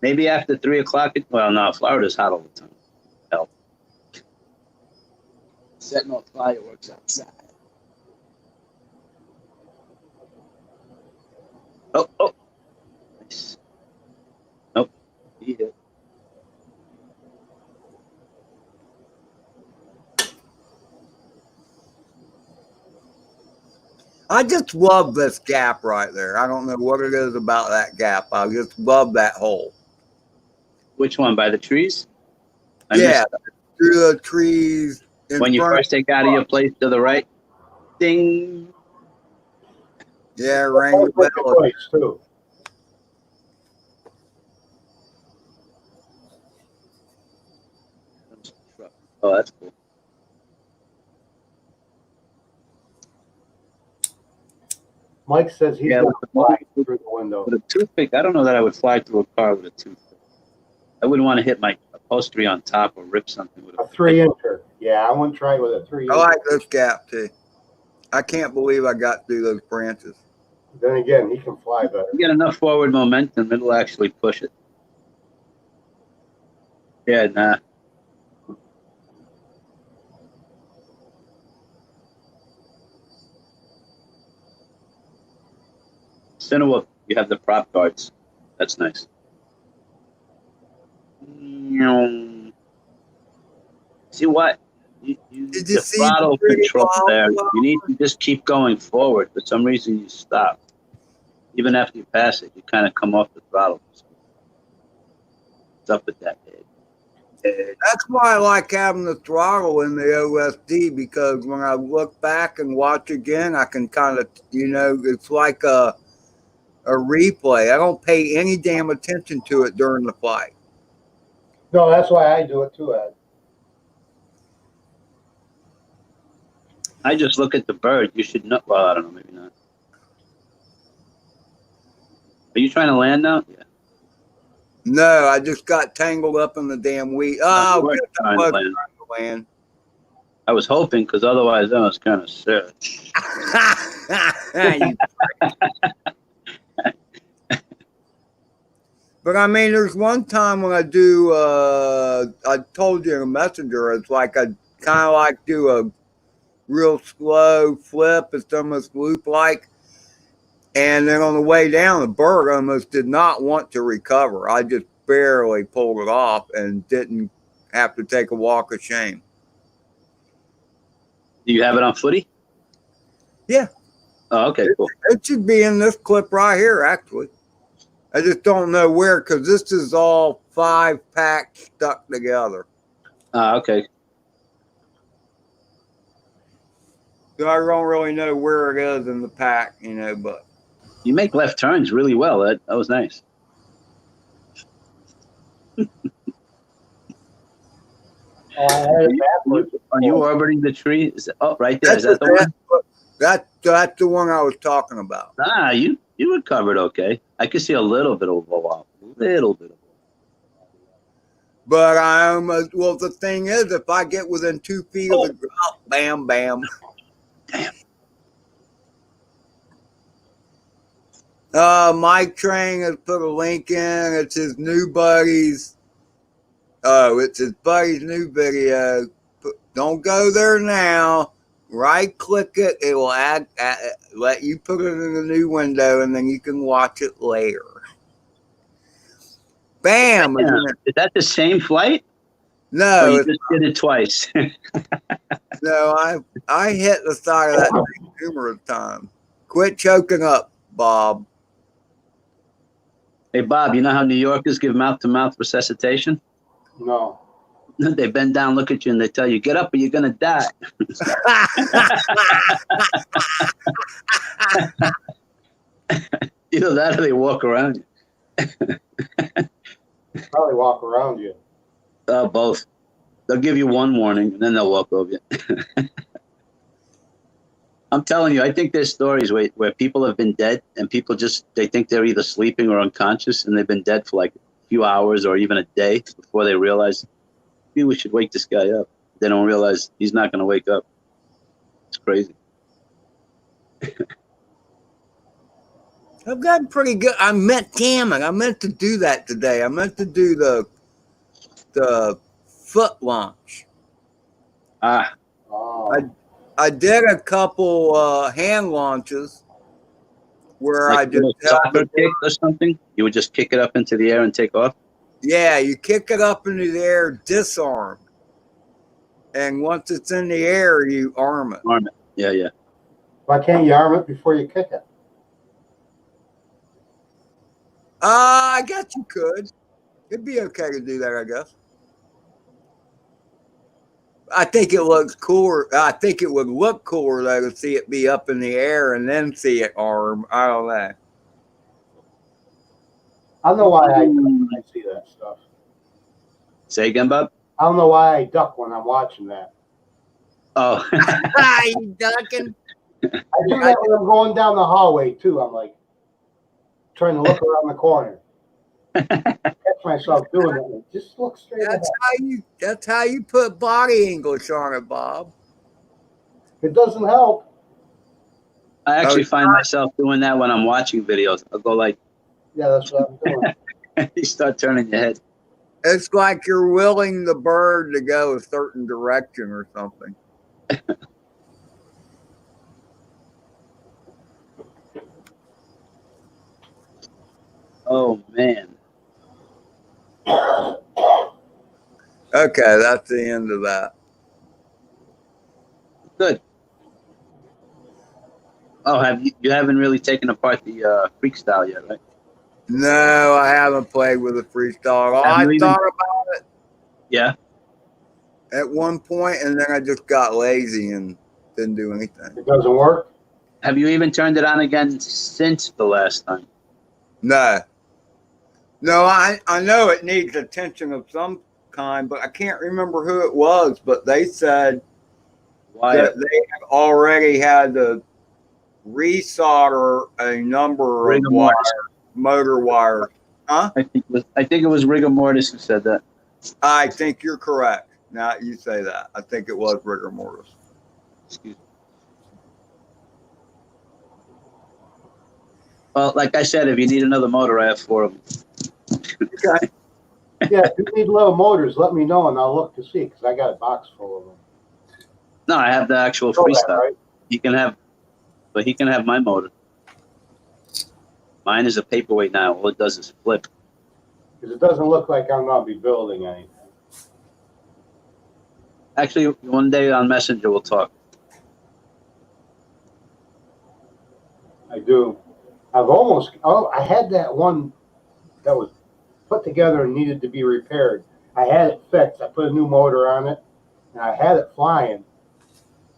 Maybe after 3 o'clock. Well, no, Florida's hot all the time. Hell. Setting off fireworks outside. Oh. Nice. Nope. He hit. I just love this gap right there. I don't know what it is about that gap. I just love that hole. Which one? By the trees? I Yeah, missed that. through the trees. When you first take out of your place to the right. Ding. Yeah, rang the Place bell. too. Oh, that's cool. Mike says he's Yeah, going with to the- fly through the window. With a toothpick, I don't know that I would fly through a car with a toothpick. I wouldn't want to hit my upholstery on top or rip something with A 3-incher. Yeah, I wouldn't try with a 3-incher. I like this gap too. I can't believe I got through those branches. Then again, he can fly better. You get enough forward momentum, it'll actually push it. Yeah, nah. Cinewolf, you have the prop guards. That's nice. See what? Did you the see throttle the pretty control ball there. below? You need to just keep going forward. For some reason, you stop. Even after you pass it, you kind of come off the throttle. What's up with that head? That's why I like having the throttle in the OSD, because when I look back and watch again, I can kind of, it's like a replay. I don't pay any damn attention to it during the flight. No, that's why I do it too, Ed. I just look at the bird. You should know. Well, I don't know. Maybe not. Are you trying to land now? Yeah. No, I just got tangled up in the damn weed. You Oh, weren't good, I trying to was land. trying to land. I was hoping, because otherwise I was kind of sad. You- But I mean, there's one time when I do, I told you in a messenger, it's like I kind of like do a real slow flip. It's almost loop-like. And then on the way down, the bird almost did not want to recover. I just barely pulled it off and didn't have to take a walk of shame. Do you have it on footy? Yeah. Oh, okay, cool. It should be in this clip right here, actually. I just don't know where, because this is all 5-pack stuck together. Okay. So I don't really know where it is in the pack, but. You make left turns really well, Ed. That was nice. Are you orbiting the tree? Is it, right there. Is that the one? That's the one I was talking about. Ah, you were covered okay. I could see a little bit of a wall. A little bit of a But I almost, well, the thing is, if I get within 2 feet of the ground, bam, bam. Damn. Mike Train has put a link in. It's his new buddy's. Oh, it's his buddy's new video. Don't go there now. Right click it. It will let you put it in the new window, and then you can watch it later. Bam! Yeah. Is that the same flight? No, Or you just did it twice. no, I hit the side of that thing numerous times. Quit choking up, Bob. Hey, Bob, you know how New Yorkers give mouth-to-mouth resuscitation? No. They bend down, look at you, and they tell you, "Get up, or you're gonna die." Either that, or they walk around you. Probably walk around you. Both. They'll give you one warning, and then they'll walk over you. I'm telling you, I think there's stories where people have been dead, and people they think they're either sleeping or unconscious, and they've been dead for like a few hours or even a day before they realize, maybe we should wake this guy up. They don't realize he's not going to wake up. It's crazy. I've gotten pretty good. I meant to do that today. I meant to do the foot launch. Ah, Oh. I did a couple hand launches where like I a just little held soccer the kick or something? You would just kick it up into the air and take off? Yeah, you kick it up into the air, disarm. And once it's in the air, you arm it. Arm it. Yeah, yeah. Why can't you arm it before you kick it? I guess you could. It'd be okay to do that, I guess. I think it looks cooler. I think it would look cooler though to see it be up in the air and then see it arm. I don't know. I don't know why I see that stuff. Say again, Bob? I don't know why I duck when I'm watching that. Oh. You ducking? I do that when I'm going down the hallway too. I'm like trying to look around the corner. Catch myself doing it. And just look straight ahead. That's how you put body English on it, Bob. It doesn't help. I actually find myself doing that when I'm watching videos. I'll go like, yeah, that's what I'm doing. You start turning your head. It's like you're willing the bird to go a certain direction or something. Oh, man. Okay, that's the end of that. Good. Oh, you haven't really taken apart the freestyle yet, right? No, I haven't played with a freestyle. I thought about it. Yeah. At one point, and then I just got lazy and didn't do anything. It doesn't work? Have you even turned it on again since the last time? No. No, I know it needs attention of some kind, but I can't remember who it was. But they said that they have already had to resolder a number of motor wires. Huh? I think it was Rigor Mortis who said that. I think you're correct. Now you say that. I think it was Rigor Mortis. Excuse me. Well, like I said, if you need another motor, I have 4 of them. Okay. Yeah, if you need little motors, let me know and I'll look to see because I got a box full of them. No, I have the actual freestyle. Right? He can have my motor. Mine is a paperweight now. All it does is flip. Because it doesn't look like I'm going to be building anything. Actually, one day on Messenger we'll talk. I do. I had that one that was put together and needed to be repaired. I had it fixed. I put a new motor on it, and I had it flying.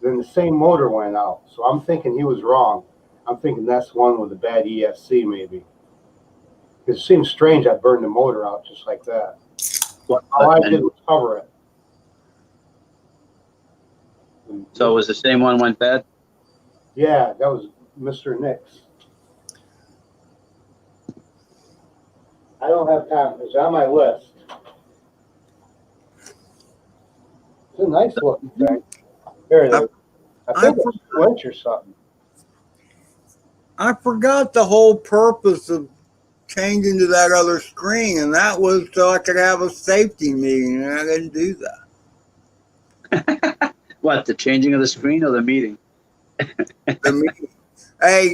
Then the same motor went out. So I'm thinking he was wrong. I'm thinking that's one with a bad ESC maybe. It seems strange I burned the motor out just like that. All I did was cover it. So was the same one went bad? Yeah, that was Mr. Nix. I don't have time. It's on my list. It's a nice looking thing. Here it is. I think it's a winch or something. I forgot the whole purpose of changing to that other screen, and that was so I could have a safety meeting, and I didn't do that. What, the changing of the screen or the meeting? The meeting. Hey,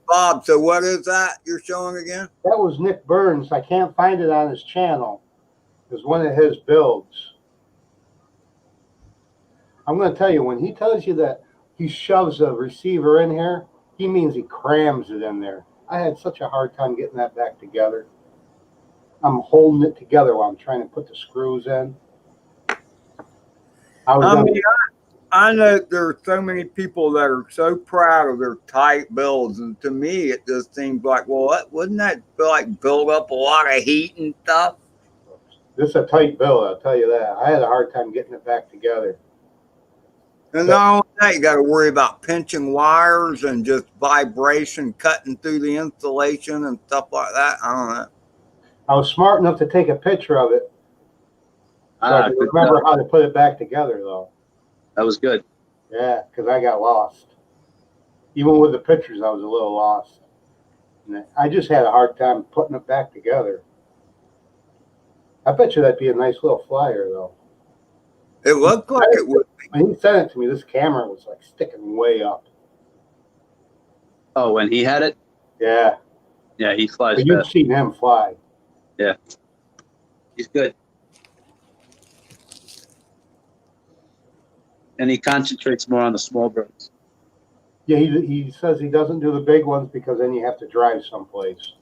Bob, so what is that you're showing again? That was Nick Burns. I can't find it on his channel. It was one of his builds. I'm going to tell you, when he tells you that he shoves a receiver in here, he means he crams it in there. I had such a hard time getting that back together. I'm holding it together while I'm trying to put the screws in. I mean, I know there are so many people that are so proud of their tight builds, and to me, it just seems like, well, wouldn't that like build up a lot of heat and stuff? This is a tight build, I'll tell you that. I had a hard time getting it back together. And not only that, you got to worry about pinching wires and just vibration cutting through the insulation and stuff like that. I don't know. I was smart enough to take a picture of it, so I can remember how to put it back together, though. That was good. Yeah, because I got lost. Even with the pictures, I was a little lost. And I just had a hard time putting it back together. I bet you that'd be a nice little flyer, though. It looked like it would be. When he sent it to me, this camera was like sticking way up. Oh, when he had it? Yeah. Yeah, he flies But you've fast. seen him fly. Yeah. He's good. And he concentrates more on the small birds. Yeah, he says he doesn't do the big ones because then you have to drive someplace.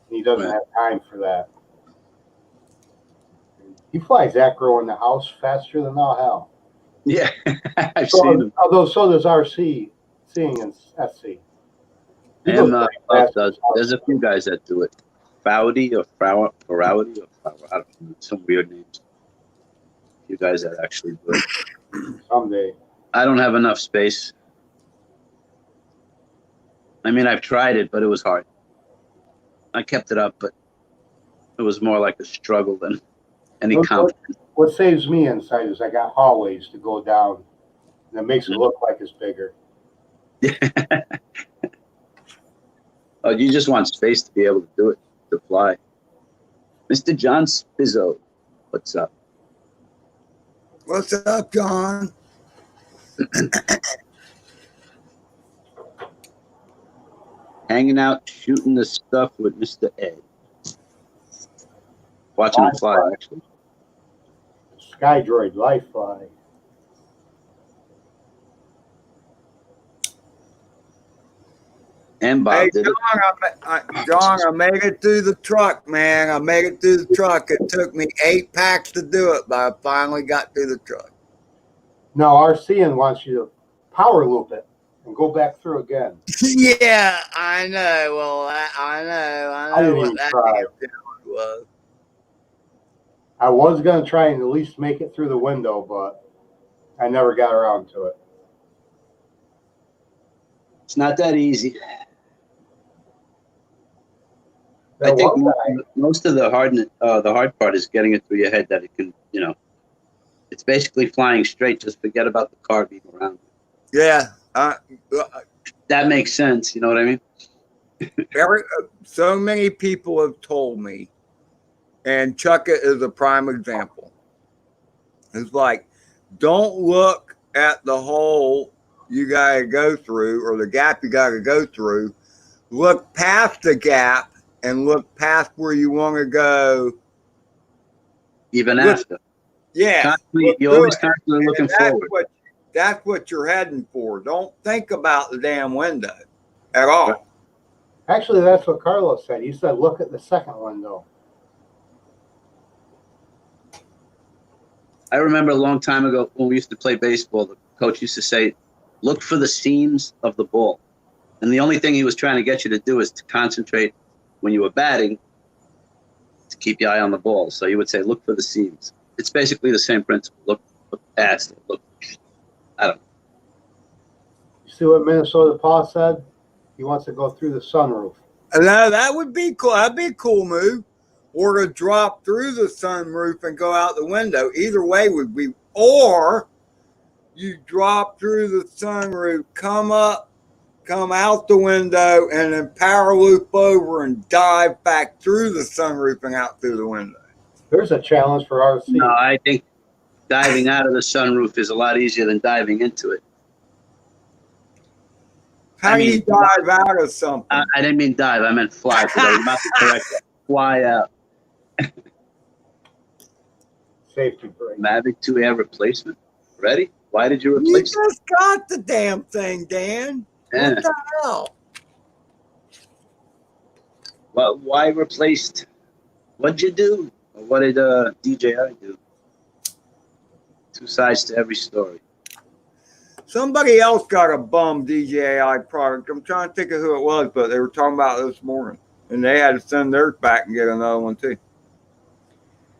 He doesn't have time for that. He flies acro in the house faster than all hell. Yeah, I've seen him. Although so does RC, seeing in SC. And there's a few guys that do it. Fowdy or Farowdy or Farowdy, I don't know, some weird names. A few guys that actually do it. Someday. I don't have enough space. I mean, I've tried it, but it was hard. I kept it up, but it was more like a struggle than any confidence. What saves me inside is I got hallways to go down, and it makes it look like it's bigger. Oh, you just want space to be able to do it, to fly. Mr. John Spizzo, what's up? What's up, John? Hanging out, shooting the stuff with Mr. Ed. Watching him fly, actually. Skydroid Life Fly. And Bob Hey, did John, it. John, I made it through the truck, man. I made it through the truck. It took me 8 packs to do it, but I finally got through the truck. No, RCN wants you to power loop it and go back through again. Yeah, I know. Well, I know what that was. I was going to try and at least make it through the window, but I never got around to it. It's not that easy. I think most of the hard part is getting it through your head that it can, it's basically flying straight. Just forget about the car being around. Yeah. That makes sense. You know what I mean? So many people have told me, and Chukka is a prime example. It's like, don't look at the hole you got to go through or the gap you got to go through. Look past the gap and look past where you want to go. Even after. Yeah. You're always constantly looking forward. That's what you're heading for. Don't think about the damn window at all. Actually, that's what Carlos said. He said, look at the second window. I remember a long time ago when we used to play baseball, the coach used to say, look for the seams of the ball. And the only thing he was trying to get you to do is to concentrate when you were batting to keep your eye on the ball. So he would say, look for the seams. It's basically the same principle. Look past it. I don't know. You see what Minnesota Paul said? He wants to go through the sunroof. No, that would be cool. That'd be a cool move. Or to drop through the sunroof and go out the window. Either way would be. Or you drop through the sunroof, come up, come out the window, and then power loop over and dive back through the sunroof and out through the window. There's a challenge for RC. No, I think diving out of the sunroof is a lot easier than diving into it. How do you dive out of something? I didn't mean dive. I meant fly. I was about to correct that. Fly out. Safety brake. Mavic 2 air replacement. Ready? Why did you replace it? You just got the damn thing, Dan. Yeah. What the hell? Well, why replaced? What'd you do? Or what did DJI do? Two sides to every story. Somebody else got a bum DJI product. I'm trying to think of who it was, but they were talking about it this morning. And they had to send theirs back and get another one too.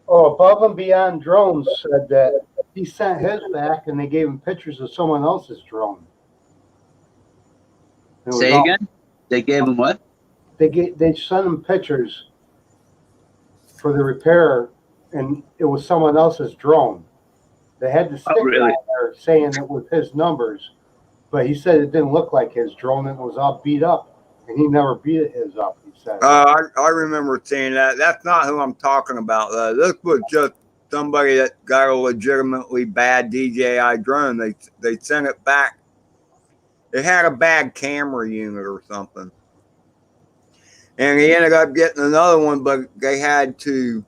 Oh, Above and Beyond Drones said that he sent his back and they gave him pictures of someone else's drone. Say again? They gave him what? They sent him pictures for the repair, and it was someone else's drone. They had the sticker really? on there saying it was his numbers, but he said it didn't look like his drone and it was all beat up, and he never beat his up, he said. I remember seeing that. That's not who I'm talking about, though. This was just somebody that got a legitimately bad DJI drone. They sent it back. It had a bad camera unit or something. And he ended up getting another one, but he had to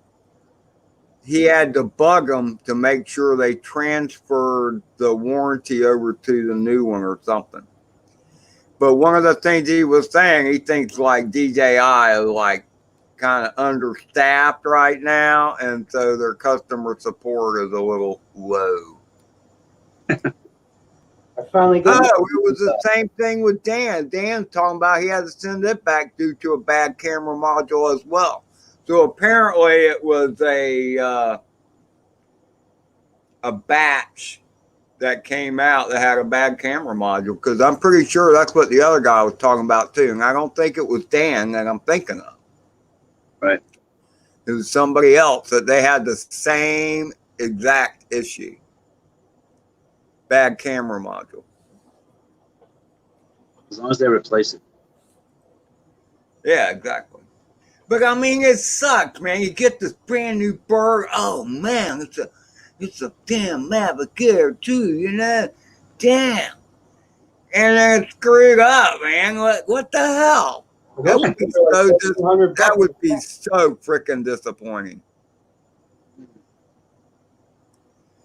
bug them to make sure they transferred the warranty over to the new one or something. But one of the things he was saying, he thinks like DJI is like kind of understaffed right now, and so their customer support is a little low. I finally got. Oh, it was the same thing with Dan. Dan's talking about he had to send it back due to a bad camera module as well. So apparently it was a batch that came out that had a bad camera module, because I'm pretty sure that's what the other guy was talking about too. And I don't think it was Dan that I'm thinking of. Right. It was somebody else that they had the same exact issue. Bad camera module. As long as they replace it. Yeah, exactly. But I mean, it sucks, man. You get this brand new bird. Oh man, it's a damn Maverick Air too, you know? Damn. And then it's screwed up, man. What the hell? That would be so freaking disappointing.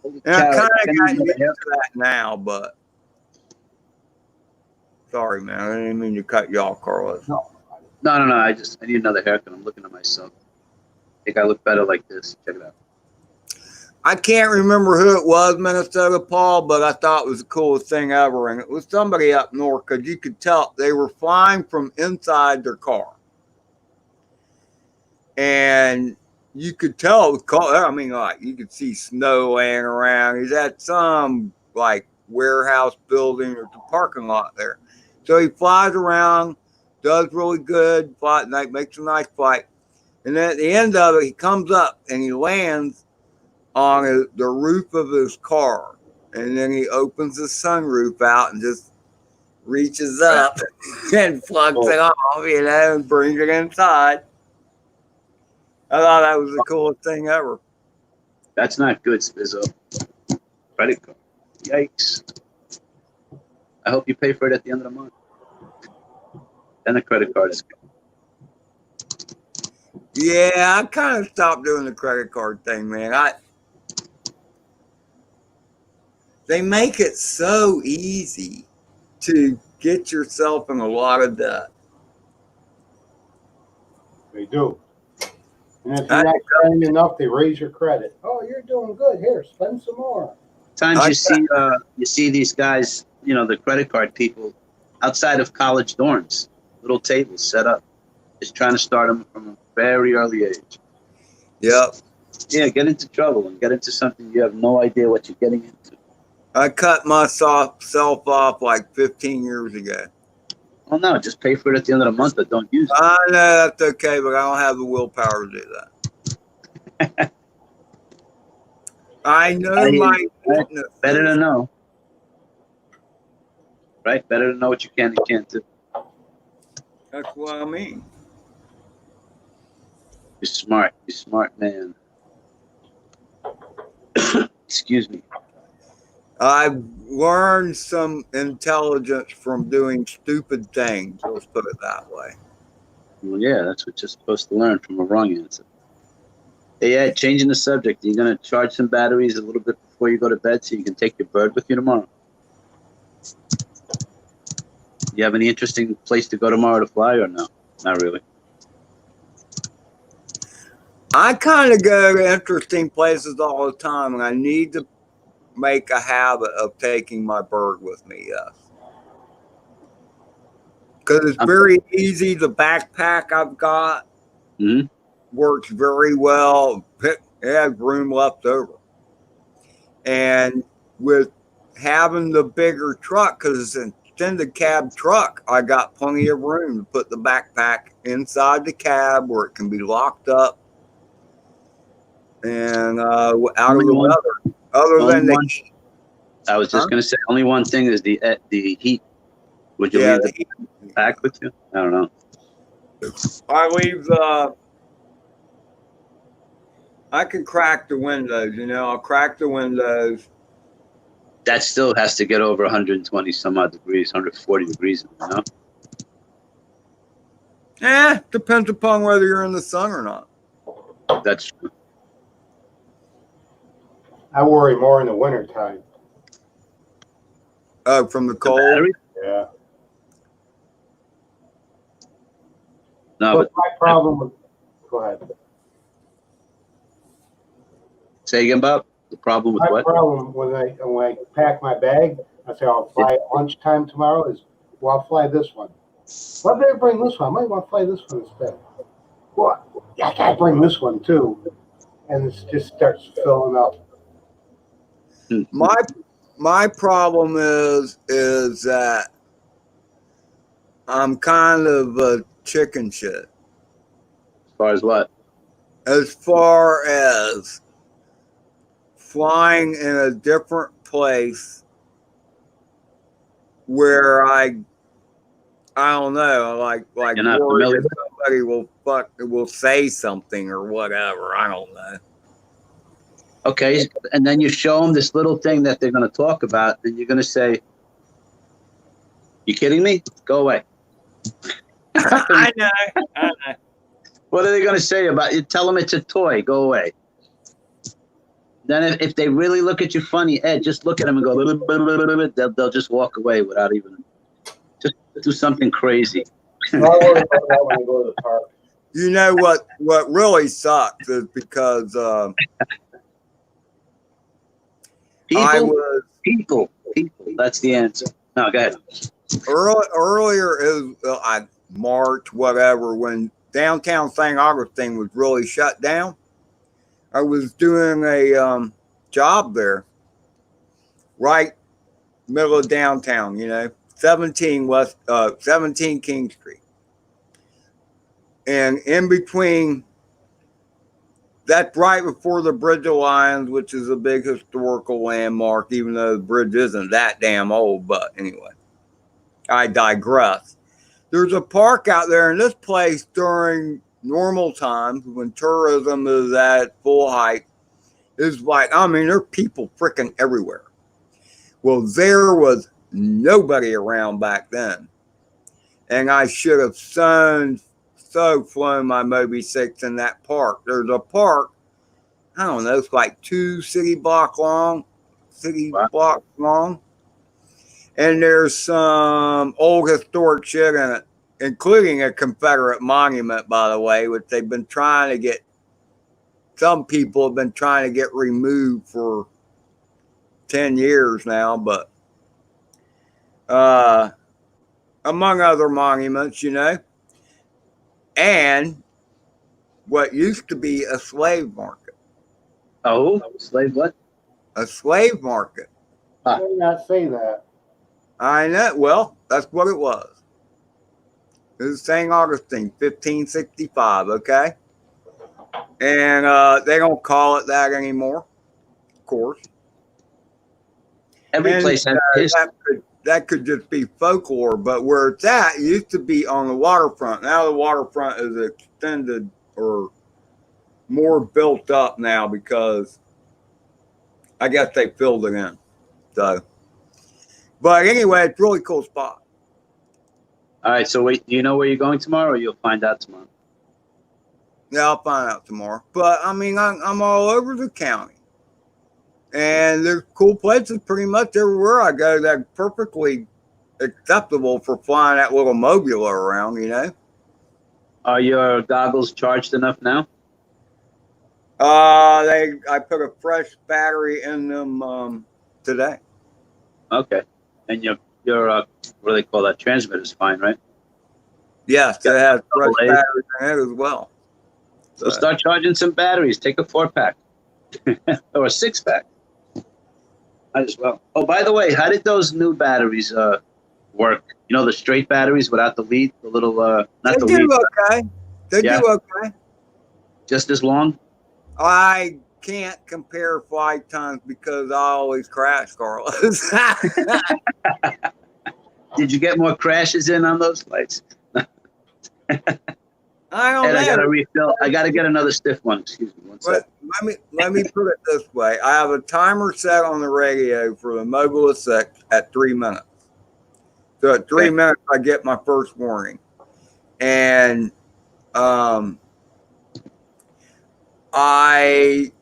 And I kind of got used to that now, but sorry, man. I didn't mean to cut you off, Carlos. No. I need another haircut. I'm looking at myself. I think I look better like this. Check it out. I can't remember who it was, Minnesota Paul, but I thought it was the coolest thing ever. And it was somebody up north, because you could tell they were flying from inside their car. And you could tell it was cold. I mean, like, you could see snow laying around. He's at some, like, warehouse building or the parking lot there. So he flies around, does really good, makes a nice flight. And then at the end of it, he comes up and he lands on the roof of his car. And then he opens the sunroof out and just reaches up and plugs it off, and brings it inside. I thought that was the coolest thing ever. That's not good, Spizzo. Credit card. Yikes. I hope you pay for it at the end of the month. Then the credit card is good. Yeah, I kind of stopped doing the credit card thing, man. They make it so easy to get yourself in a lot of debt. They do. And if you're not spending enough, they raise your credit. Oh, you're doing good. Here, spend some more. Times you see these guys, the credit card people outside of college dorms, little tables set up, just trying to start them from a very early age. Yep. Yeah, get into trouble and get into something you have no idea what you're getting into. I cut myself off like 15 years ago. Oh, no, just pay for it at the end of the month, but don't use it. I know that's okay, but I don't have the willpower to do that. I know my weakness. Better to know. Right? Better to know what you can and can't do. That's what I mean. You're smart. You're smart, man. Excuse me. I've learned some intelligence from doing stupid things. Let's put it that way. Well, yeah, that's what you're supposed to learn from a wrong answer. Hey, Ed, changing the subject. You're going to charge some batteries a little bit before you go to bed so you can take your bird with you tomorrow. You have any interesting place to go tomorrow to fly or no? Not really. I kind of go to interesting places all the time, and I need to make a habit of taking my bird with me. Yes, because it's I'm, very easy. The backpack I've got mhm. works very well. It has room left over, and with having the bigger truck, because it's an extended cab truck, I got plenty of room to put the backpack inside the cab where it can be locked up and out of Only the one. weather. Other Only than the one. heat, I was just huh? gonna say only one thing is the heat. Would you Yeah, leave the the heat. pack with you? I don't know. I leave the. I can crack the windows. I'll crack the windows. That still has to get over 120 some odd degrees, 140 degrees. You know? Depends upon whether you're in the sun or not. That's true. I worry more in the wintertime. Oh, from the The cold. battery? Yeah. No, But but my problem with, go ahead. say again, Bob. The problem with My what? problem when I pack my bag, I say I'll fly at lunchtime tomorrow. Is well, I'll fly this one. Well, I better bring this one. I might want to fly this one instead. What? Yeah, I gotta bring this one too, and it just starts filling up. My problem is that I'm kind of a chicken shit As far as what? as far as flying in a different place where I don't know, like You're not worry familiar if with? somebody will say something or whatever. I don't know. Okay, and then you show them this little thing that they're going to talk about, and you're going to say, "You kidding me? Go away." I know. What are they going to say about you? Tell them it's a toy. Go away. Then if they really look at you funny, Ed, just look at them and go, they'll just walk away without even, just do something crazy. So I worry about that when I go to the park. You know what really sucks is because I was People. That's the answer. No, go ahead. earlier is March whatever when downtown St. Augustine was really shut down. I was doing a job there, right middle of downtown. 17 King Street, and in between. That's right before the Bridge of Lions, which is a big historical landmark, even though the bridge isn't that damn old. But anyway, I digress. There's a park out there in this place during normal times when tourism is at full height. It's like, I mean, there are people freaking everywhere. Well, there was nobody around back then. And I should have so flown my Mobi6 in that park. There's a park, I don't know, it's like 2 city blocks long. And there's some old historic shit in it, including a Confederate monument, by the way, which they've been trying to get, some people have been trying to get removed for 10 years now, but among other monuments, and what used to be a slave market. Oh, slave what? A slave market. I did not say that. I know. Well, that's what it was. It was St. Augustine, 1565, okay? And they don't call it that anymore, of course. Every place has history. That could just be folklore, but where it's at, it used to be on the waterfront. Now the waterfront is extended or more built up now because I guess they filled it in. So, but anyway, it's a really cool spot. All right, so wait, do you know where you're going tomorrow, or you'll find out tomorrow? Yeah, I'll find out tomorrow. But I mean, I'm all over the county, and there's cool places pretty much everywhere I go that's perfectly acceptable for flying that little Mobula around. Are your goggles charged enough now? I put a fresh battery in them today. Okay. And your what do they call that? Transmitter is fine, right? Yes, it has fresh AA. batteries in it as well. So start charging some batteries. Take a 4-pack or a 6-pack. Might as well. Oh, by the way, how did those new batteries work? You know, the straight batteries without the lead, the little not They the do lead. okay. They Yeah. do okay. Just as long. I can't compare flight times because I always crash, Carlos. Did you get more crashes in on those flights? I don't And know. I gotta refill. I gotta get another stiff one. Excuse me, one sec. But let me put it this way. I have a timer set on the radio for the Mobula6 at 3 minutes. So at 3 minutes, I get my first warning. And I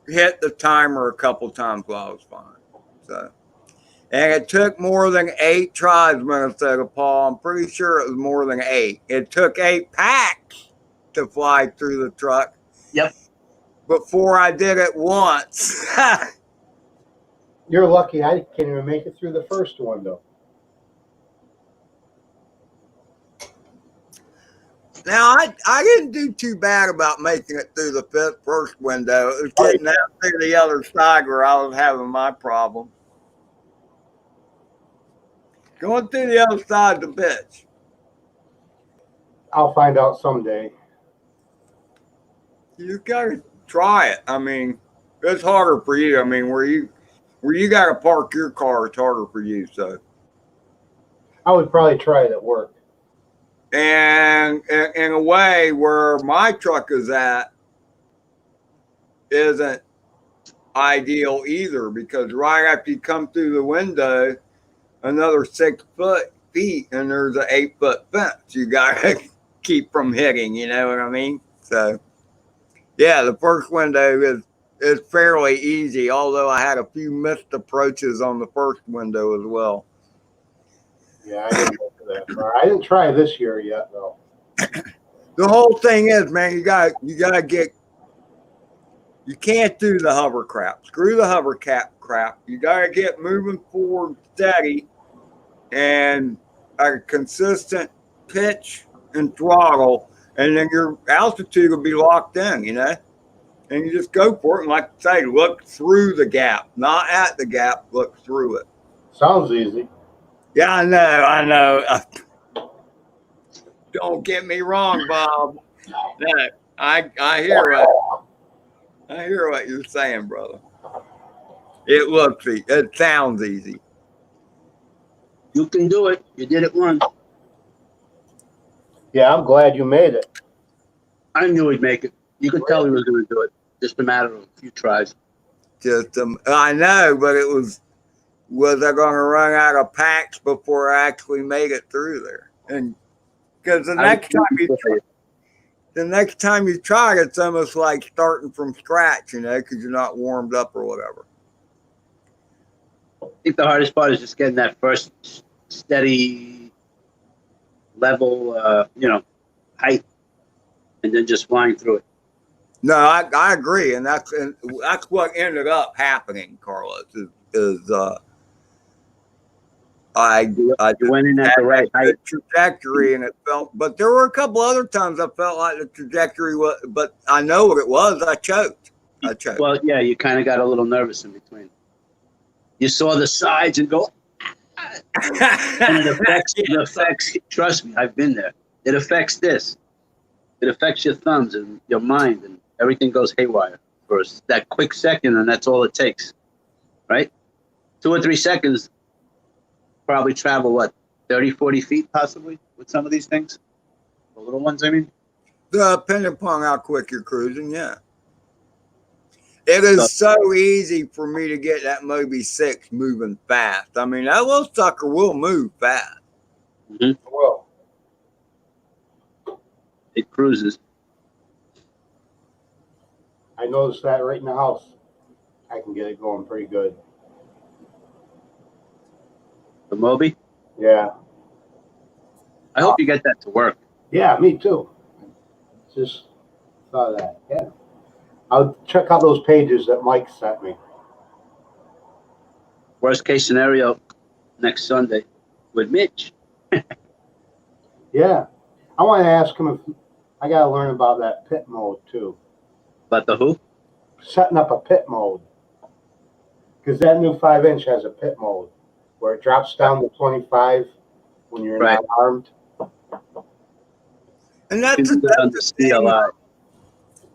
hit the timer a couple times while I was flying. So, and it took more than 8 tries, Minnesota Paul. I'm pretty sure it was more than 8. It took 8 packs to fly through the truck. Yep. Before I did it once. You're lucky I can't even make it through the first window. Now, I didn't do too bad about making it through the first window. It was getting out to the other side where I was having my problem. Going through the other side of the bitch. I'll find out someday. You gotta try it. I mean, it's harder for you. I mean, where you gotta park your car, it's harder for you. So, I would probably try it at work. and in a way, where my truck is at isn't ideal either, because right after you come through the window, another 6 feet, and there's an 8-foot fence you gotta keep from hitting. You know what I mean? So, yeah, the first window is fairly easy, although I had a few missed approaches on the first window as well. Yeah, I didn't go for that far. I didn't try this year yet, though. The whole thing is, man, you gotta get. You can't do the hover crap. Screw the hover crap. You gotta get moving forward steady, and a consistent pitch and throttle, and then your altitude will be locked in. You know. And you just go for it. And like I say, look through the gap, not at the gap, look through it. Sounds easy. Yeah, I know. Don't get me wrong, Bob. No, I hear what you're saying, brother. It looks easy. It sounds easy. You can do it. You did it once. Yeah, I'm glad you made it. I knew he'd make it. You could tell he was going to do it. Just a matter of a few tries. I know, but it was I going to run out of packs before I actually made it through there? And because the next time you try it, it's almost like starting from scratch, you know, because you're not warmed up or whatever. I think the hardest part is just getting that first steady level, height, and then just flying through it. No, I agree, and that's what ended up happening, Carlos. I went in at the right height trajectory, and it felt. But there were a couple other times I felt like the trajectory was. But I know what it was. I choked. Well, yeah, you kind of got a little nervous in between. You saw the sides and go. And it affects. Trust me, I've been there. It affects this. It affects your thumbs and your mind, and everything goes haywire for that quick second, and that's all it takes, right? 2 or 3 seconds, probably travel, what, 30, 40 feet possibly with some of these things? The little ones, I mean? Depending upon how quick you're cruising, yeah. It is so easy for me to get that Mobi6 moving fast. I mean, that little sucker will move fast. Mm-hmm. Well, it cruises. I noticed that right in the house. I can get it going pretty good. The Mobi? Yeah. I hope you get that to work. Yeah, me too. Just thought of that. Yeah. I'll check out those pages that Mike sent me. Worst case scenario, next Sunday with Mitch. Yeah. I want to ask him if I got to learn about that pit mode too. But the who? Setting up a pit mode. Because that new 5-inch has a pit mode where it drops down to 25 when you're Right. not armed. And You that's can do it on the the thing. CLI.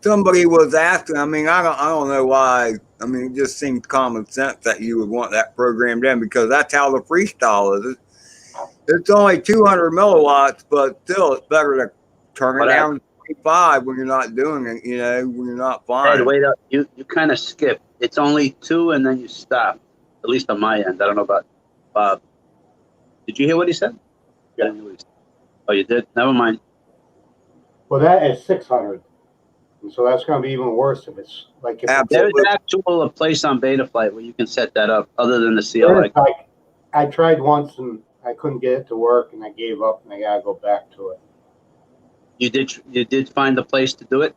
Somebody was asking. I mean, I don't know why. I mean, it just seems common sense that you would want that programmed in because that's how the freestyle is. It's only 200 milliwatts, but still, it's better to turn it down to 25 when you're not doing it. You know, when you're not Ed, flying. wait up. You kind of skip. It's only 2 and then you stop. At least on my end. I don't know about Bob. Did you hear what he said? Yeah. Oh, you did? Never mind. Well, that is 600. And so that's going to be even worse if it's like if Absolutely. There's actual a place on Betaflight where you can set that up other than the there CLI. is, like, I tried once and I couldn't get it to work and I gave up and I got to go back to it. You did find the place to do it?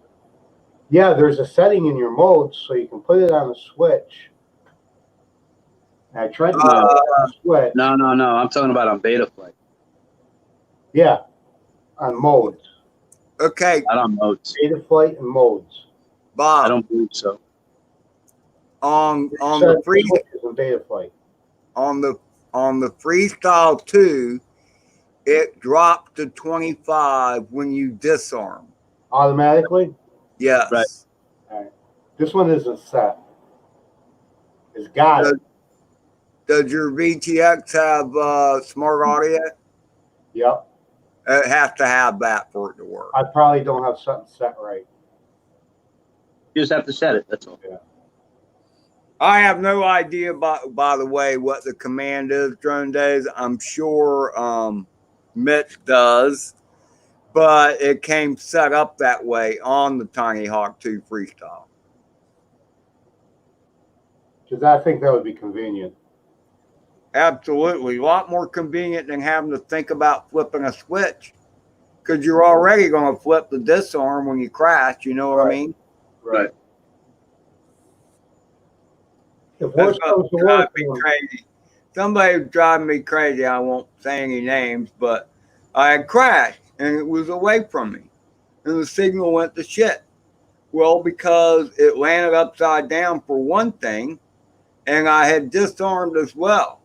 Yeah, there's a setting in your modes so you can put it on a switch. And I tried to put it on a switch. No. I'm talking about on Betaflight. Yeah, on modes. Okay, Not on modes. Data flight and modes. I Bob. don't believe so. On Set the free switches in data flight. on the freestyle 2, it dropped to 25 when you disarm. Automatically? Yes. Right. All right. This one isn't set. It's got it. Does your VTX have smart audio? Yep. It has to have that for it to work. I probably don't have something set right. You just have to set it. That's all. I have no idea, by the way, what the command is, Drone Daze. I'm sure Mitch does, but it came set up that way on the Tiny Hawk 2 Freestyle. Because I think that would be convenient. Absolutely. A lot more convenient than having to think about flipping a switch because you're already going to flip the disarm when you crash. You know what I mean? Right. If That's worst comes to gonna drive worst, me crazy. Somebody was driving me crazy. I won't say any names, but I had crashed and it was away from me. And the signal went to shit. Well, because it landed upside down for one thing, and I had disarmed as well.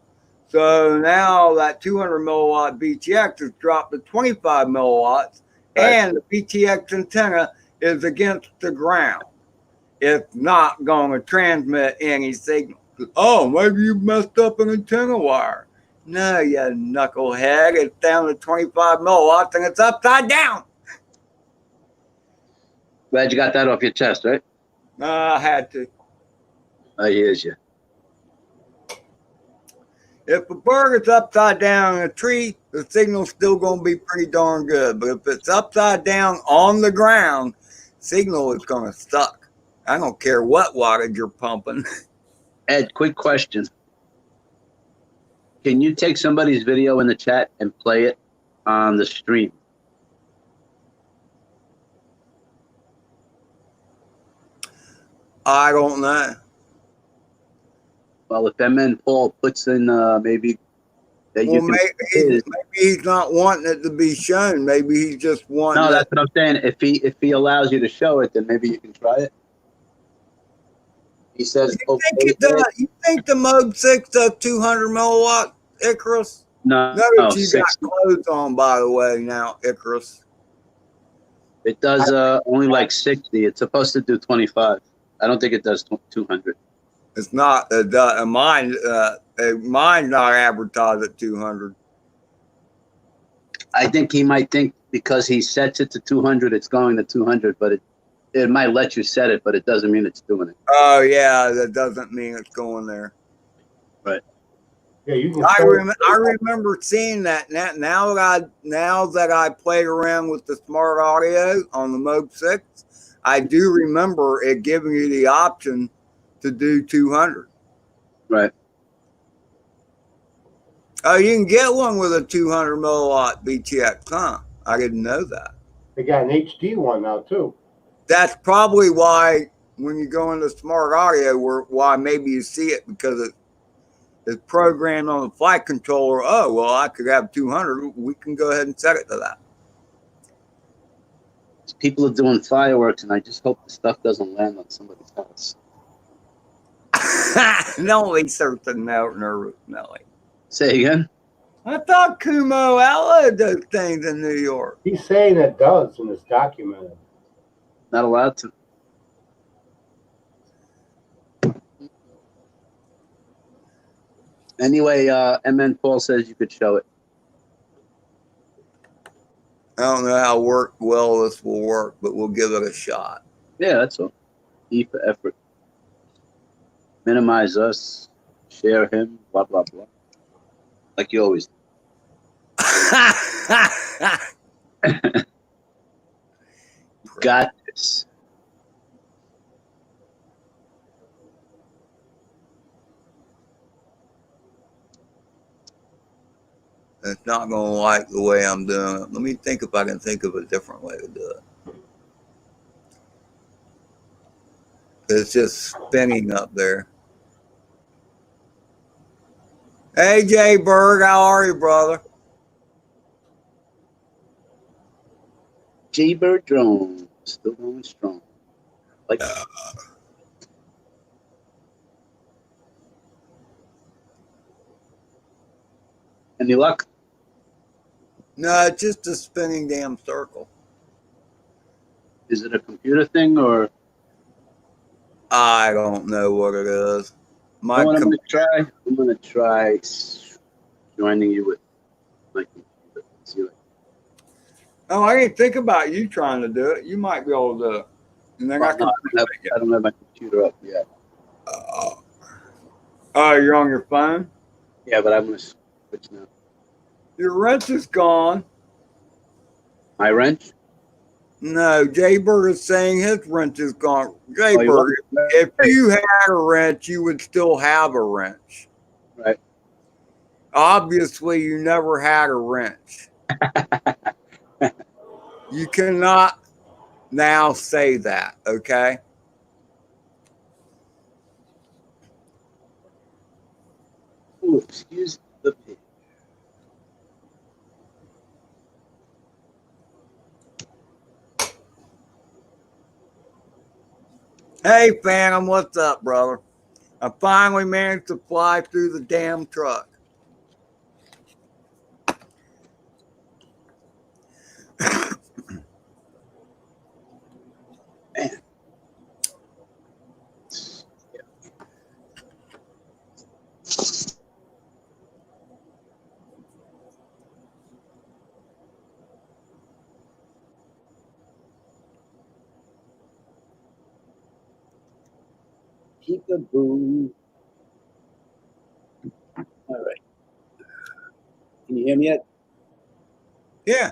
So now that 200 milliwatt BTX has dropped to 25 milliwatts, and the BTX antenna is against the ground. It's not going to transmit any signal. Oh, maybe you messed up an antenna wire. No, you knucklehead. It's down to 25 milliwatts and it's upside down. Glad you got that off your chest, right? I had to. I hears you. If a bird is upside down in a tree, the signal's still going to be pretty darn good. But if it's upside down on the ground, signal is going to suck. I don't care what wattage you're pumping. Ed, quick question. Can you take somebody's video in the chat and play it on the stream? I don't know. Well, if that man Paul puts in maybe that Well, you can. maybe he's not wanting it to be shown. Maybe he's just wanting. No, that's what I'm saying. If he allows you to show it, then maybe you can try it. He says, You think it does? You think the Mobula6 does 200 milliwatt, Icarus? No, Notice you 60. got clothes on, by the way, now, Icarus. It does only like 60. It's supposed to do 25. I don't think it does 200. It's not. Mine's not advertised at 200. I think he might think because he sets it to 200, it's going to 200, but it might let you set it, but it doesn't mean it's doing it. Oh yeah, that doesn't mean it's going there. Right. Yeah, you can. I remember seeing that now that I played around with the smart audio on the Mobula6, I do remember it giving you the option to do 200. Right. Oh, you can get one with a 200 milliwatt BTX, huh? I didn't know that. They got an HD one now too. That's probably why when you go into smart audio, why maybe you see it because it's programmed on the flight controller. Oh, well, I could have 200. We can go ahead and set it to that. People are doing fireworks, and I just hope the stuff doesn't land on somebody's house. Don't be so nervous, Nelly. Say again? I thought Kumo outlawed those things in New York. He's saying it does, and it's documented. Not allowed to. Anyway, MN Paul says you could show it. I don't know how well this will work, but we'll give it a shot. Yeah, that's all. E for effort. Minimize us. Share him. Blah, blah, blah. Like you always do. Got this. It's not going to like the way I'm doing it. Let me think if I can think of a different way to do it. It's just spinning up there. Hey, Jay Berg, how are you, brother? Jaybird Drone. Still going strong. Like any luck? No, it's just a spinning damn circle. Is it a computer thing or? I don't know what it is. I'm gonna try. I'm gonna try joining you with my computer. See what. Oh, I didn't think about you trying to do it. You might be able to do it. And then Well, no, I don't have my computer up yet. Oh, you're on your phone? Yeah, but I'm gonna switch now. Your wrench is gone. My wrench? No, Jaybird is saying his wrench is gone. Jaybird, if you had a wrench, you would still have a wrench. Right. Obviously, you never had a wrench. You cannot now say that, okay? Ooh, excuse the pig. Hey, Phantom, what's up, brother? I finally managed to fly through the damn truck. Man. Peekaboo. All right. Can you hear me yet? Yeah.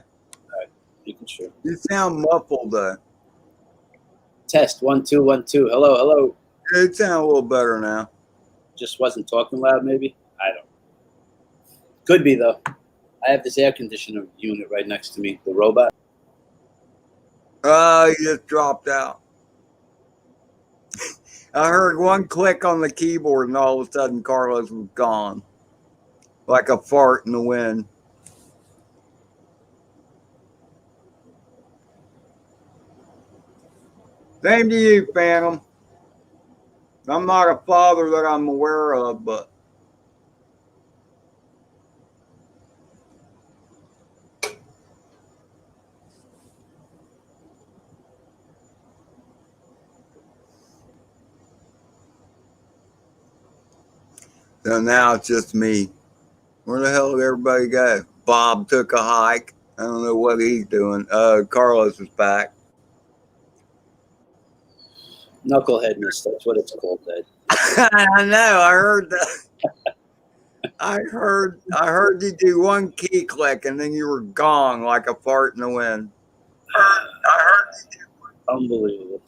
All right. Making sure. You sound muffled, though. Test 1 2 1 2. Hello, hello. You sound a little better now. Just wasn't talking loud, maybe. I don't. Could be though. I have this air conditioner unit right next to me. The robot. Oh, you just dropped out. I heard one click on the keyboard and all of a sudden Carlos was gone. Like a fart in the wind. Same to you, Phantom. I'm not a father that I'm aware of, but so now it's just me. Where the hell did everybody go? Bob took a hike. I don't know what he's doing. Carlos is back. Knuckleheadness. That's what it's called, Dad. I know. I heard that. I heard you do one key click and then you were gone like a fart in the wind. I heard you do. Unbelievable.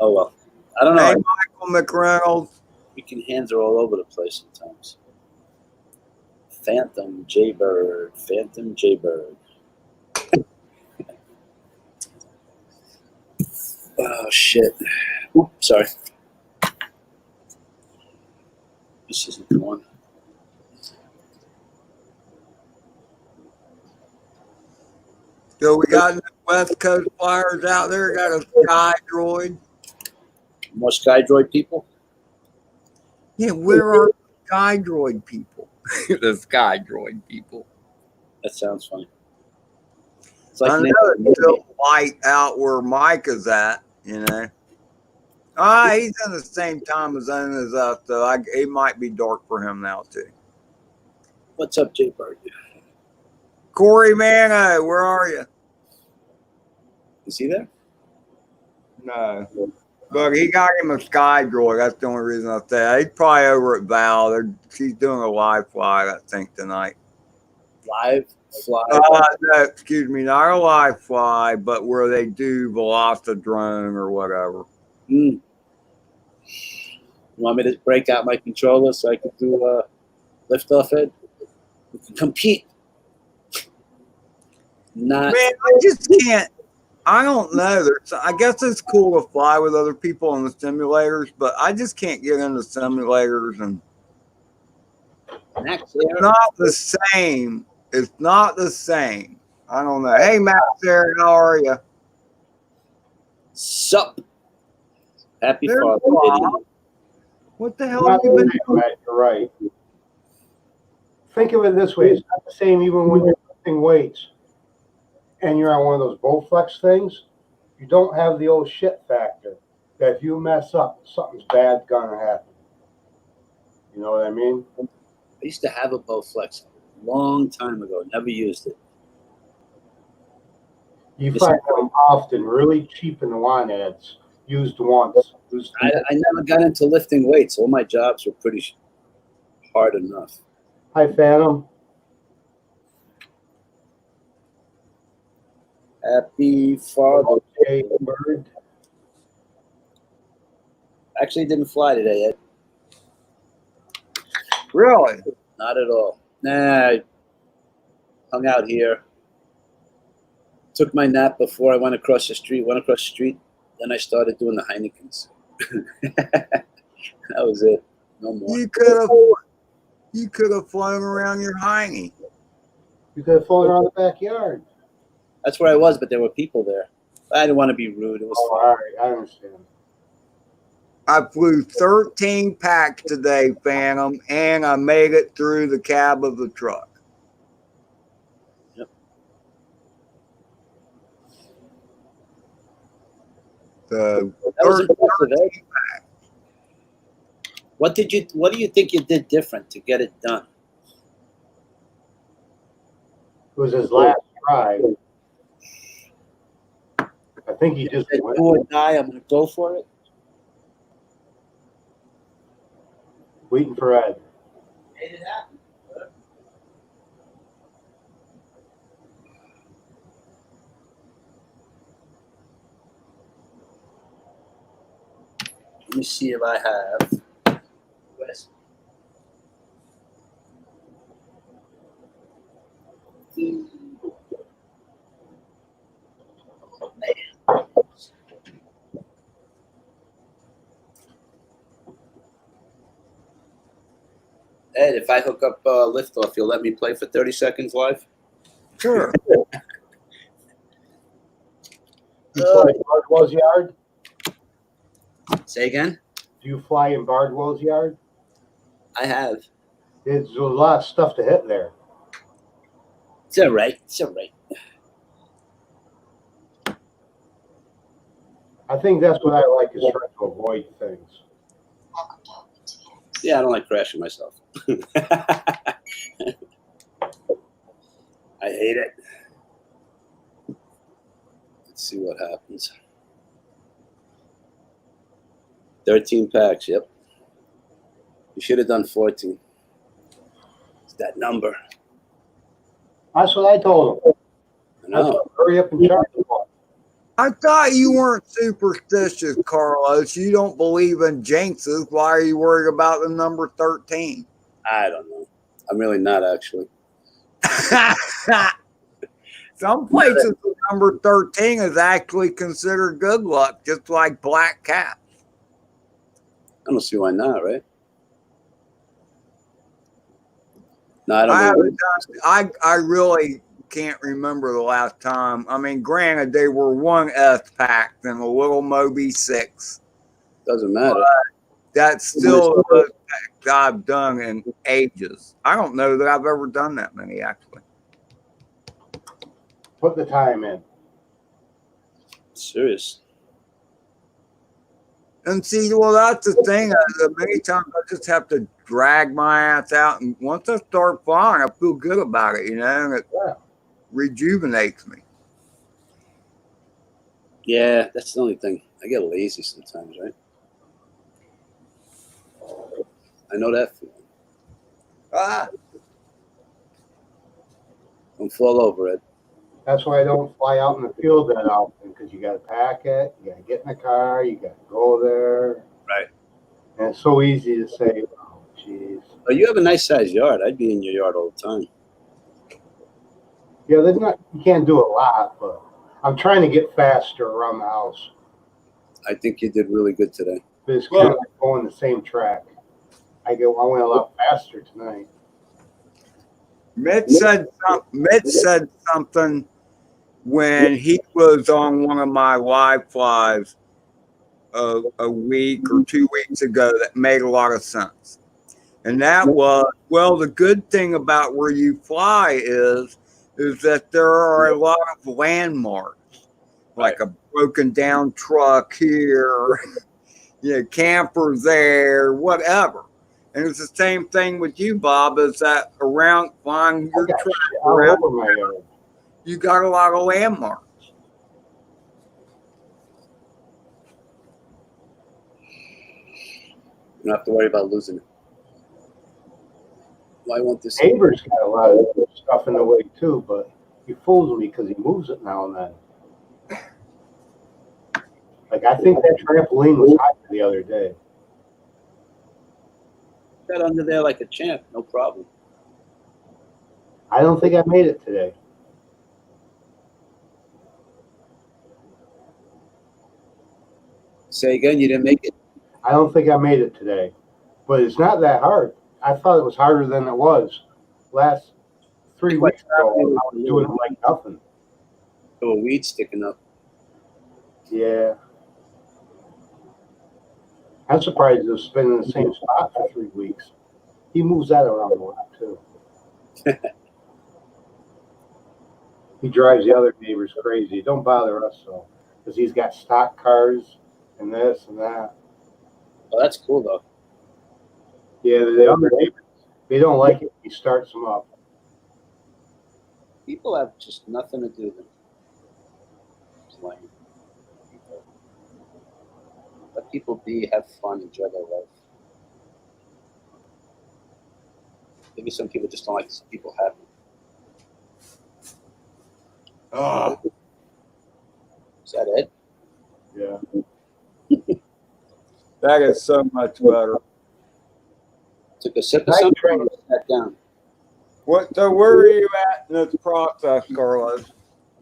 Oh well. I don't know. Hey, Michael McReynolds. Freaking hands are all over the place sometimes. Phantom Jaybird. Phantom Jaybird. Oh shit! Oop, sorry. This isn't the one. So we got West Coast flyers out there. Got a Sky Droid. More Sky Droid people. Yeah, where are the Sky Droid people? The Sky Droid people. That sounds funny. It's like I know it's still light out where Mike is at, you know. He's in the same time zone as us, so it might be dark for him now too. What's up, Jay Bird? Corey Mano, where are you? Is he there? No. But he got him a Sky Droid. That's the only reason I say that. He's probably over at Val. She's doing a live fly, I think, tonight. Live fly. No, excuse me, not a live fly, but where they do Drone or whatever. You want me to break out my controller so I can do a lift off it? We can compete. Not. Man, I just can't. I don't know. I guess it's cool to fly with other people in the simulators, but I just can't get into simulators, and Max it's not the same. It's not the same. I don't know. Hey, Max, there. How are you? Sup? Happy There's Father's Bob. Day. What the hell have you been doing? You're right. Think of it this way: it's not the same even when you're lifting weights and you're on one of those Bowflex things. You don't have the old shit factor that if you mess up, something's bad gonna happen. You know what I mean? I used to have a Bowflex a long time ago. Never used it. You find them often really cheap in the line ads. Used once. I never got into lifting weights. All my jobs were pretty hard enough. Hi, Phantom. Happy Father's Day, Bird. Actually, didn't fly today yet. Really? Not at all. Nah, I hung out here. Took my nap before I went across the street. Then I started doing the Heinekens. That was it. No more. You could have flown around your hiney. You could have flown around the backyard. That's where I was, but there were people there. I didn't want to be rude. It was Oh, fun. all right. I understand. I flew 13 packs today, Phantom, and I made it through the cab of the truck. Yep. So That was impressive, eh? What do you think you did different to get it done? It was his last try. I think he just said, went. do or die, I'm going to go for it. Waiting for Ed. Made it happen. Let me see if I have. West. Ed, if I hook up liftoff, you'll let me play for 30 seconds live? Sure. You fly in Bardwell's yard? Say again? Do you fly in Bardwell's yard? I have. There's a lot of stuff to hit there. It's all right. It's all right. I think that's what I like is trying to avoid things. Yeah, I don't like crashing myself. I hate it. Let's see what happens. 13 packs, yep. You should have done 14. It's that number. That's what I told him. I know. Hurry up and charge them. I thought you weren't superstitious, Carlos. You don't believe in jinxes. Why are you worried about the number 13? I don't know. I'm really not, actually. Some places the number 13 is actually considered good luck, just like black cat. I don't see why not, right? No, I I don't know. haven't done, I really can't remember the last time. I mean, granted, they were one S packed and a little Mobi6. Doesn't matter. That's still the most packs I've done in ages. I don't know that I've ever done that many, actually. Put the time in. Serious. And see, well, that's the thing. Many times I just have to drag my ass out. And once I start flying, I feel good about it, you know, and it rejuvenates me. Yeah, that's the only thing. I get lazy sometimes, right? I know that feeling. Ah, Don't fall over it. That's why I don't fly out in the field that often, because you got to pack it, you got to get in the car, you got to go there. Right. And it's so easy to say, oh, jeez. But you have a nice sized yard. I'd be in your yard all the time. Yeah, there's not, you can't do a lot, but I'm trying to get faster around the house. I think you did really good today. But it's kind of like going the same track. I went a lot faster tonight. Mitch said something when he was on one of my live flies a week or 2 weeks ago that made a lot of sense. And that was, well, the good thing about where you fly is that there are a lot of landmarks, like a broken down truck here, you know, camper there, whatever. And it's the same thing with you, Bob, is that around flying your truck around, you got a lot of landmarks. You don't have to worry about losing it. Why won't this? Neighbor's got a lot of stuff in the way too, but he fools me because he moves it now and then. Like I think that trampoline was hot the other day. Got under there like a champ, no problem. I don't think I made it today. Say again, you didn't make it? I don't think I made it today, but it's not that hard. I thought it was harder than it was. Last 3 weeks ago, I was doing it like nothing. There were weeds sticking up. Yeah. I'm surprised it was spinning in the same spot for 3 weeks. He moves that around a lot too. He drives the other neighbors crazy. Don't bother us though, because he's got stock cars and this and that. Oh, that's cool though. Yeah, the other neighbors, they don't like it. He starts them up. People have just nothing to do with them. Playing. Let people be, have fun, enjoy their life. Maybe some people just don't like to see people happy. Oh, Is that it? Yeah. that is so much better. Took a sip of something and sat down. What? So where are you at in this process, Carlos?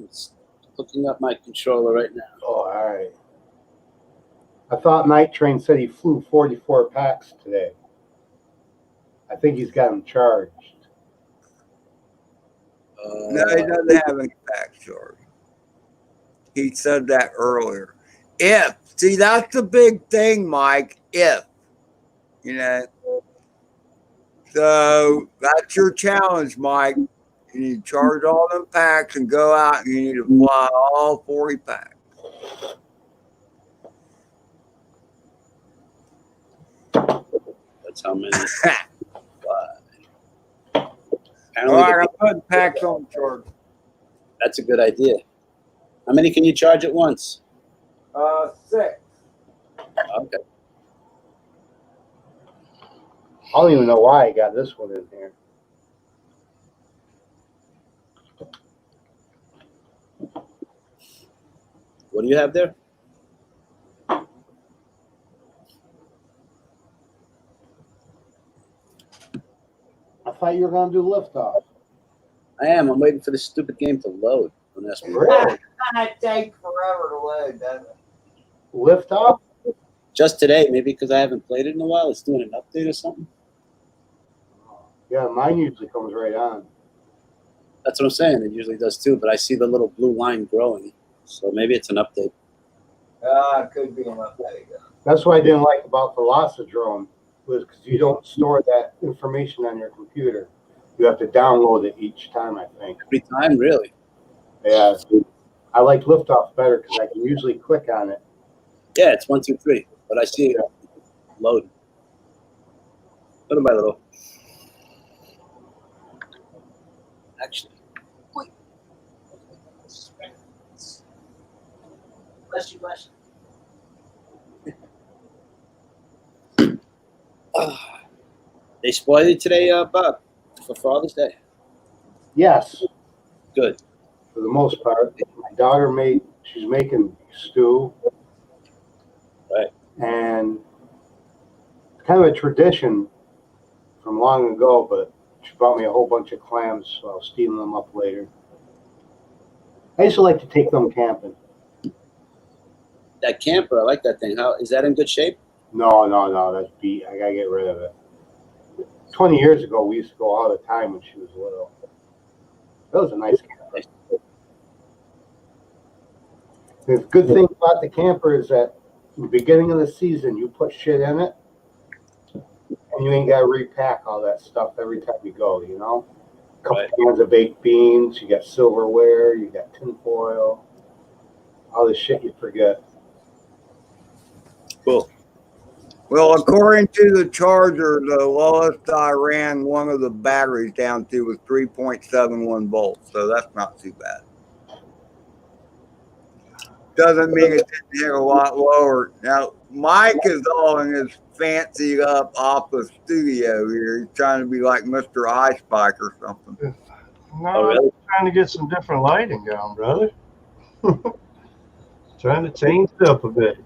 It's looking up my controller right now. Oh, all right. I thought Night Train said he flew 44 packs today. I think he's got them charged. No, he doesn't have any back charge. He said that earlier. If, see, that's the big thing, Mike. If, you know. So that's your challenge, Mike. You need to charge all them packs and go out and you need to fly all 40 packs. That's how many. All right, I'm putting packs on charge. That's a good idea. How many can you charge at once? 6. Okay. I don't even know why I got this one in here. What do you have there? I thought you were going to do liftoff. I am. I'm waiting for this stupid game to load. Don't ask me. Really? It takes forever to load, doesn't it? Lift off? Just today, maybe because I haven't played it in a while. It's doing an update or something. Yeah, mine usually comes right on. That's what I'm saying. It usually does too, but I see the little blue line growing. So maybe it's an update. It could be an update. That's what I didn't like about the Velocity drone, was because you don't store that information on your computer. You have to download it each time, I think. Every time, really. Yeah. I like liftoff better because I can usually click on it. Yeah, it's 1, 2, 3. But I see it loading. Little by little. Actually. Wait. Bless you, bless you. They spoiled it today, Bob, for Father's Day. Yes, Good. for the most part. My daughter she's making stew. Right. And it's kind of a tradition from long ago, but she brought me a whole bunch of clams, so I'll steam them up later. I used to like to take them camping. That camper, I like that thing. How is that in good shape? No, that's beat. I gotta get rid of it. 20 years ago, we used to go all the time when she was little. That was a nice camper. The good thing about the camper is that in the beginning of the season, you put shit in it, and you ain't got to repack all that stuff every time you go, you know? A couple cans of baked beans, you got silverware, you got tin foil, all the shit you forget. Cool. Well, according to the charger, the lowest I ran one of the batteries down to was 3.71 volts, so that's not too bad. Doesn't mean it didn't hit a lot lower. Now, Mike is all in his fancy up office studio here. He's trying to be like Mr. Ice Spike or something. No, Oh, really? I'm trying to get some different lighting going, brother. Trying to change it up a bit.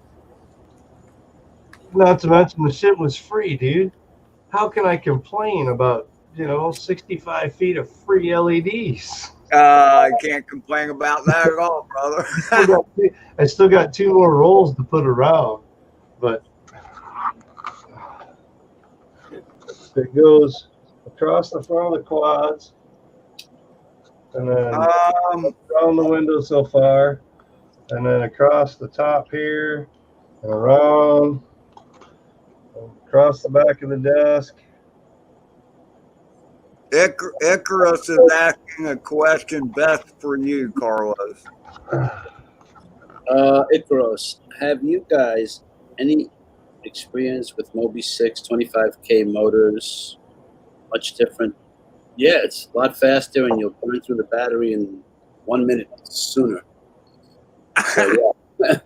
Not to mention the shit was free, dude. How can I complain about, 65 feet of free LEDs? I can't complain about that at all, brother. I still got 2 more rolls to put around, but it goes across the front of the quads and then around the window so far, and then across the top here and around, and across the back of the desk. Icarus is asking a question best for you, Carlos. Icarus, have you guys any experience with Mobula6 25K motors? Much different. Yeah, it's a lot faster, and you'll burn through the battery in 1 minute sooner. So, yeah.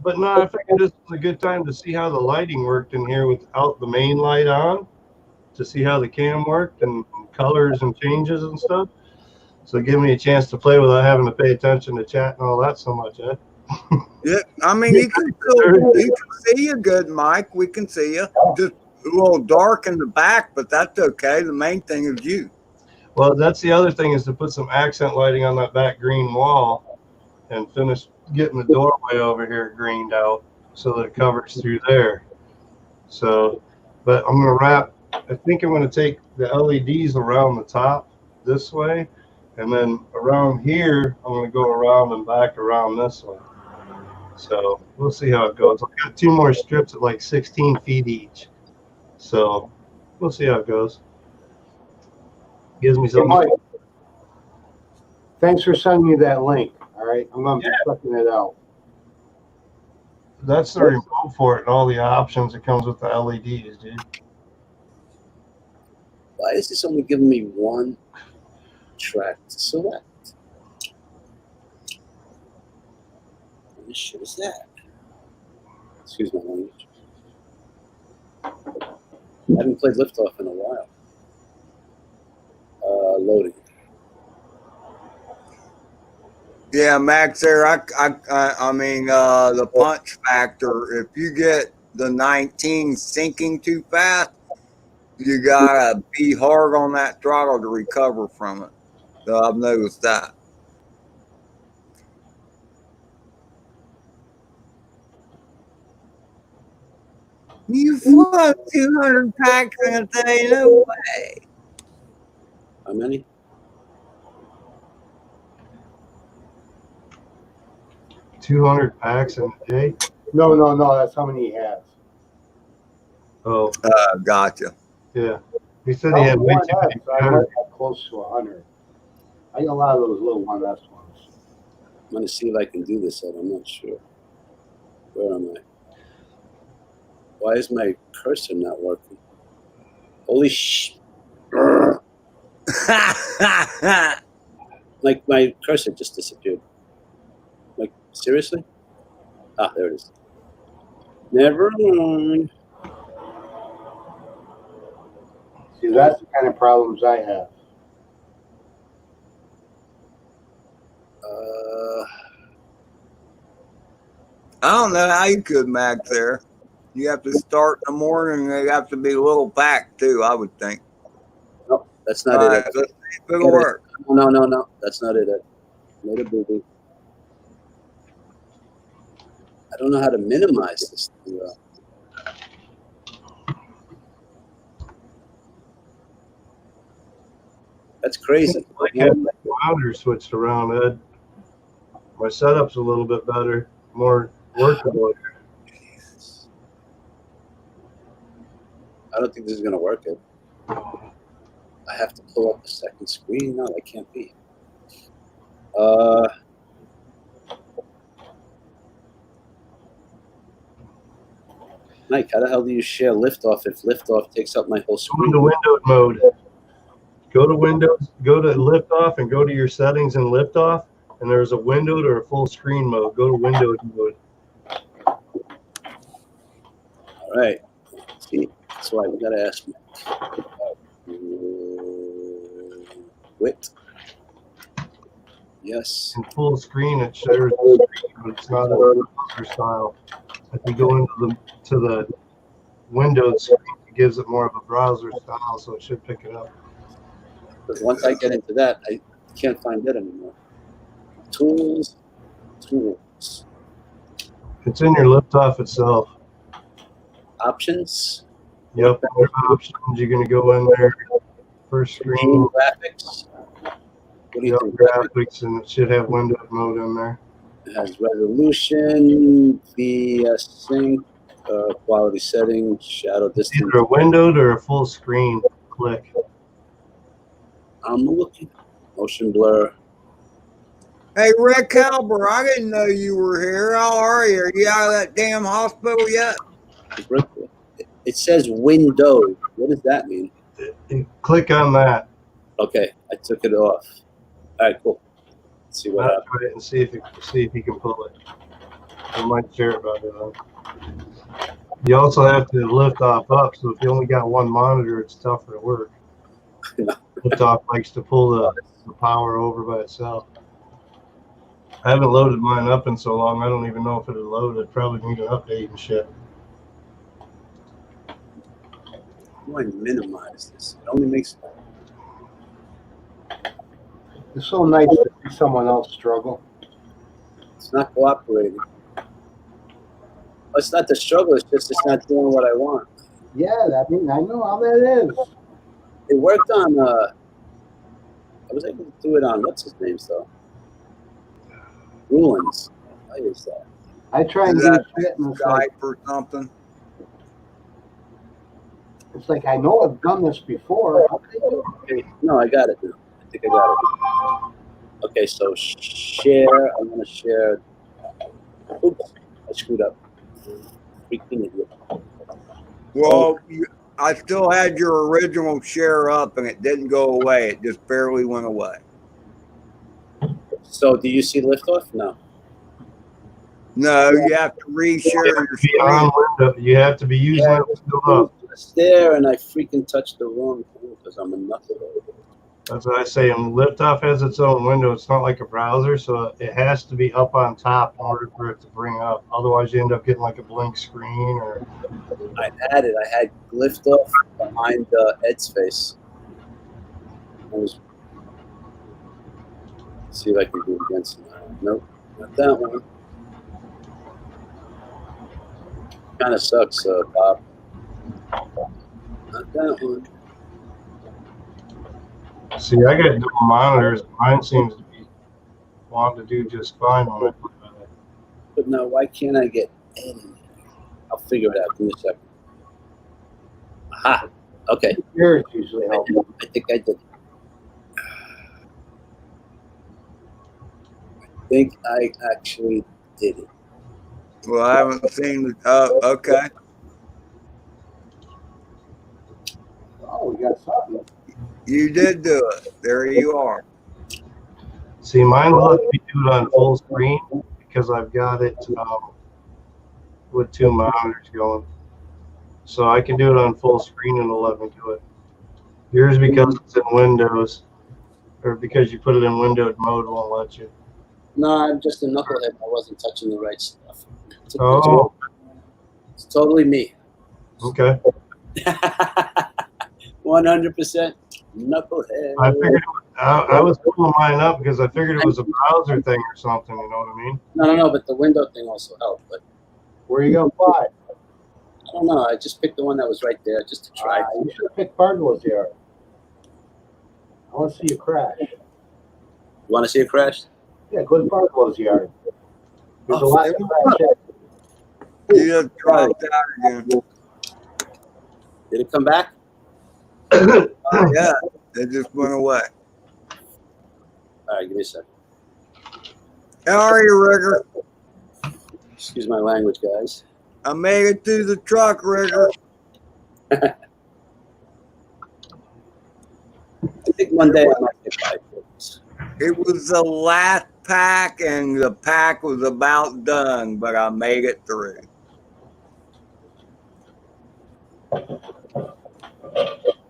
But no, I figured this was a good time to see how the lighting worked in here without the main light on, to see how the cam worked and colors and changes and stuff. So give me a chance to play without having to pay attention to chat and all that so much, Ed. Yeah, I mean, you can see you good, Mike. We can see you. Just a little dark in the back, but that's okay. The main thing is you. Well, that's the other thing, is to put some accent lighting on that back green wall and finish getting the doorway over here greened out so that it covers through there. So, but I'm going to wrap, I think I'm going to take the LEDs around the top this way, and then around here, I'm going to go around and back around this way. So we'll see how it goes. I've got 2 more strips at like 16 feet each. So we'll see how it goes. Gives me something. Hey, Mike, thanks for sending me that link. All right, I'm going to be checking it out. That's the remote for it and all the options that comes with the LEDs, dude. Why is this only giving me 1 track to select? What the shit is that? Excuse my language. I haven't played Liftoff in a while. Loading. Yeah, Max. There, I mean, the punch factor. If you get the 19 sinking too fast, you gotta be hard on that throttle to recover from it. So I've noticed that. You float 200 packs in a day? No way. How many? $200 packs in a day. No, that's how many he has. Oh, Gotcha. yeah. He said he had way too many I might powders. have close to 100. I got a lot of those little 1S ones. I'm gonna see if I can do this. I'm not sure. Where am I? Why is my cursor not working? Holy sh! Like my cursor just disappeared. Like seriously? Ah, there it is. Never mind. See, that's the kind of problems I have. I don't know how you could max there. You have to start in the morning. They have to be a little packed too, I would think. No, that's not All it. right, let's see if it'll work. No. That's not it. Made a boo-boo. I don't know how to minimize this thing. That's crazy. I had my powders switched around, Ed. My setup's a little bit better, more workable. I don't think this is gonna work. It. I have to pull up the second screen. No, that can't be. Mike, how the hell do you share liftoff if liftoff takes up my whole Go screen? into windowed mode. Go to Windows, go to liftoff, and go to your settings in liftoff. And there's a windowed or a full screen mode. Go to windowed mode. All right. See, that's why we gotta ask Mike. Width. Yes. In full screen, it shares the screen, but it's not a browser style. If you go into the windowed screen, it gives it more of a browser style, so it should pick it up. Because once I get into that, I can't find it anymore. Tools. It's in your liftoff itself. Options. Yep, under options, you're going to go in there, first screen, Main graphics. What do you yep, think? graphics, and it should have windowed mode in there. It has resolution, sync, quality settings, shadow distance. Either a windowed or a full screen. Click. I'm looking. Motion blur. Hey, Rick Halber, I didn't know you were here. How are you? Are you out of that damn hospital yet? It says window. What does that mean? You click on that. Okay, I took it off. All right, cool. Let's see what I'll happens. try it and see if you can pull it. I might share about it. You also have to lift off up, so if you only got one monitor, it's tougher to work. Lift off likes to pull the power over by itself. I haven't loaded mine up in so long, I don't even know if it'll load. It'd probably need an update and shit. How do I minimize this? It only makes. It's so nice to see someone else struggle. It's not cooperating. It's not the struggle. It's just it's not doing what I want. Yeah, I know how that is. It worked on. I was able to do it on what's his name though. Ruins. How is that? I try and Is do that shit and it's like, Skype or something? I know I've done this before. Okay, no, I got it now. I think I got it. Okay, so share. I'm gonna share. Oops, I screwed up. Freaking idiot. Well, I still had your original share up and it didn't go away. It just barely went away. So, do you see liftoff? No. No, you have to reshare your Be screen. on window. You have to be using it still up. It's there, and I freaking touched the wrong thing because I'm a knucklehead. That's what I say. And liftoff has its own window. It's not like a browser, so it has to be up on top in order for it to bring up. Otherwise, you end up getting like a blank screen. Or I had it. I had liftoff behind Ed's face. Let's see if I can do it against him. Nope, not that one. Kind of sucks, Bob. Not that one. See, I got dual monitors. Mine seems to be wanting to do just fine when I put it on. But now, why can't I get any? I'll figure it out. Give me a second. Aha. Okay. Yours usually help. I think I did. I think I actually did it. Well, I haven't seen the. Oh, okay. Oh, we got something. You did do it. There you are. See, mine will let me do it on full screen because I've got it with 2 monitors going. So I can do it on full screen and it'll let me do it. Yours, because it's in Windows, or because you put it in windowed mode, won't let you. No, I'm just a knucklehead. I wasn't touching the right stuff. Oh, It's totally me. okay. 100% knucklehead. I figured I was pulling mine up because I figured it was a browser thing or something. You know what I mean? No, but the window thing also helped. But Where are you going to fly? I don't know. I just picked the one that was right there just to try. You should have picked Cardinals here. I want to see you crash. You want to see it crash? Yeah, go to Cardinals yard. There's a Oh, lot of crash. You just dropped out again. Did it come back? Yeah, it just went away. All right, give me a second. How are you, Rigger? Excuse my language, guys. I made it through the truck, Rigger. I think one day I might get by this. It was the last pack, and the pack was about done, but I made it through.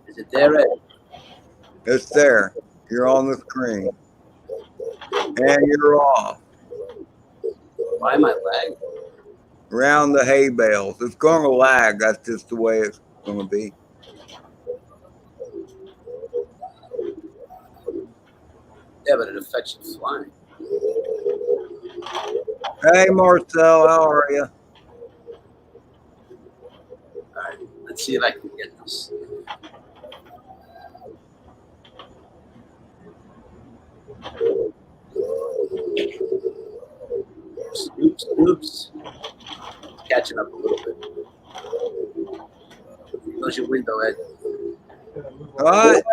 Is it there, Ed? It's there. You're on the screen. And you're off. Why am I lagging? Around the hay bales. It's going to lag. That's just the way it's going to be. Yeah, but it affects you flying. Hey, Marcel, how are you? All right, let's see if I can get this. Oops. Catching up a little bit. Close your window, Ed. What?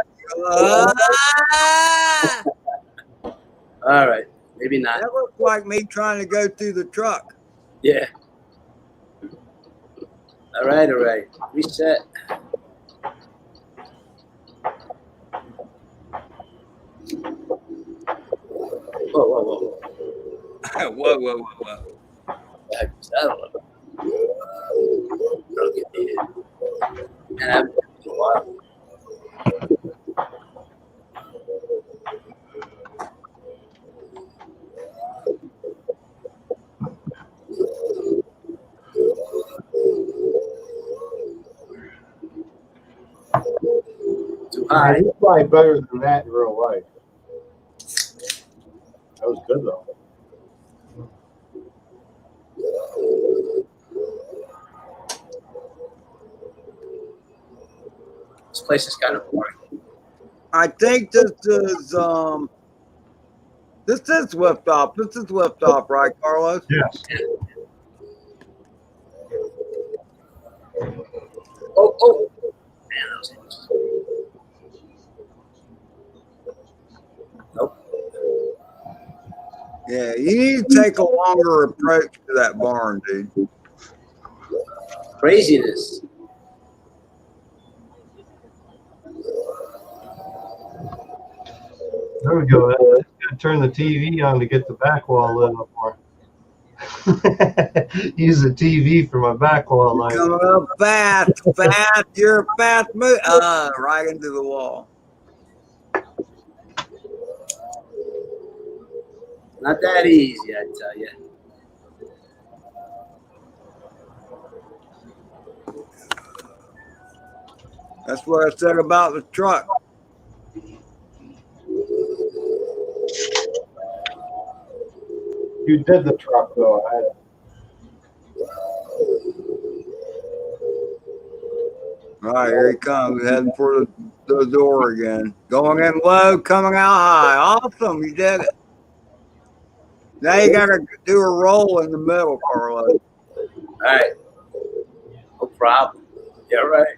All right, maybe not. That looks like me trying to go through the truck. Yeah. All right. Reset. Whoa. Whoa. I don't know. Don't get me in. And I've been a while. Too high. You fly better than that in real life. That was good, though. This place is kind of boring. I think this is liftoff. This is liftoff, right, Carlos? Yes. Oh. Man, that was close. Nope. Yeah, you need to take a longer approach to that barn, dude. Craziness. There we go. Let's turn the TV on to get the back wall lit up more. Use the TV for my back wall light. Coming up fast. You're a fast move. Right into the wall. Not that easy, I tell you. That's what I said about the truck. You did the truck, though. All right, here he comes, heading for the door again. Going in low, coming out high. Awesome, you did it. Now you got to do a roll in the middle, Carlos. All right. No problem. Yeah, right.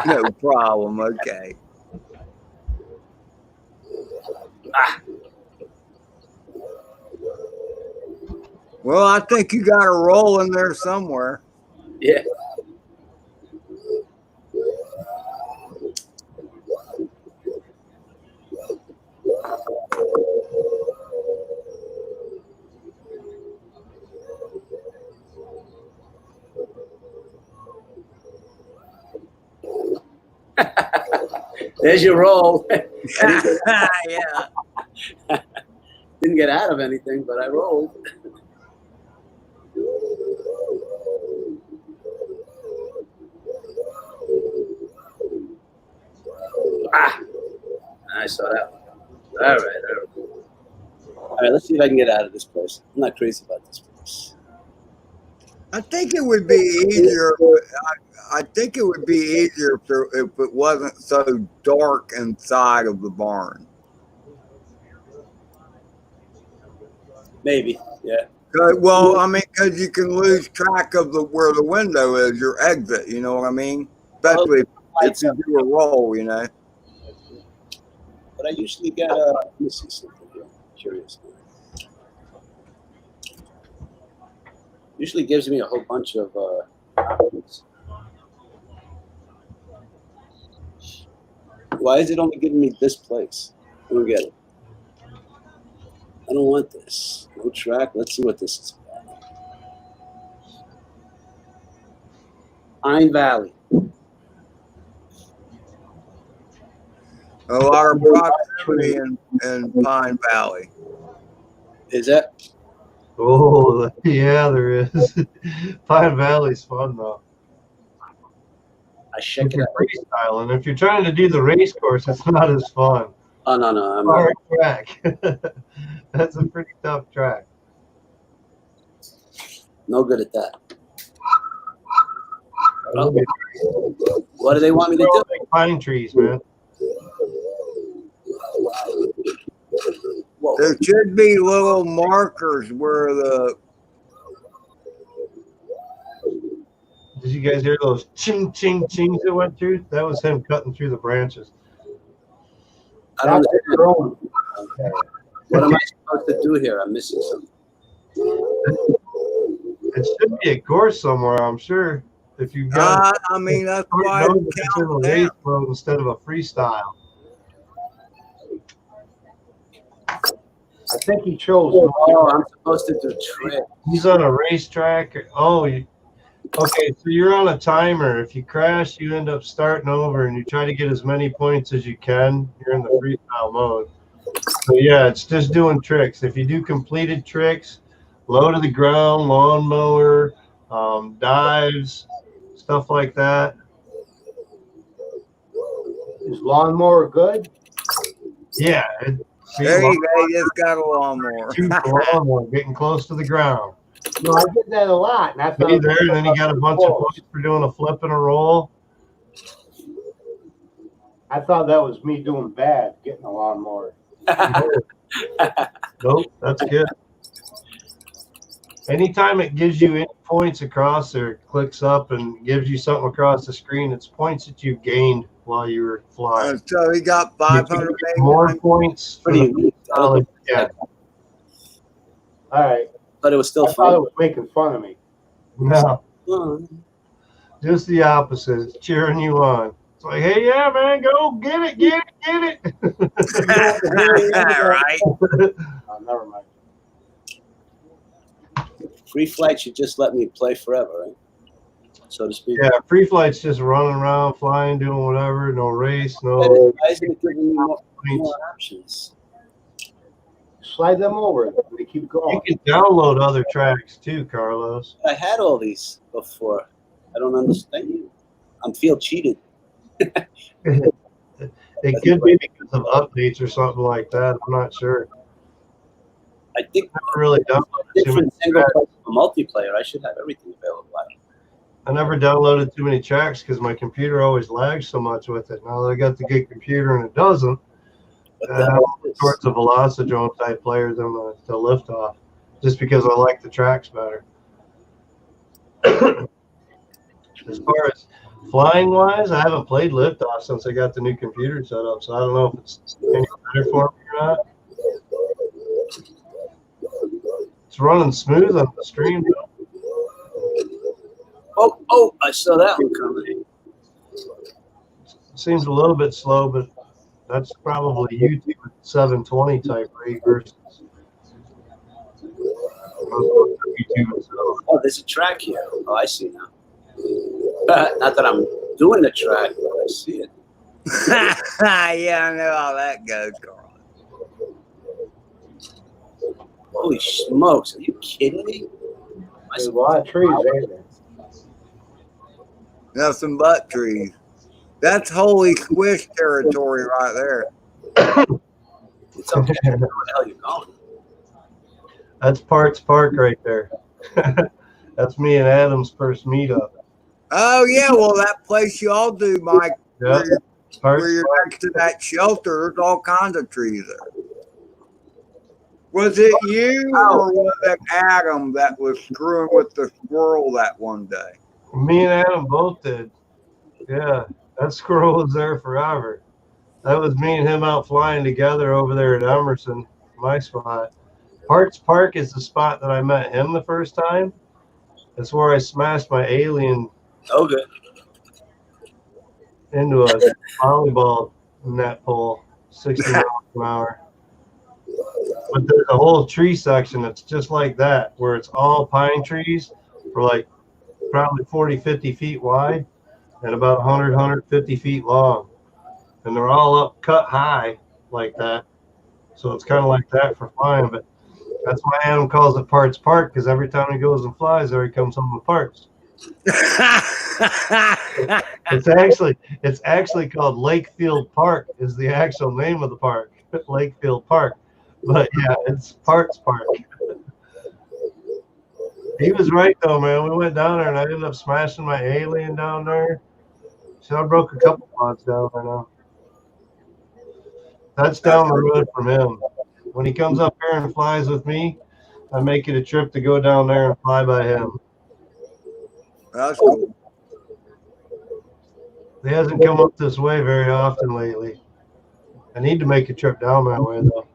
No problem. Okay. Ah, Well, I think you got a roll in there somewhere. yeah. There's your roll. Yeah. Didn't get out of anything, but I rolled. Ah, I saw that one. All right. All right, let's see if I can get out of this place. I'm not crazy about this place. I think it would be easier. I think it would be easier if it wasn't so dark inside of the barn. Maybe, yeah. Well, I mean, because you can lose track of where the window is, your exit. You know what I mean? Especially if you do a roll, you know. But I usually get let me see something here. I'm curious. Usually gives me a whole bunch of options. Why is it only giving me this place? I don't get it. I don't want this. No track. Let's see what this is about. Pine Valley. A lot of proximity in Pine Valley. Is that? Oh, yeah, there is. Pine Valley's fun, though. I check If it you're out. freestyling, if you're trying to do the race course, it's not as fun. Oh, no. I'm Hard track. That's a pretty tough track. no good at that. Oh, what do they want me to do? Big pine trees, man. Whoa. There should be little markers where the. Did you guys hear those ching, ching, chings that went through? That was him cutting through the branches. I don't That's understand. drone. What am I supposed to do here? I'm missing something. It should be a course somewhere, I'm sure. If you've got I mean, that's a why mode it's that's in a counting race down. mode instead of a freestyle. I think he chose. Oh, I'm supposed to do trick. He's on a racetrack. Oh, okay. So you're on a timer. If you crash, you end up starting over, and you try to get as many points as you can. You're in the freestyle mode. So yeah, it's just doing tricks. If you do completed tricks, low to the ground, lawnmower, dives, stuff like that. Is lawnmower good? Yeah. There you go. You just got a lawnmower. Lawnmower, getting close to the ground. No, I did that a lot. And I Be thought there, and then you got a bunch of points for doing a flip and a roll. I thought that was me doing bad, getting a lawnmower. Nope, that's good. Anytime it gives you any points across there, it clicks up and gives you something across the screen. It's points that you've gained while you were flying. So he got You 500 can get more points for the solid. Yeah, All right. But it was still I thought it fun. was making fun of me. no, just the opposite. It's cheering you on. It's like, hey, yeah, man, go get it, get it, get it. Right. Oh, never mind. Free flight should just let me play forever, right? So to speak. Yeah, free flight's just running around, flying, doing whatever. No race, no Why isn't it giving me more points. options? Slide them over. They keep You going. can download other tracks too, Carlos. I had all these before. I don't understand you. I feel cheated. It could be because of updates or something like that. I'm not sure. I think Never really downloaded too many different single tracks. player or multiplayer. I should have everything available. I never downloaded too many tracks because my computer always lags so much with it. Now that I got the good computer and it doesn't, I'm towards a Velocidrone type player than the Liftoff, just because I like the tracks better. As far as flying wise, I haven't played Liftoff since I got the new computer set up, so I don't know if it's any better for me or not. It's running smooth on the stream though. Oh, I saw that one coming. Seems a little bit slow, but that's probably YouTube 720 type rate versus YouTube itself. Oh, there's a track here. Oh, I see now. Not that I'm doing the track, but I see it. Yeah, I know how that goes, Carl. Holy smokes! Are you kidding me? There's a lot of trees, ain't there? Nothing but trees. That's holy squish territory right there. It's okay. Where the hell you going? That's Parts Park right there. That's me and Adam's first meetup. Oh yeah, well that place y'all do, Mike. Yep. Where you're next to that shelter, there's all kinds of trees there. Was it you or was it Adam that was screwing with the squirrel that one day? Me and Adam both did. Yeah, that squirrel was there forever. That was me and him out flying together over there at Emerson, my spot. Parts Park is the spot that I met him the first time. That's where I smashed my alien Oh, good. into a volleyball net pole, 60 miles an hour. But there's a whole tree section that's just like that, where it's all pine trees for like probably 40, 50 feet wide and about 100, 150 feet long. And they're all up cut high like that. So it's kind of like that for flying. But that's why Adam calls it Parts Park, because every time he goes and flies there, he comes home with parts. It's actually called Lakefield Park is the actual name of the park. Lakefield Park. But yeah, it's Parts Park. He was right though, man. We went down there and I ended up smashing my alien down there. So I broke a couple pods down there now. That's down the road from him. When he comes up here and flies with me, I make it a trip to go down there and fly by him. That's cool. He hasn't come up this way very often lately. I need to make a trip down that way though.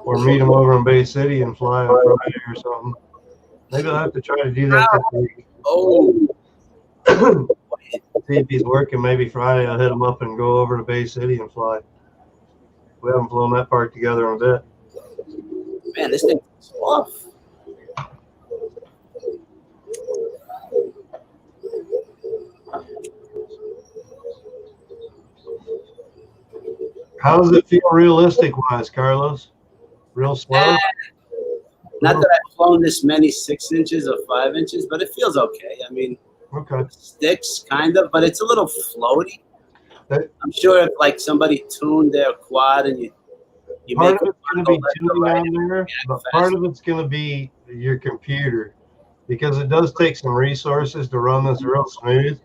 Or meet him over in Bay City and fly on Friday or something. Maybe I'll have to try to do that this week. Oh. See if he's working. Maybe Friday I'll hit him up and go over to Bay City and fly. We haven't flown that part together in a bit. Man, this thing is off. How does it feel realistic-wise, Carlos? Real slow? Not that I've flown this many 6 inches or 5 inches, but it feels okay. I mean, Okay. sticks kind of, but it's a little floaty. That- I'm sure if like somebody tuned their quad and you Part make of it's going to be tuning right on there, but part of it's going to be your computer, because it does take some resources to run this real smooth.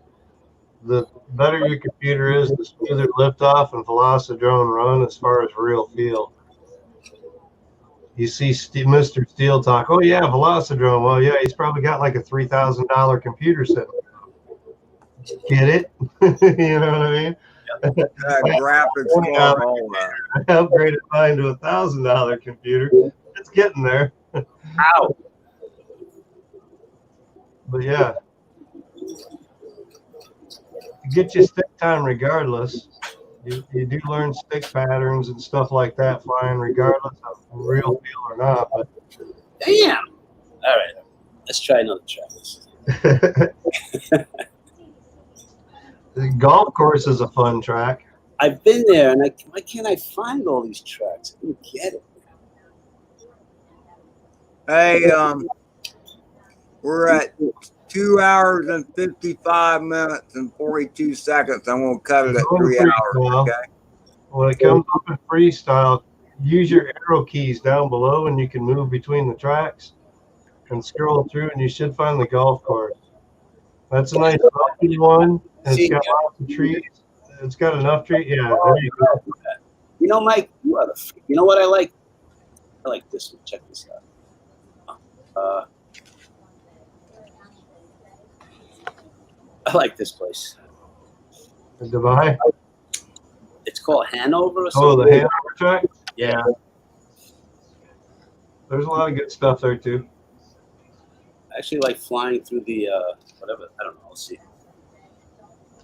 The better your computer is, the smoother liftoff and Velocidrone run as far as real feel. You see Mr. Steel talk, oh yeah, Velocidrone. Well, yeah, he's probably got like a $3,000 computer set. Get it? You know what I mean? Graphics card, all that. I upgraded mine to a $1,000 computer. It's getting there. Ow. But yeah, you get your stick time regardless. You do learn stick patterns and stuff like that flying regardless of real feel or not. But Damn. All right. Let's try another track. the golf course is a fun track. I've been there, and why can't I find all these tracks? I don't get it. Hey, we're at 2 hours and 55 minutes and 42 seconds. I'm going to cut it at 3 hours. Okay. When it comes up in freestyle, use your arrow keys down below and you can move between the tracks. and scroll through, and you should find the golf course. That's a nice healthy one. And it's got lots of trees. It's got enough trees. Yeah, there you go. You know, Mike, you are the freak. You know what I like? I like this one. Check this out. I like this place. In Dubai. It's called Hanover or something. Oh, the Hanover track? Yeah. There's a lot of good stuff there too. I actually like flying through the whatever. I don't know. We'll see.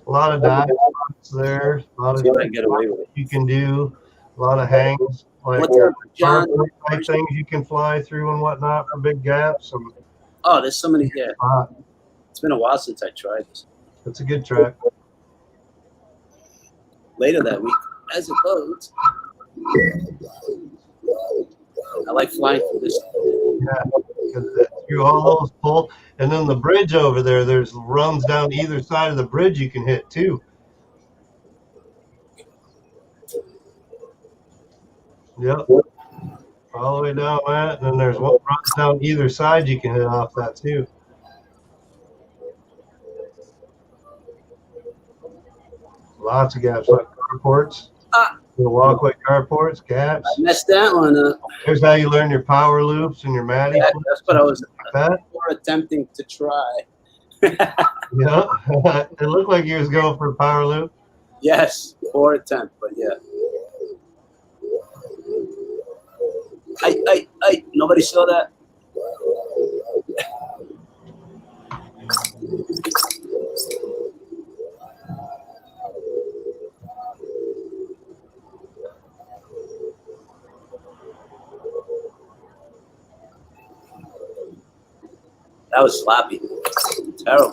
A lot of dive spots there. A lot of See if I can get away with it. you can do. A lot of hangs, like What's up, John? type things you can fly through and whatnot for big gaps. And, Oh, there's so many here. It's been a while since I tried this. it's a good track. Later that week, as it loads. I like flying through this. Yeah, through all those pull, and then the bridge over there. There's runs down either side of the bridge you can hit too. Yep, all the way down that, and then there's one runs down either side you can hit off that too. Lots of gaps, like carports. The walkway carports, gaps. I messed that one up. Here's how you learn your power loops and your matty. Yeah, that's what I was That. attempting to try. Yeah, it looked like you was going for a power loop. Yes, poor attempt, but yeah. Nobody saw that? That was sloppy. Terrible.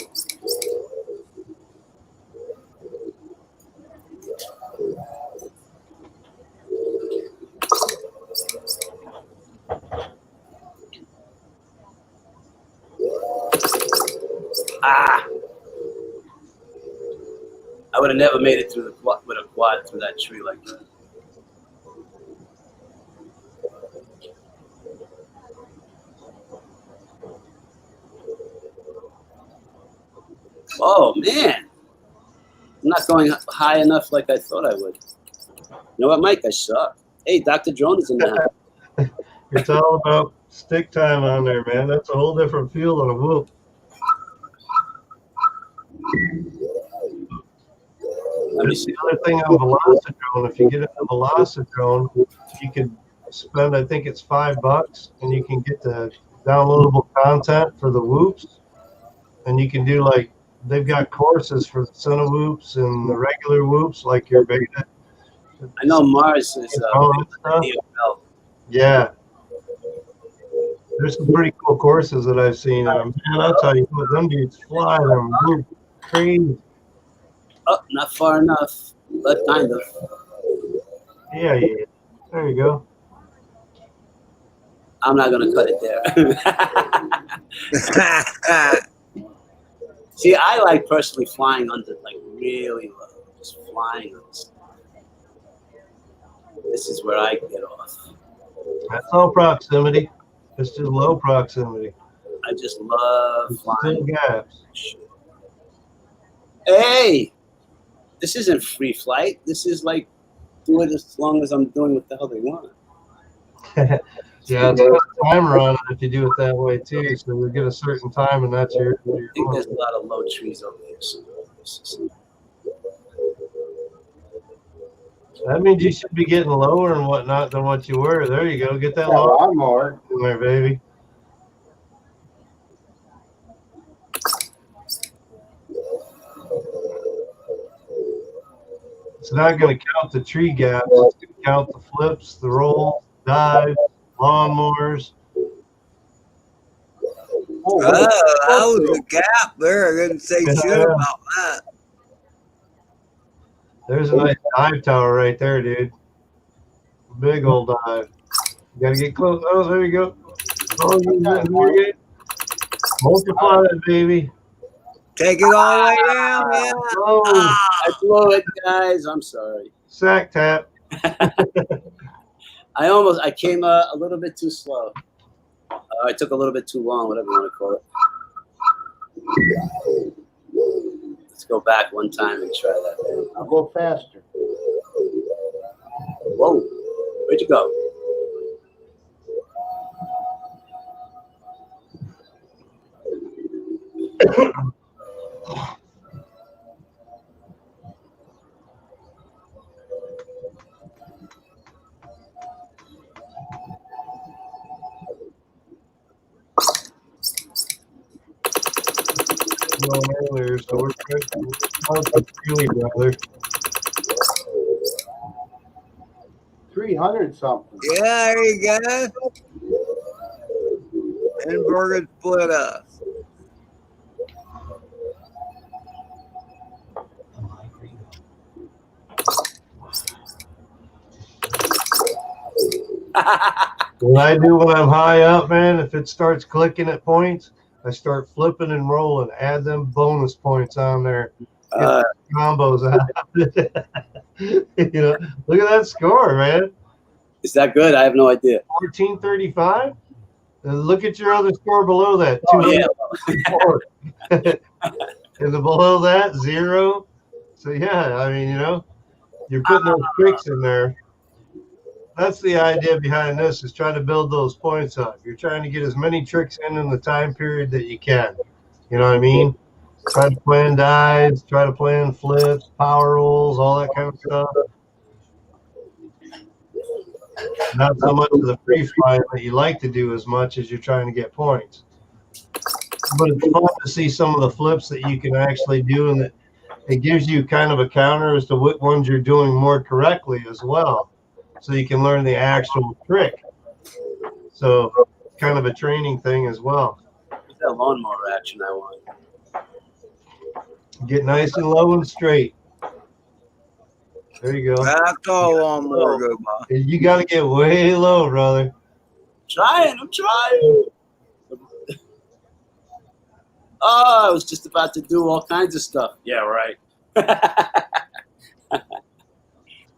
I would have never made it through the quad with a quad through that tree like that. Oh man, I'm not going high enough like I thought I would. You know what, Mike? I suck. Hey, Dr. Drone is in the house. It's all about stick time on there, man. That's a whole different feel than a whoop. Let me see. The other thing on Velocitron, if you get into Velocitron, you can spend, I think it's $5, and you can get the downloadable content for the whoops. And you can do like, they've got courses for the center whoops and the regular whoops, like your beta. I know Mars is all that stuff. DFL. Yeah. There's some pretty cool courses that I've seen. Man, I'll tell you what, them dudes fly them whoop crazy. Oh, not far enough, but kind of. Yeah. There you go. I'm not gonna cut it there. See, I like personally flying under, like really low, just flying on this. This is where I get off. That's all proximity. It's just low proximity. I just love flying. Still gaps. Hey, this isn't free flight. This is like, do it as long as I'm doing what the hell they want. Yeah, it's got a timer on it if you do it that way too. So you get a certain time, and that's your. I think there's a lot of low trees over here. So that means you should be getting lower and whatnot than what you were. There you go. Get that low lawnmower in there, baby. It's not going to count the tree gaps. It's going to count the flips, the rolls, dives, lawnmowers. Oh, that was a gap there. I didn't say shit about that. There's a nice dive tower right there, dude. Big old dive. You got to get close. Oh, there you go. Oh, you multiply that, baby. Take it all the way down, yeah. Oh, I blew it, guys. I'm sorry. sack tap. I came a little bit too slow. I took a little bit too long, whatever you want to call it. Let's go back one time and try that. I'll go faster. Whoa, where'd you go? Earlier, so we're really, brother. 300 something. Yeah, there you go. Inverted split us. What I do when I'm high up, man, if it starts clicking at points, I start flipping and rolling, add them bonus points on there, get combos out. You know, look at that score, man. Is that good? I have no idea. 1435. And look at your other score below that. Oh, yeah. 204. And below that, 0. So yeah, I mean, you know, you're putting those tricks in there. That's the idea behind this, is trying to build those points up. You're trying to get as many tricks in the time period that you can. You know what I mean? Try to plan dives, try to plan flips, power rolls, all that kind of stuff. Not so much of the free flying that you like to do as much as you're trying to get points. But it's fun to see some of the flips that you can actually do, and that it gives you kind of a counter as to what ones you're doing more correctly as well. So you can learn the actual trick. So kind of a training thing as well. What's that lawnmower action I want? Get nice and low and straight. There you go. That's all lawnmower go by. You got to get way low, brother. I'm trying. Oh, I was just about to do all kinds of stuff. Yeah, right.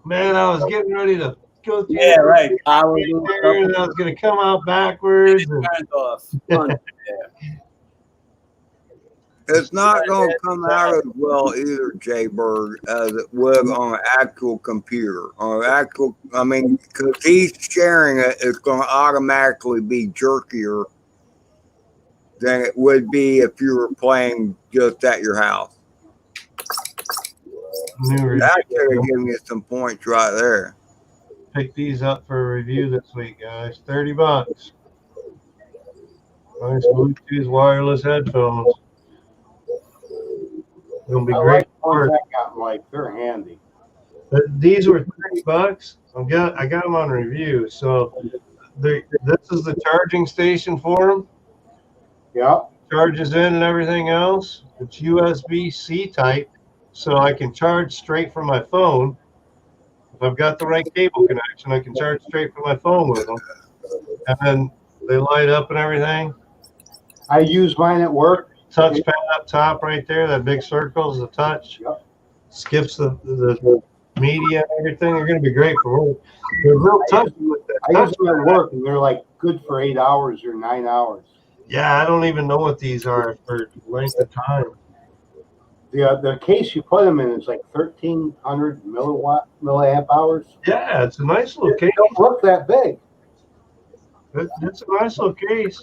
Man, I was getting ready to go through. Yeah, right. I was going to come out backwards. And Turned off. Yeah. It's not going to come out as well either, Jay Bird, as it would on an actual computer. On an actual, I mean, because he's sharing it, it's going to automatically be jerkier than it would be if you were playing just at your house. That could have given you some points right there. Pick these up for a review this week, guys. $30. Nice Bluetooth wireless headphones. Gonna be great. I got like they're handy. But these were $30. I got them on review. So this is the charging station for them. Yeah. Charges in and everything else. It's USB-C type, so I can charge straight from my phone. If I've got the right cable connection, I can charge straight from my phone with them. And then they light up and everything. I use mine at work. Touchpad up top right there, that big circle is the touch. Yep. Skips the media and everything. They're going to be great for work. They're real tough with that. I use them at work, and they're like good for 8 hours or 9 hours. Yeah, I don't even know what these are for length of time. The case you put them in is like 1,300 milliamp hours. Yeah, it's a nice little case. They don't look that big. It's a nice little case.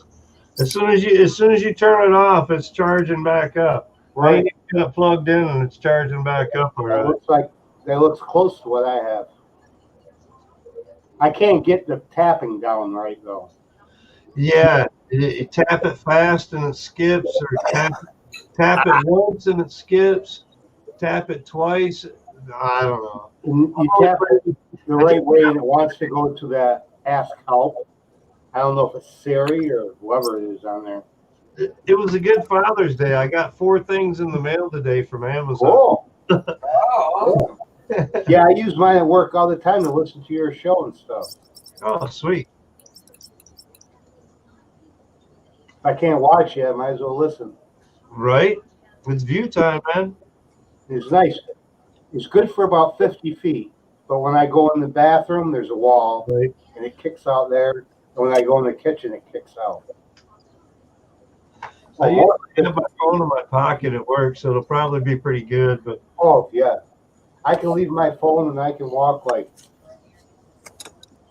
As soon as you turn it off, it's charging back up. Right. You get it plugged in and it's charging back up. It looks like that looks close to what I have. I can't get the tapping down right though. Yeah, you tap it fast and it skips, or tap it once and it skips. Tap it twice. I don't know. And you tap it the right way and it wants to go to that Ask Help. I don't know if it's Siri or whoever it is on there. It was a good Father's Day. I got 4 things in the mail today from Amazon. Oh. Oh. Yeah, I use mine at work all the time to listen to your show and stuff. Oh, sweet. If I can't watch it, I might as well listen. Right? It's view time, man. It's nice. It's good for about 50 feet. But when I go in the bathroom, there's a wall, Right. and it kicks out there. And when I go in the kitchen, it kicks out. I usually have my phone in my pocket at work, so it'll probably be pretty good. But Oh, yeah. I can leave my phone and I can walk like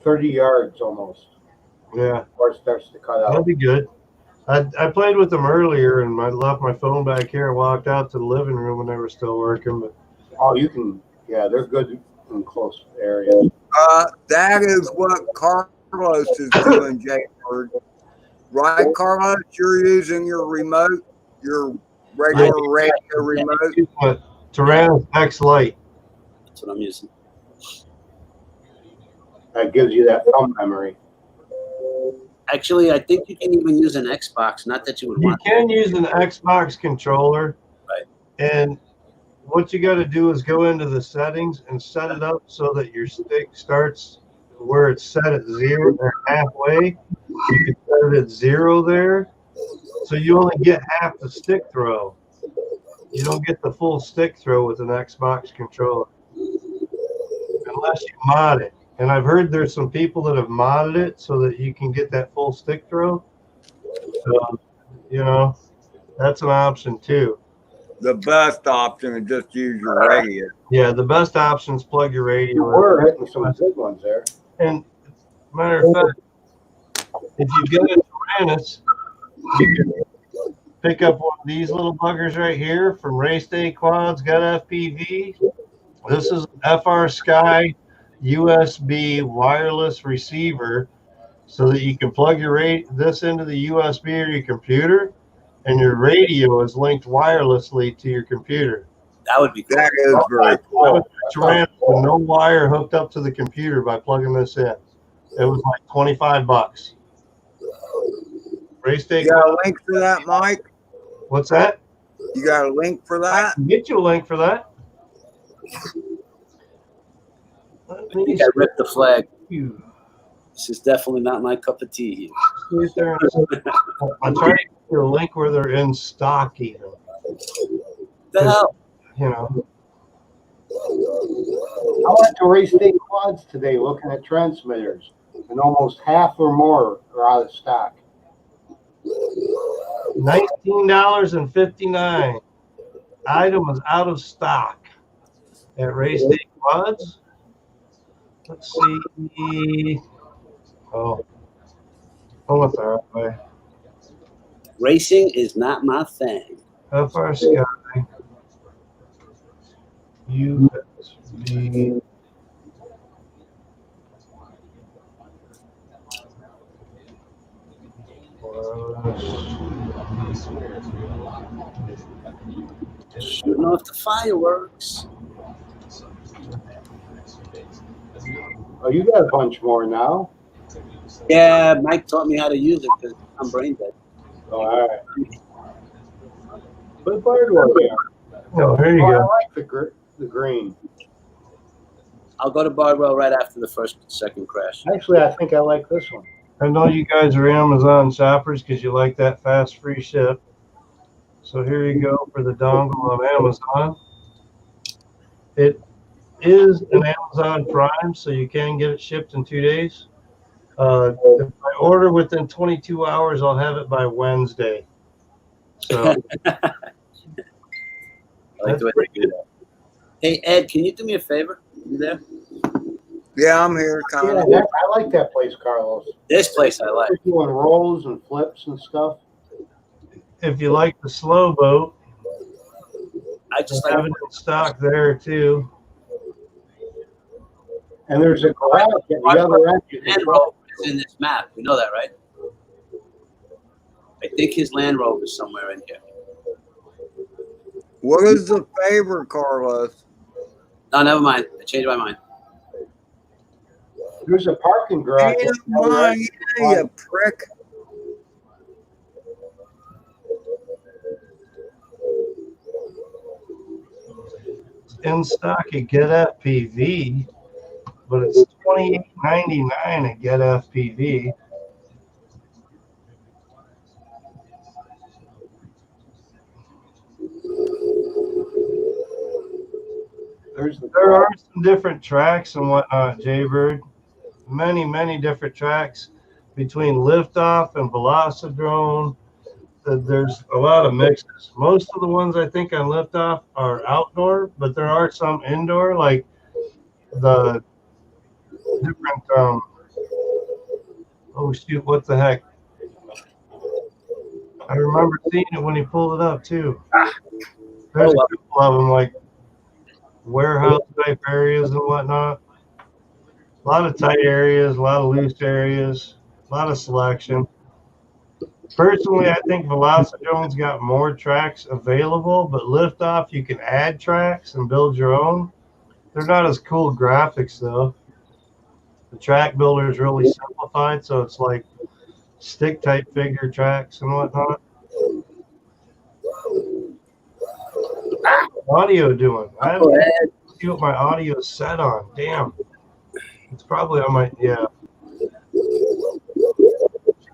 30 yards almost yeah, before it starts to cut that'll out. be good. I played with them earlier, and I left my phone back here and walked out to the living room when they were still working. But Oh, you can, yeah, they're good in close areas. That is what Carlos is doing, Jaybird. Right, Carlos? You're using your remote, your regular radio remote. but Tyrannus X Lite. That's what I'm using. That gives you that thumb memory. Actually, I think you can even use an Xbox. Not that you would You want. can use an Xbox controller, Right. and what you got to do is go into the settings and set it up so that your stick starts where it's set at 0 or halfway. You can set it at 0 there, so you only get half the stick throw. You don't get the full stick throw with an Xbox controller unless you mod it. And I've heard there's some people that have modded it so that you can get that full stick throw. So, you know, that's an option too. The best option is just use your radio. Yeah, the best option is plug your radio You in. were hitting some good ones there. And matter of fact, if you get a Tyrannus, you can pick up one of these little buggers right here from Race Day Quads, got FPV. This is FR Sky USB wireless receiver, so that you can plug your this into the USB or your computer, and your radio is linked wirelessly to your computer. That would be cool. That is very cool. Tyrannus with no wire hooked up to the computer by plugging this in. It was like $25. Race Day. You got a link for that, Mike? What's that? You got a link for I that? can get you a link for that. I think I ripped the flag. You This is definitely not my cup of tea here. sit there and I'll try to get you a link where they're in stock even. The hell? You know. I went to Race Day Quads today looking at transmitters, and almost half or more are out of stock. $19.59. Item is out of stock at Race Day Quads. Let's see. Oh, what's that way? Racing is not my thing. FR Sky. USB. Shooting off the fireworks. Oh, you got a bunch more now. Yeah, Mike taught me how to use it because I'm brain dead. Oh, all right. Put Bardwell there. Oh, here you Oh, I go. like the green. I'll go to Bardwell right after the second crash. Actually, I think I like this one. I know you guys are Amazon shoppers because you like that fast free ship. So here you go for the dongle on Amazon. It is an Amazon Prime, so you can get it shipped in 2 days. If I order within 22 hours, I'll have it by Wednesday. So I like the way they do that. Hey, Ed, can you do me a favor? You there? Yeah, I'm here, Yeah, Connor. I like that place, Carlos. This place I like. They're doing rolls and flips and stuff. if you like the slow boat, I just I like have it in stock there too. And there's a garage at the other end. You can Land Rover is in this map. You know that, right? I think his Land Rover is somewhere in here. What is the favor, Carlos? No, never mind. I changed my mind. There's a parking garage. Damn, at the other end. yeah, you prick. In stock at Get FPV, but it's $28.99 at Get FPV. There are some different tracks and whatnot, Jaybird. Many different tracks between Liftoff and Velocidrone there's a lot of mixes. Most of the ones I think on Liftoff are outdoor, but there are some indoor, like the different. Oh shoot! What the heck? I remember seeing it when he pulled it up too. There's a couple of them, like warehouse type areas and whatnot. A lot of tight areas, a lot of loose areas, a lot of selection. Personally, I think Velocidrone's got more tracks available, but Liftoff, you can add tracks and build your own. They're not as cool graphics, though. The track builder is really simplified, so it's like stick type figure tracks and whatnot. Audio doing? I have to see what my audio is set on. Damn. It's probably on my, yeah.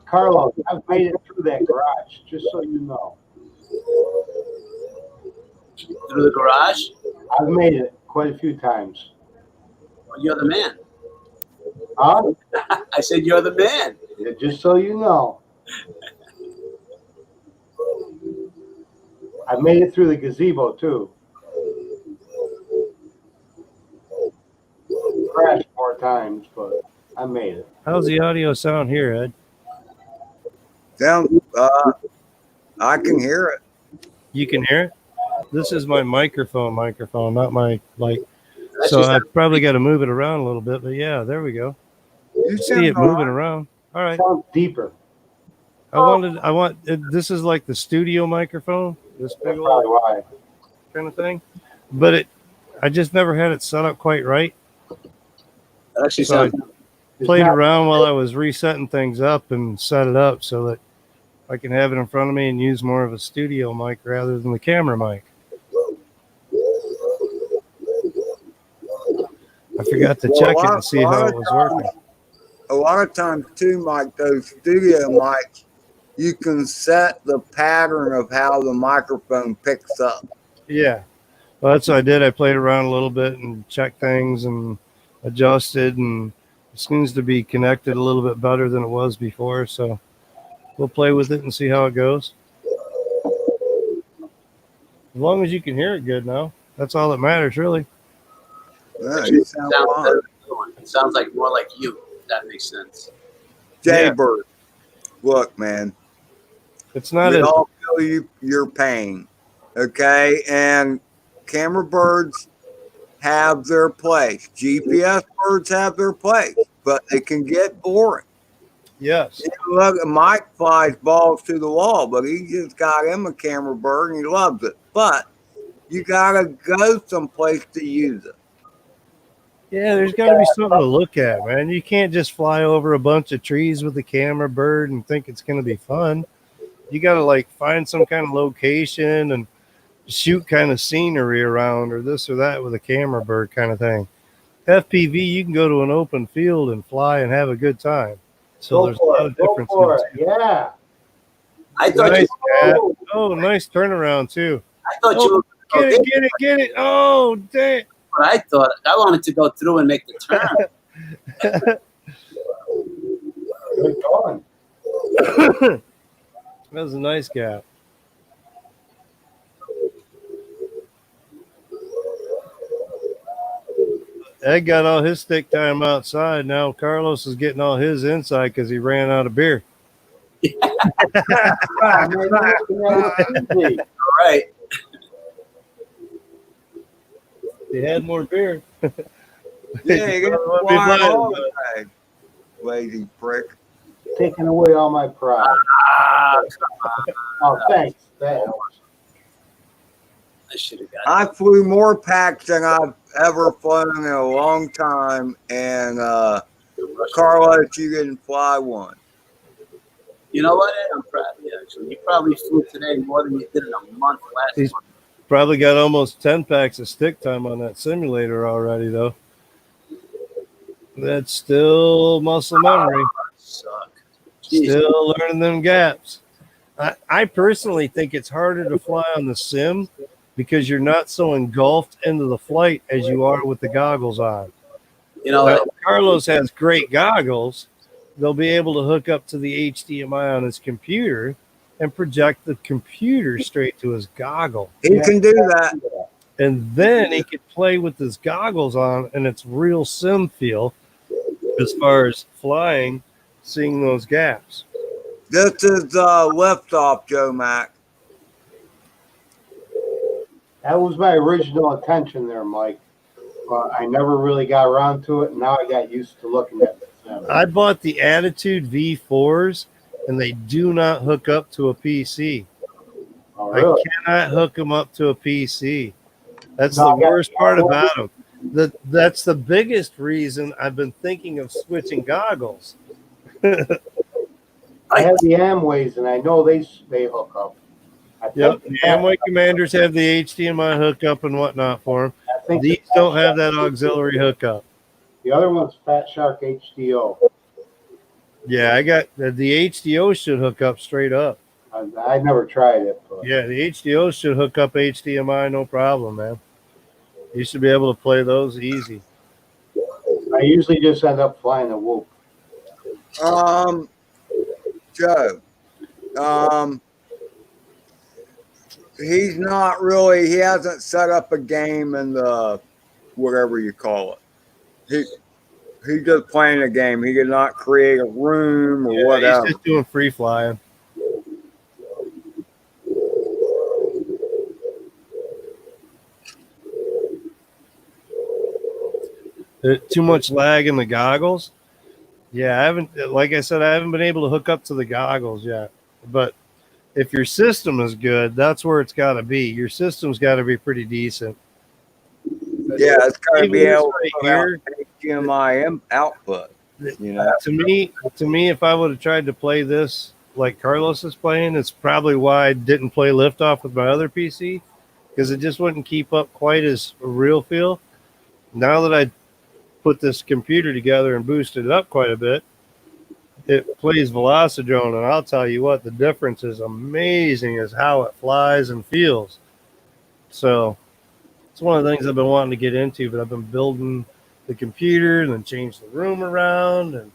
Carlos, I've made it through that garage, just so you know. Through the garage? I've made it quite a few times. Well, you're the man. Huh? I said you're the man. Yeah, just so you know. I've made it through the gazebo, too. Crashed more times, but I made it. How's the audio sound here, Ed? Sound, I can hear it. You can hear it? This is my microphone, not my, like, That's so just I've probably got to move it around a little bit, but yeah, there we go. You See it moving around. All right. Sounds deeper. This is like the studio microphone, this big That's probably old why. kind of thing, but I just never had it set up quite right. That actually So sounds. I played around while I was resetting things up and set it up so that I can have it in front of me and use more of a studio mic rather than the camera mic. I forgot to check it and see how it was working. A lot of times too, Mike, those studio mics, you can set the pattern of how the microphone picks up. Yeah. Well, that's what I did. I played around a little bit and checked things and adjusted, and it seems to be connected a little bit better than it was before. So we'll play with it and see how it goes. As long as you can hear it good now, that's all that matters, really. Yeah, you sound fine. It sounds like more like you. If that makes sense. Jaybird, look, man, It's not we as all feel your pain, okay? And camera birds have their place. GPS birds have their place, but they can get boring. yes. You look, Mike flies balls to the wall, but he just got him a camera bird and he loves it. But you gotta go someplace to use it. Yeah, there's got to be something to look at, man. You can't just fly over a bunch of trees with a camera bird and think it's going to be fun. You got to like find some kind of location and shoot kind of scenery around or this or that with a camera bird kind of thing. FPV, you can go to an open field and fly and have a good time. So there's a lot of difference. Yeah. I thought Nice, you. Cat. Oh, nice turnaround too. I thought you. Get it, get it. Oh, dang. But I thought I wanted to go through and make the turn. Good going. That was a nice gap. Ed got all his stick time outside. Now Carlos is getting all his inside because he ran out of beer. All right. He had more beer. Yeah, you Let got me to fly blind him, all but- the time. Lazy prick. Taking away all my pride. Oh, thanks. That helps. I should have got. I flew more packs than I've ever flown in a long time, and Carlos, you didn't fly one. You know what, Ed? I'm proud of you. Actually, you probably flew today more than you did in a month last He's- month. Probably got almost 10 packs of stick time on that simulator already, though. That's still muscle memory. Suck. Jeez. Still learning them gaps. I personally think it's harder to fly on the sim because you're not so engulfed into the flight as you are with the goggles on. You know, Now, Carlos has great goggles. They'll be able to hook up to the HDMI on his computer and project the computer straight to his goggle. He can do that. And then he could play with his goggles on, and it's real sim feel as far as flying, seeing those gaps. This is liftoff, Joe Mac. That was my original intention there, Mike. But I never really got around to it, and now I got used to looking at them. I bought the Attitude V4s, and they do not hook up to a PC. Oh, really? I cannot hook them up to a PC. That's No, the worst part about them. That's the biggest reason I've been thinking of switching goggles. I have the Amways, and I know they hook up. Yep, the Amway Commanders have the HDMI hookup and whatnot for them. These don't have that auxiliary hookup. The other one's Fat Shark HDO. Yeah, I got the HDO should hook up straight up. I never tried it. But Yeah, the HDO should hook up HDMI, no problem, man. You should be able to play those easy. I usually just end up flying a Whoop. Joe, he's not really. He hasn't set up a game in the whatever you call it. He's just playing a game. He did not create a room or whatever. He's just doing free flying. Too much lag in the goggles. Yeah, I haven't. Like I said, I haven't been able to hook up to the goggles yet. But if your system is good, that's where it's got to be. Your system's got to be pretty decent. Yeah, it's got to be Even this able right to here, HDMI output. You know, to me, if I would have tried to play this like Carlos is playing, it's probably why I didn't play Liftoff with my other PC, because it just wouldn't keep up quite as real feel. Now that I put this computer together and boosted it up quite a bit, it plays Velocidrone, and I'll tell you what, the difference is amazing as how it flies and feels. So it's one of the things I've been wanting to get into, but I've been building the computer and then changed the room around, and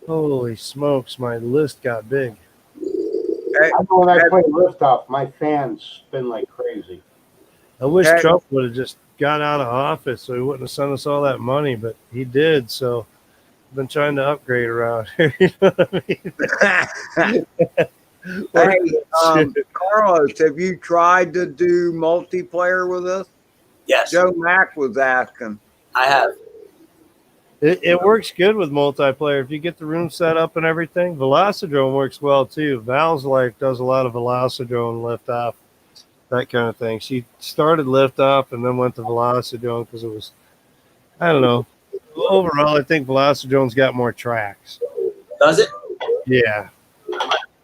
holy smokes, my list got big. I know when I play Liftoff, my fans spin like crazy. I wish Trump would have just got out of office so he wouldn't have sent us all that money, but he did. So I've been trying to upgrade around here. You know what I mean? Hey, Carlos, have you tried to do multiplayer with us? Yes, Joe Mack was asking. I have. It works good with multiplayer if you get the room set up and everything. Velocidrone works well too. Val's Life does a lot of Velocidrone liftoff, that kind of thing. She started Liftoff and then went to Velocidrone because it was, I don't know. Overall, I think Velocidrone's got more tracks. Does it? Yeah.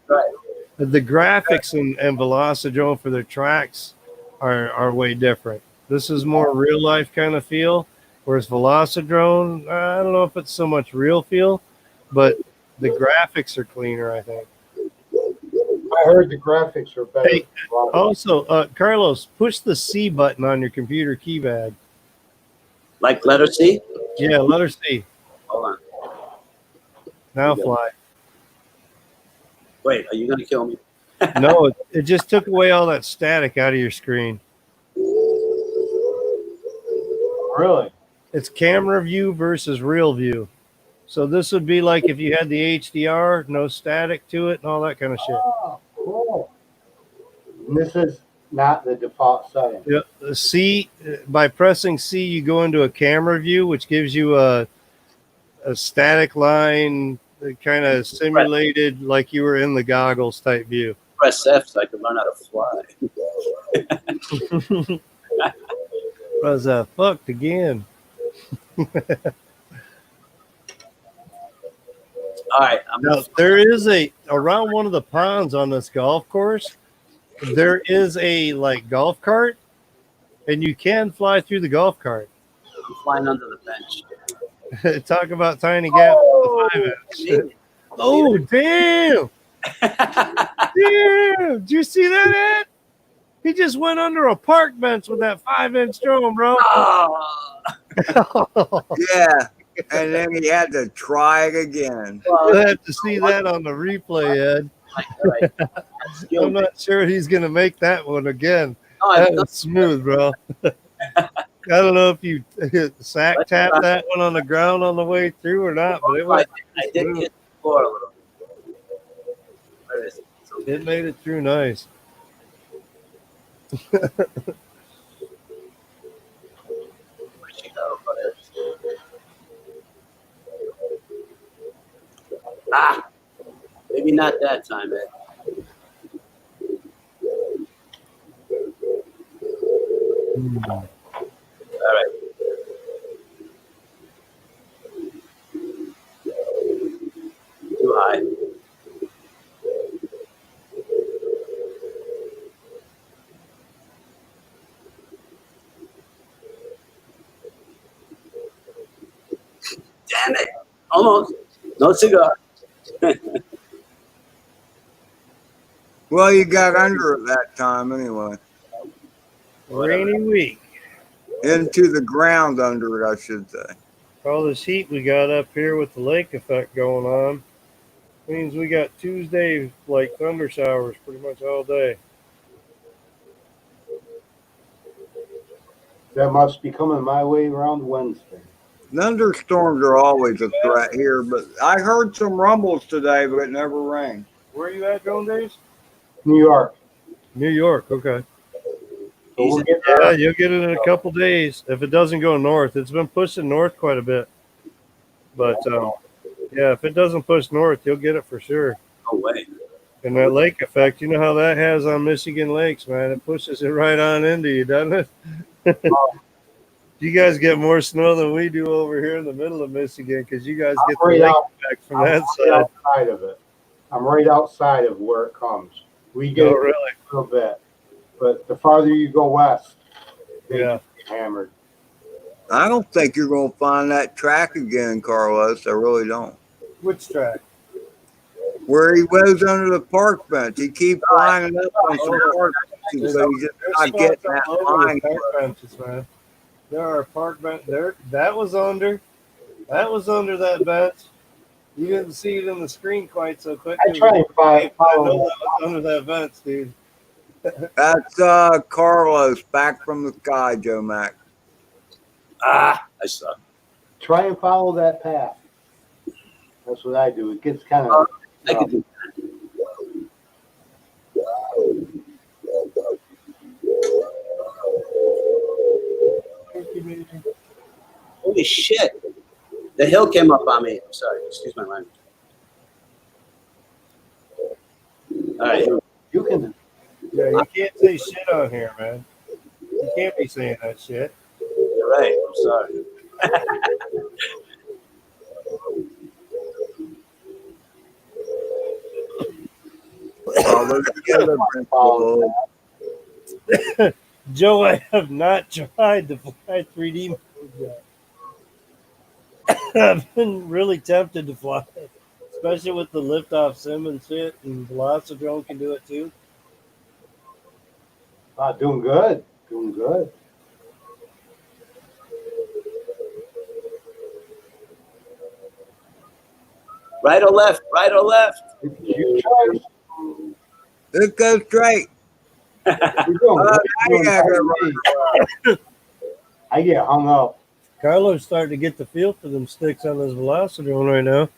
Right. The graphics and Velocidrone for their tracks are way different. This is more real life kind of feel, whereas Velocidrone, I don't know if it's so much real feel, but the graphics are cleaner, I think. I heard the graphics are better. Hey, also, Carlos, push the C button on your computer keypad. Like letter C? Yeah, letter C. Hold on. Now fly. Wait, are you going to kill me? No, it just took away all that static out of your screen. Really? It's camera view versus real view. So this would be like if you had the HDR, no static to it and all that kind of shit. Oh, cool. And this is not the default setting. Yeah, C, by pressing C, you go into a camera view, which gives you a static line, kind of simulated like you were in the goggles type view. Press F so I can learn how to fly. Was fucked again. All right. Now, there is around one of the ponds on this golf course, there is a like golf cart, and you can fly through the golf cart. I'm flying under the bench. Talk about tiny gap. Oh, damn. Damn. Did you see that, Ed? He just went under a park bench with that 5-inch drone, bro. Oh. Yeah, and then he had to try it again. You'll have to see that on the replay, Ed. like, all right, that's I'm skilled. not sure he's gonna make that one again. No, I've That done was smooth, bro. I don't know if you sack tapped that one on the ground on the way through or not, but it I was did smooth. hit the floor a little. Where is it? It made it through nice. Where'd she go? Ah, maybe not that time, Ed. All right. Too high. Damn it. Almost. No cigar. Well, you got under it that time anyway. Rainy week. Into the ground under it, I should say. All this heat we got up here with the lake effect going on means we got Tuesday like thunder showers pretty much all day. That must be coming my way around Wednesday. Thunderstorms are always a threat here, but I heard some rumbles today, but it never rained. Where are you at, Drone Daze? New York. New York, okay. So we'll get Yeah, there. you'll get it in a couple days if it doesn't go north. It's been pushing north quite a bit, but yeah, if it doesn't push north, you'll get it for sure. No way. And that lake effect, you know how that has on Michigan lakes, man. It pushes it right on into you, doesn't it? You guys get more snow than we do over here in the middle of Michigan because you guys get the right lake out- effect from I'm that right side. outside of it. I'm right outside of where it comes. We get Oh, it really? a little bit, but the farther you go west, they Yeah. get hammered. I don't think you're going to find that track again, Carlos. I really don't. Which track? Where he was under the park bench. He keeps lining up on some park benches, so he's just There's not spots getting all that over line. with park benches, man. There are park bench there. That was under that bench. You didn't see it in the screen quite so quickly. I try and I know follow. that was under that bench, dude. That's Carlos back from the sky, Joe Mac. Ah, I suck. Try and follow that path. That's what I do. It gets kind of. I could do Holy shit. The hill came up on me. I'm sorry. Excuse my language. All right. You can. Yeah, you can't say shit on here, man. You can't be saying that shit. You're right. I'm sorry. Follow. Joe, I have not tried to fly 3D mode yet. I've been really tempted to fly, especially with the liftoff sim and shit, and Drone can do it too. Doing good. Doing good. Right or left? Right or left? You try. It goes straight. You're doing Now you good. gotta go I get hung up. Carlo's starting to get the feel for them sticks on his Drone right now.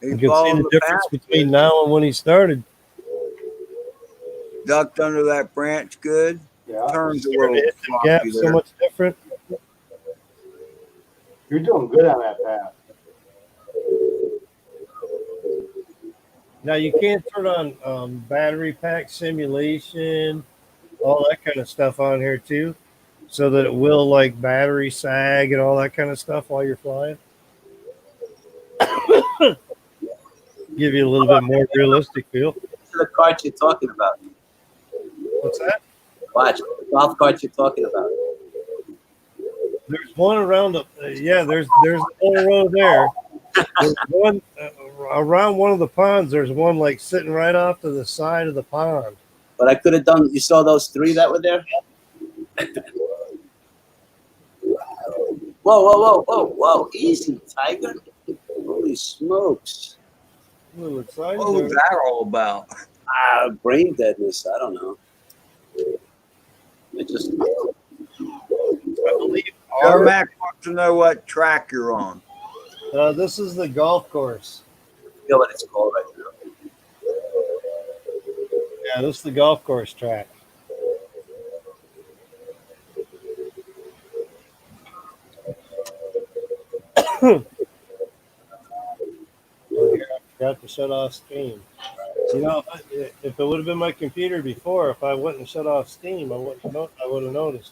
He's You can see following the the difference path. between now and when he started. Ducked under that branch good. Yeah. Turns a Starting little to hit the floppy gap so there. much different. You're doing good on that path. Now you can't turn on battery pack simulation, all that kind of stuff on here too, so that it will like battery sag and all that kind of stuff while you're flying. Give you a little bit more realistic feel. These are the carts you're talking about. What's that? Watch. The golf carts you're talking about. There's one around the there's a whole row there. There's one around one of the ponds. There's one like sitting right off to the side of the pond. But I could have done, you saw those three that were there? Whoa, whoa, whoa, whoa, whoa. Easy, Tiger. Holy smokes. A little excited. What was that all about? Brain deadness. I don't know. It just. I believe Joe Mac wants to know what track you're on. this is the golf course. I feel what it's called right now. Yeah, this is the golf course track. Oh, here, I forgot to shut off Steam. You know, if it would have been my computer before, if I wouldn't shut off Steam, I would have noticed.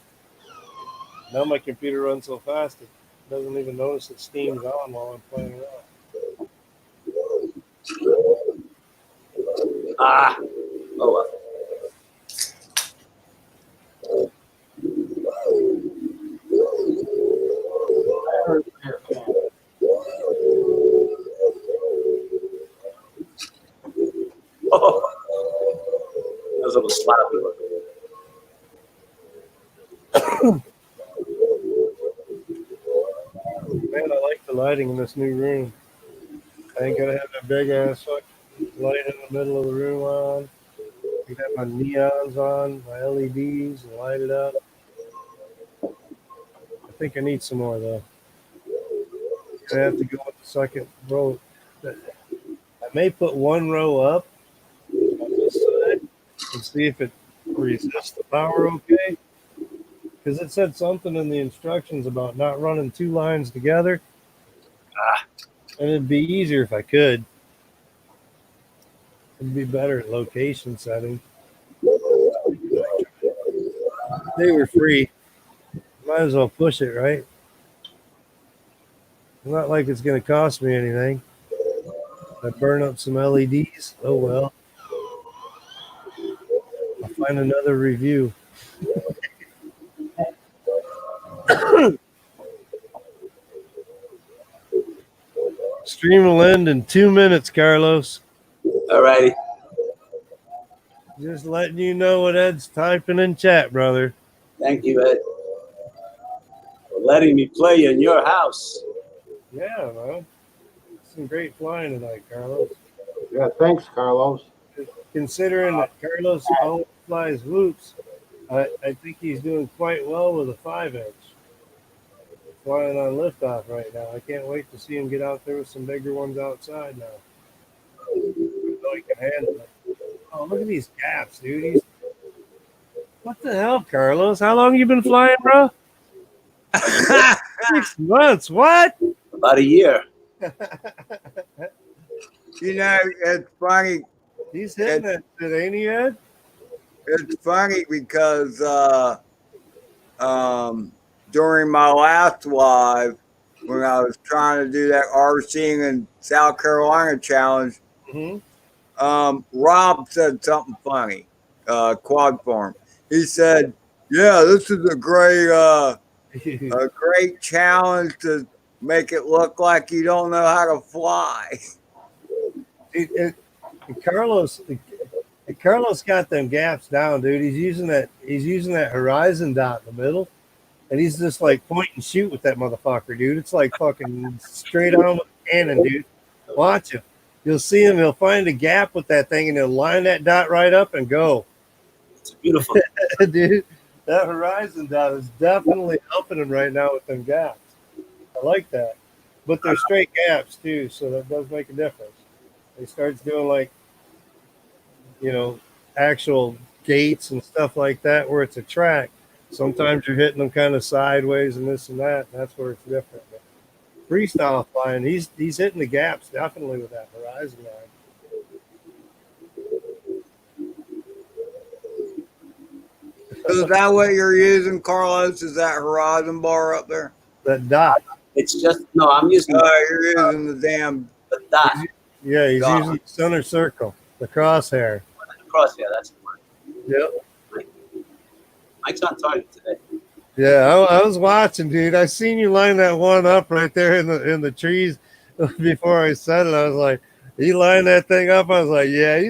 Now my computer runs so fast it doesn't even notice that Steam's on while I'm playing it out. Oh well. Oh, that was a little sloppy one. Man, I like the lighting in this new room. I ain't gonna have that big ass light in the middle of the room on. I have my neons on, my LEDs, and light it up. I think I need some more though. I have to go with the second row. I may put one row up on this side and see if it resists the power okay. Because it said something in the instructions about not running two lines together. And it'd be easier if I could. It'd be better at location setting. They were free. Might as well push it, right? Not like it's going to cost me anything. I burn up some LEDs. Oh well. I'll find another review. Stream will end in 2 minutes, Carlos. All righty. Just letting you know what Ed's typing in chat, brother. Thank you, Ed, for letting me play in your house. Yeah, man. Some great flying tonight, Carlos. Yeah, thanks, Carlos. Considering that Carlos always flies whoops, I think he's doing quite well with a 5-inch. Flying on liftoff right now. I can't wait to see him get out there with some bigger ones outside now. I know he can handle it. Oh, look at these gaps, dude. What the hell, Carlos? How long you been flying, bro? 6 months. What? About a year. You know, it's funny. He's hitting it, ain't he, Ed? It's funny because during my last live, when I was trying to do that RCing in South Carolina challenge, Rob said something funny, quad farm. He said, "Yeah, this is a great challenge to make it look like you don't know how to fly." Carlos got them gaps down, dude. He's using that horizon dot in the middle, and he's just like point and shoot with that motherfucker, dude. It's like fucking straight on with a cannon, dude. Watch him. You'll see him. He'll find a gap with that thing, and he'll line that dot right up and go. It's beautiful. Dude, that horizon dot is definitely helping him right now with them gaps. I like that. But they're straight gaps, too, so that does make a difference. He starts doing, like, actual gates and stuff like that where it's a track. Sometimes you're hitting them kind of sideways and this and that. And that's where it's different. But freestyle flying, he's hitting the gaps definitely with that horizon line. Is that what you're using, Carlos? Is that horizon bar up there? That dot. It's just I'm using. You're using the damn dot. Yeah, he's dot. using the center circle, the crosshair. The crosshair, that's the one. Yep. Mike's on target today. Yeah, I was watching, dude. I seen you line that one up right there in the trees before I said it. I was like, he lined that thing up. I was like, yeah, he's